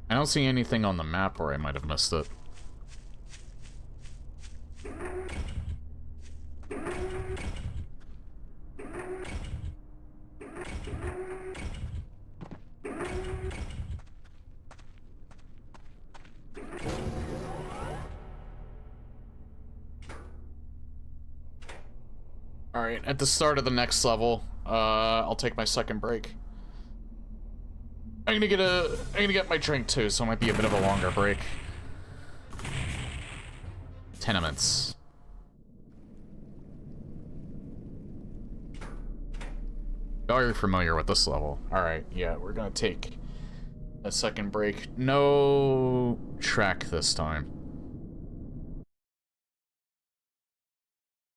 I don't see anything on the map where I might have missed it. Alright, at the start of the next level, I'll take my second break. I'm gonna get my drink too, so it might be a bit of a longer break. Tenements. Very familiar with this level. Alright, yeah, we're gonna take a second break. No track this time.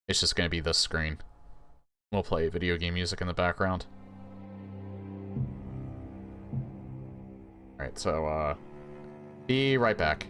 It's just gonna be this screen. We'll play video game music in the background. Alright, so, be right back.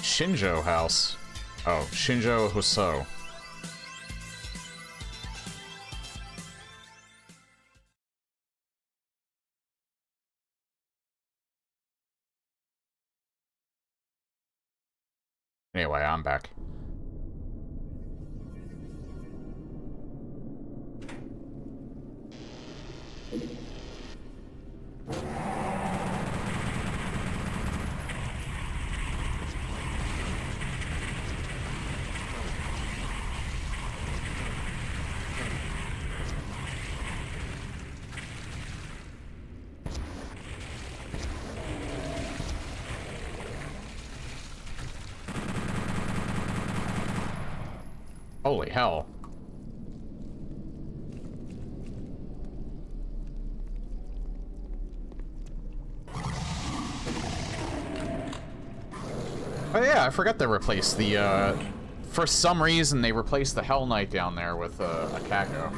Shinjo house. Oh, Shinjo Hoso. Anyway, I'm back. Holy hell. Oh yeah, I forgot they replaced the, for some reason they replaced the Hell Knight down there with, a Kako.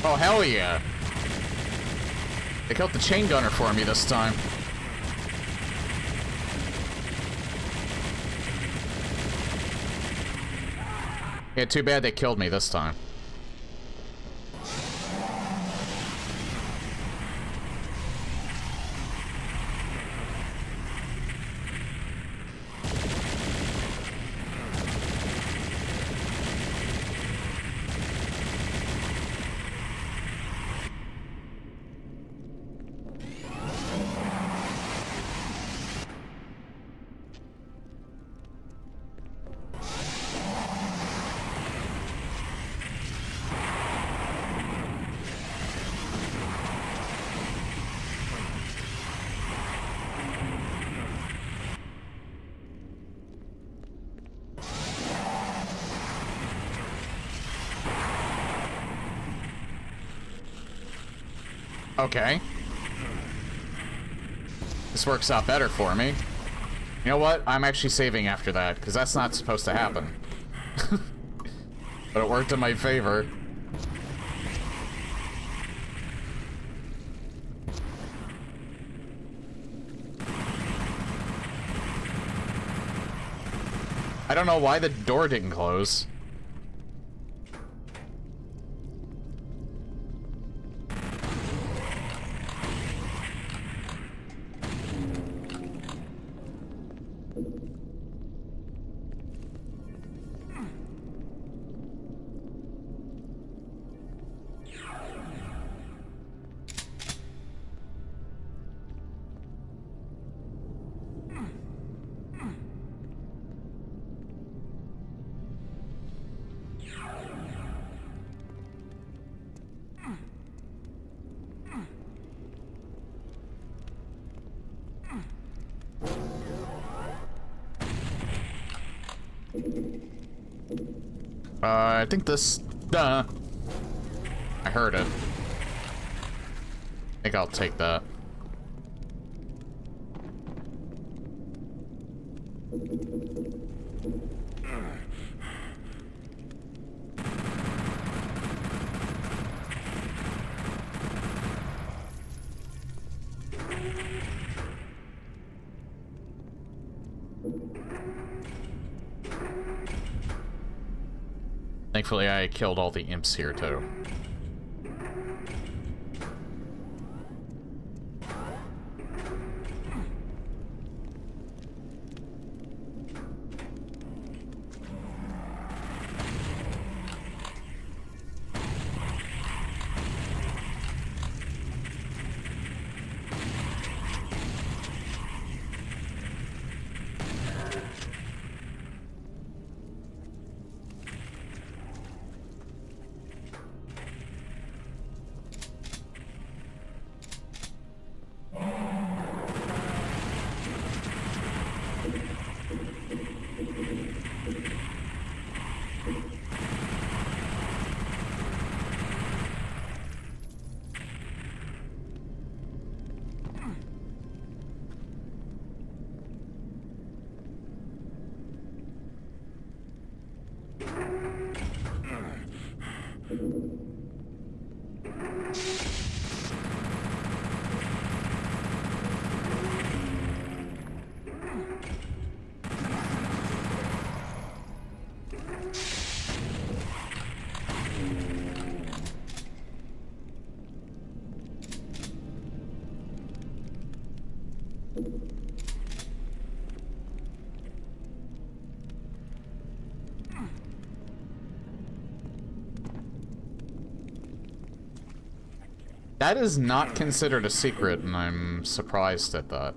Oh, hell yeah. They killed the chain gunner for me this time. Yeah, too bad they killed me this time. Okay. This works out better for me. You know what? I'm actually saving after that, because that's not supposed to happen. But it worked in my favor. I don't know why the door didn't close. I think this... I heard it. I think I'll take that. Thankfully, I killed all the imps here, too. That is not considered a secret, and I'm surprised at that.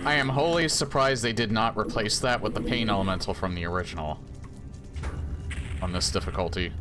I am wholly surprised they did not replace that with the pain elemental from the original on this difficulty.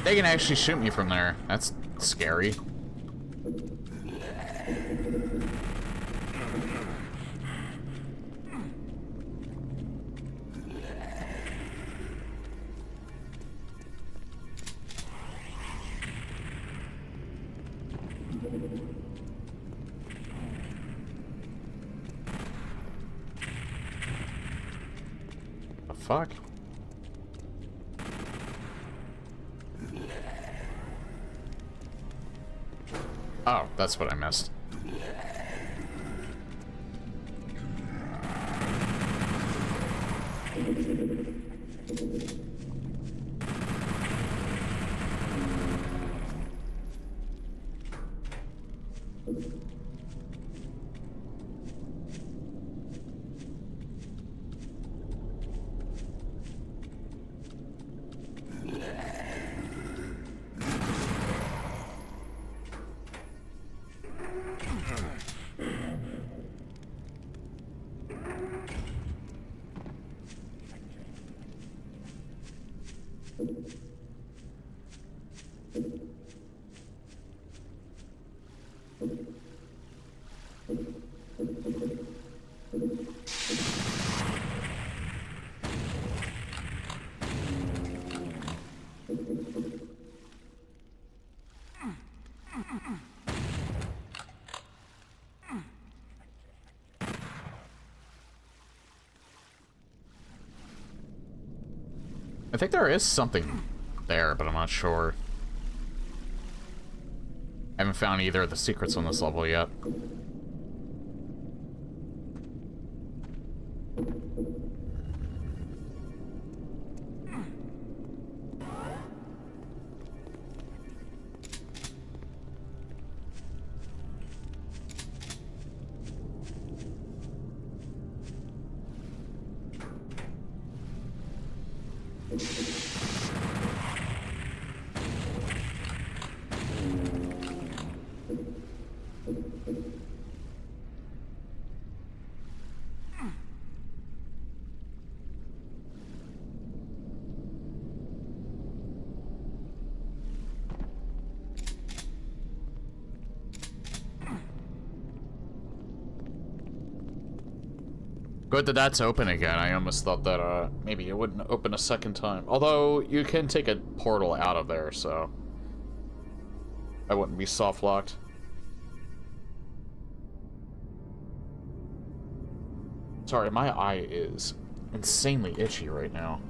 They can actually shoot me from there. That's scary. The fuck? Oh, that's what I missed. I think there is something there, but I'm not sure. I haven't found either of the secrets on this level yet. Good that that's open again. I almost thought that, maybe it wouldn't open a second time. Although, you can take a portal out of there, so... I wouldn't be soft-locked. Sorry, my eye is insanely itchy right now.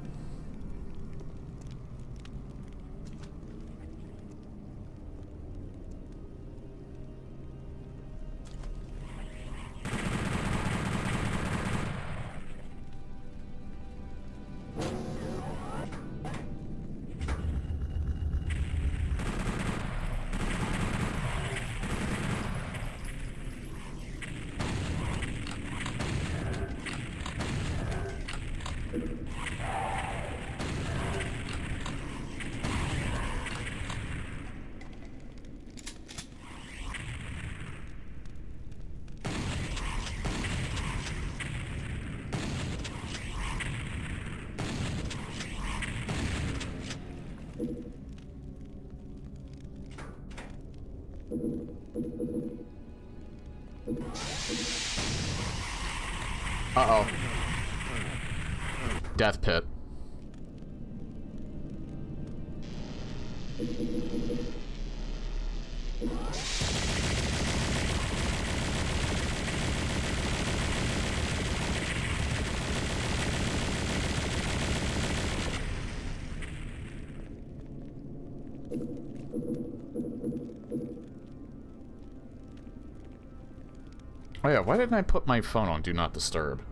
Uh-oh. Death pit. Oh yeah, why didn't I put my phone on Do Not Disturb?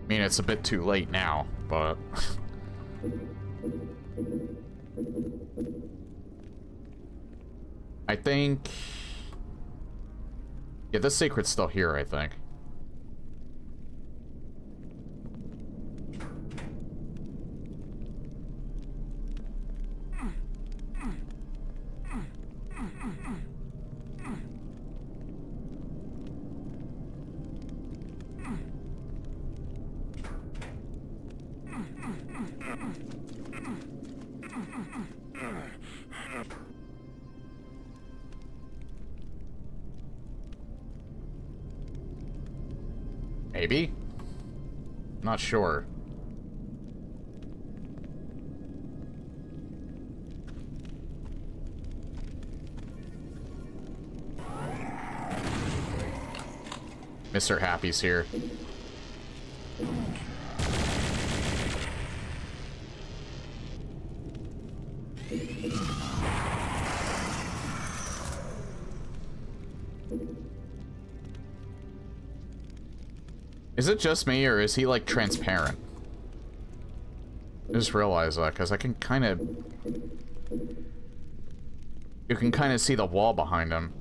I mean, it's a bit too late now, but... I think... Yeah, this secret's still here, I think. Maybe? Not sure. Mr. Happy's here. Is it just me, or is he, like, transparent? I just realized that, because I can kind of... You can kind of see the wall behind him.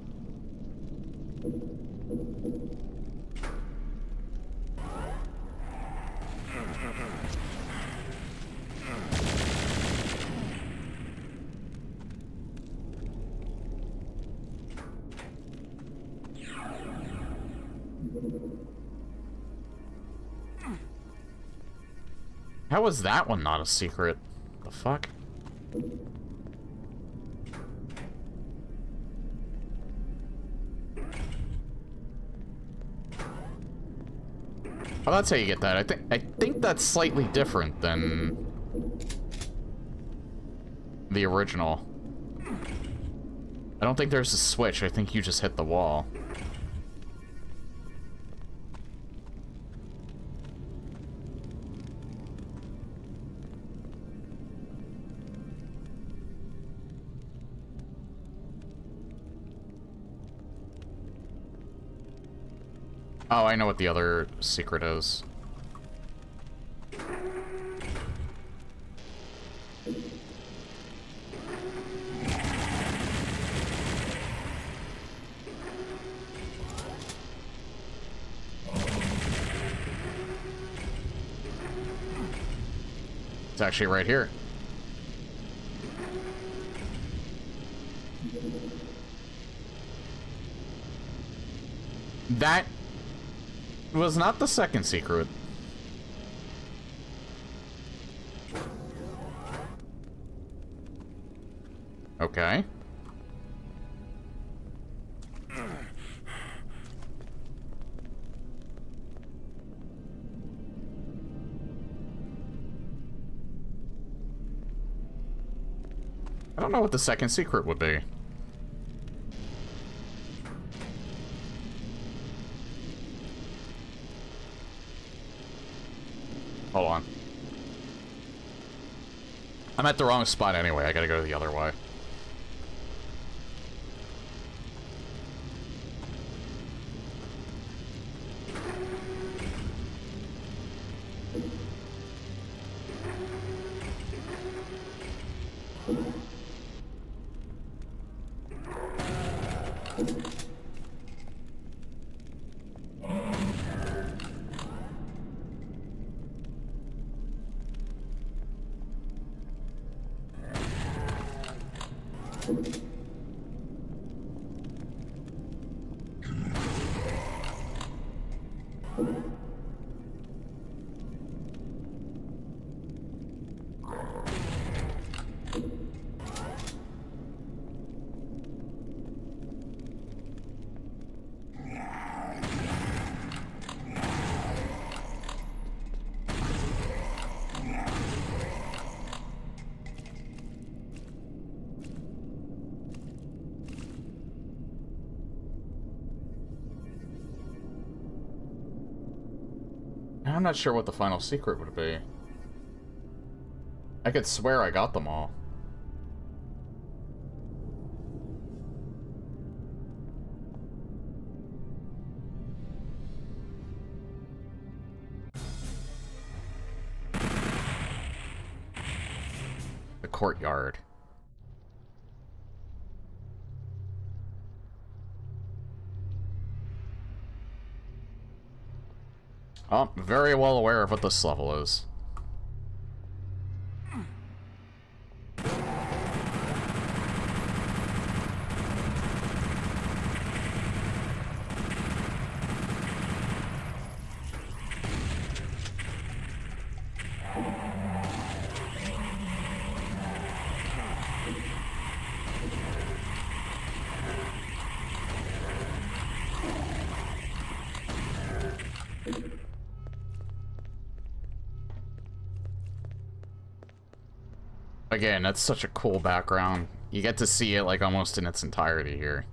How was that one not a secret? The fuck? Oh, that's how you get that. I think that's slightly different than the original. I don't think there's a switch. I think you just hit the wall. Oh, I know what the other secret is. It's actually right here. That was not the second secret. I don't know what the second secret would be. Hold on. I'm at the wrong spot anyway. I gotta go the other way. I'm not sure what the final secret would be. I could swear I got them all. The courtyard. Oh, I'm very well aware of what this level is. Again, that's such a cool background. You get to see it like almost in its entirety here.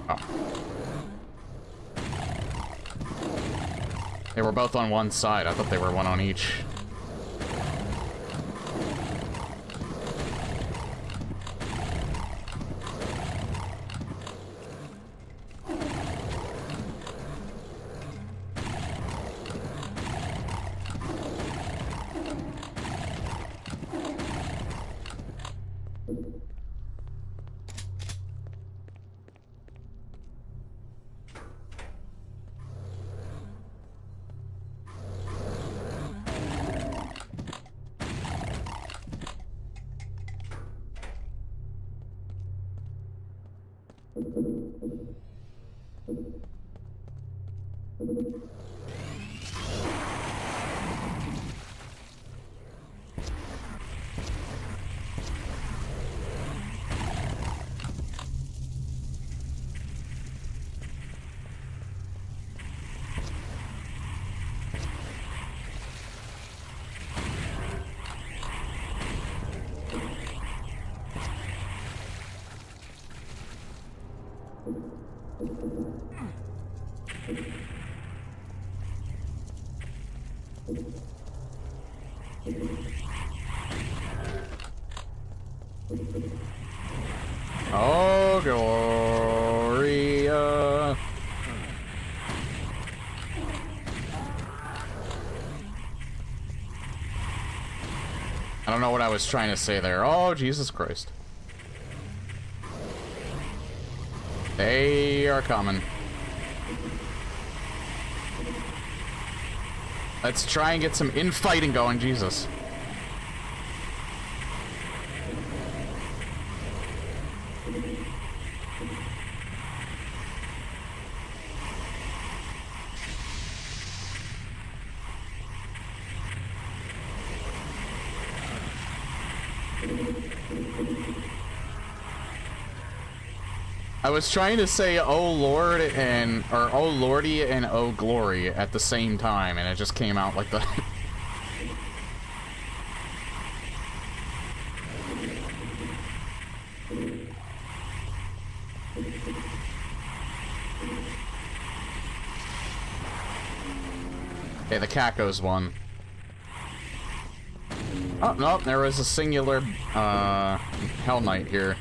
Oh. They were both on one side. I thought they were one on each. Oh, Gloria. I don't know what I was trying to say there. Oh, Jesus Christ. They are coming. Let's try and get some infighting going, Jesus. I was trying to say "Oh Lord" and or "Oh Lordy" and "Oh Glory" at the same time, and it just came out like the. Okay, the Caco's one. Oh, no, there was a singular, Hell Knight here.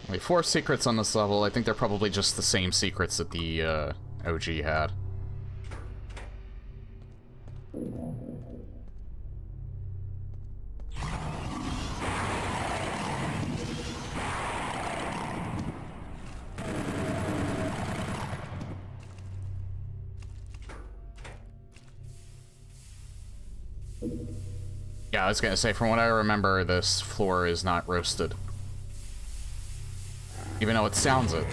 Wait, 4 secrets on this level. I think they're probably just the same secrets that the OG had. Yeah, I was gonna say, from what I remember, this floor is not roasted. Even though it sounds it.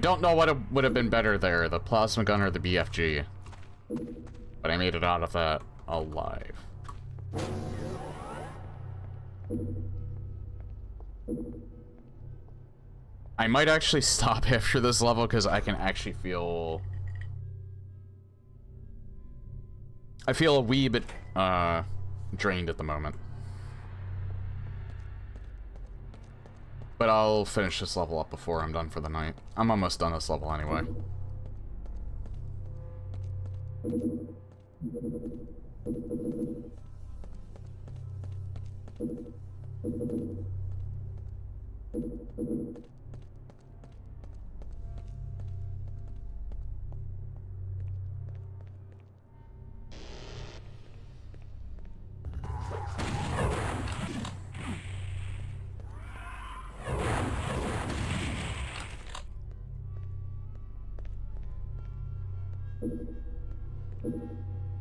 Don't know what would have been better there, the plasma gun or the BFG. But I made it out of that alive. I might actually stop after this level because I can actually feel... I feel a wee bit drained at the moment. But I'll finish this level up before I'm done for the night. I'm almost done this level anyway.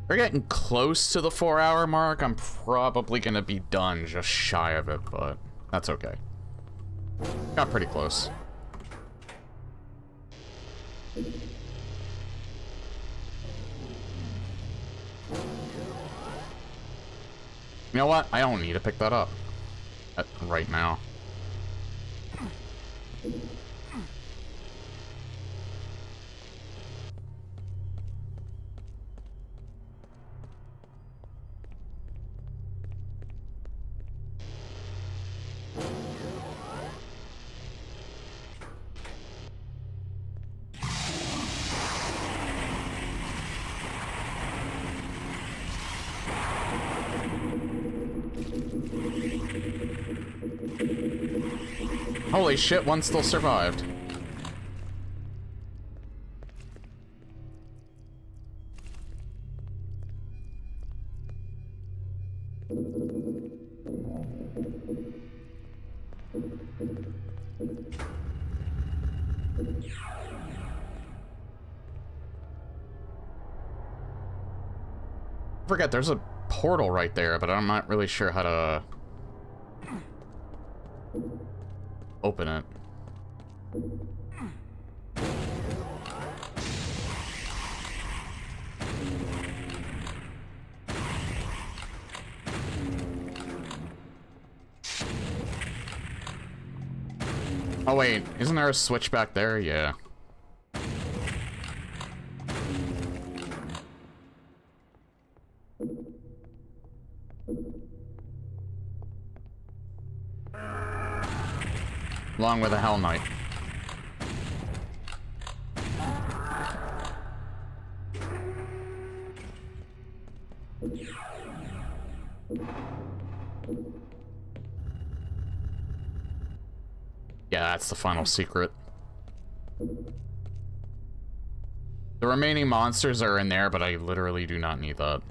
We're getting close to the 4-hour mark. I'm probably gonna be done just shy of it, but that's okay. Got pretty close. You know what? I don't need to pick that up right now. Holy shit, one still survived. I forget, there's a portal right there, but I'm not really sure how to open it. Oh wait, isn't there a switch back there? Yeah. Along with a Hell Knight. Yeah, that's the final secret. The remaining monsters are in there, but I literally do not need that.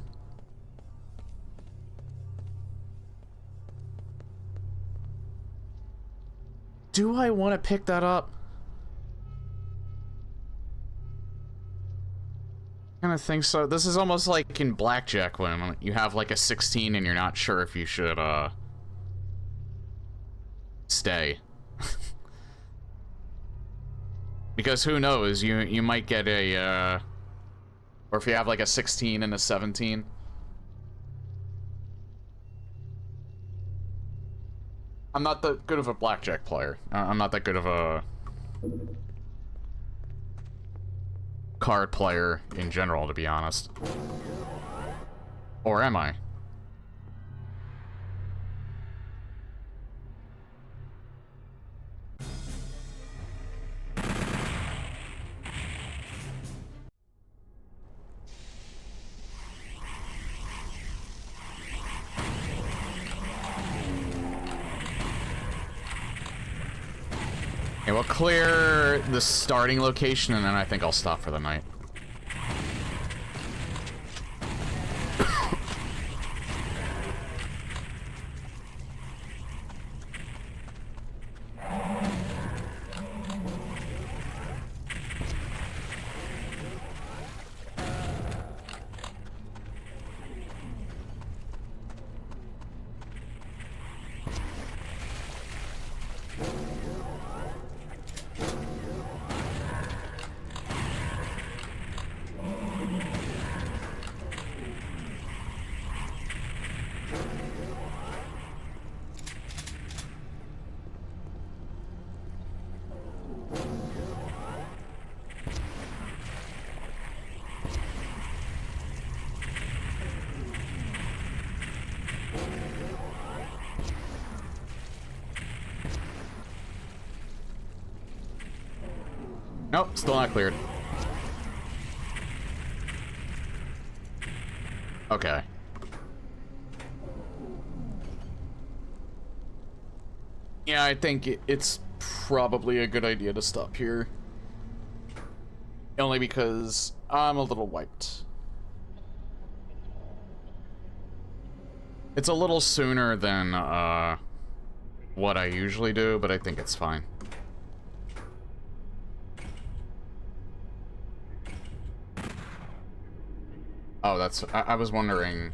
Do I want to pick that up? I kind of think so. This is almost like in Blackjack when you have like a 16 and you're not sure if you should, stay. Because who knows, you might get a, or if you have like a 16 and a 17. I'm not that good of a blackjack player. I'm not that good of a card player in general, to be honest. Or am I? Okay, we'll clear the starting location, and then I think I'll stop for the night. Nope, still not cleared. Okay. Yeah, I think it's probably a good idea to stop here. Only because I'm a little wiped. It's a little sooner than, what I usually do, but I think it's fine. Oh, that's... I was wondering...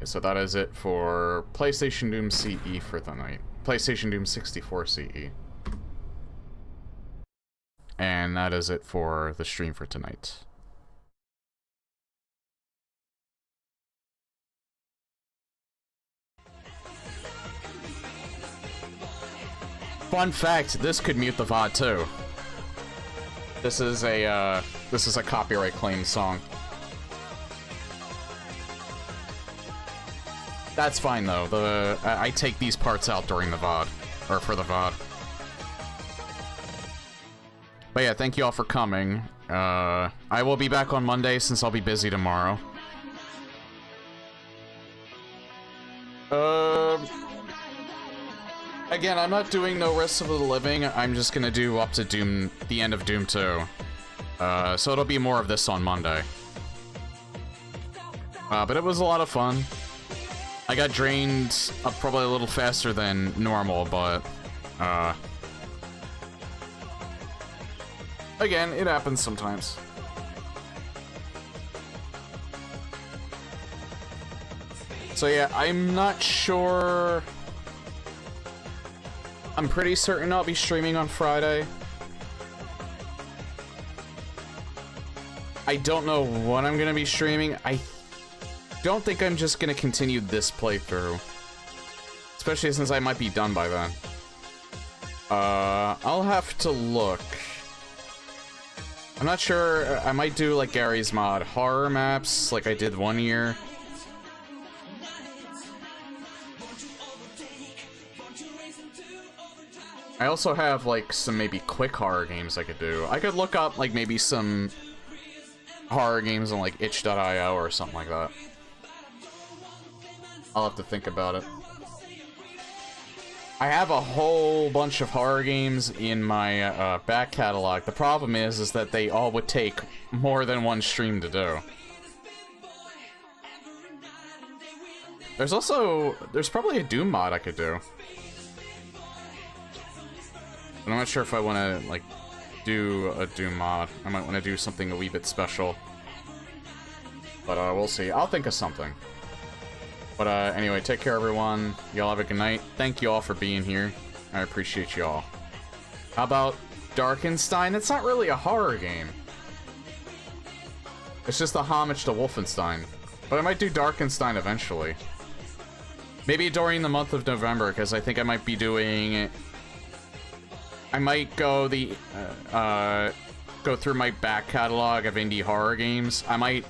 So that is it for PlayStation Doom CE for the night. PlayStation Doom 64 CE. And that is it for the stream for tonight. Fun fact, this could mute the VOD too. This is a copyright claim song. That's fine though. I take these parts out during the VOD, or for the VOD. But yeah, thank you all for coming. I will be back on Monday since I'll be busy tomorrow. Again, I'm not doing No Rest of the Living. I'm just gonna do up to Doom, the end of Doom 2. So it'll be more of this on Monday. But it was a lot of fun. I got drained probably a little faster than normal, but, again, it happens sometimes. So yeah, I'm not sure... I'm pretty certain I'll be streaming on Friday. I don't know what I'm gonna be streaming. I don't think I'm just gonna continue this playthrough. Especially since I might be done by then. I'll have to look. I'm not sure. I might do like Gary's mod horror maps like I did one year. I also have like some maybe quick horror games I could do. I could look up like maybe some horror games on like itch.io or something like that. I'll have to think about it. I have a whole bunch of horror games in my back catalog. The problem is that they all would take more than one stream to do. There's probably a Doom mod I could do. But I'm not sure if I want to, like, do a Doom mod. I might want to do something a wee bit special. But, we'll see. I'll think of something. But, anyway, take care, everyone. Y'all have a good night. Thank you all for being here. I appreciate y'all. How about Darkenstein? It's not really a horror game. It's just a homage to Wolfenstein. But I might do Darkenstein eventually. Maybe during the month of November, because I think I might be doing... I might go go through my back catalog of indie horror games. I might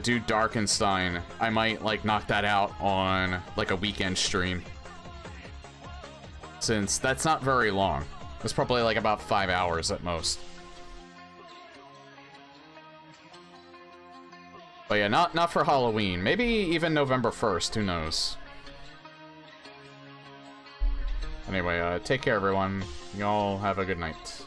do Darkenstein. I might like knock that out on like a weekend stream, since that's not very long. It's probably like about 5 hours at most. But yeah, not for Halloween. Maybe even November 1st. Who knows? Anyway, take care, everyone. Y'all have a good night.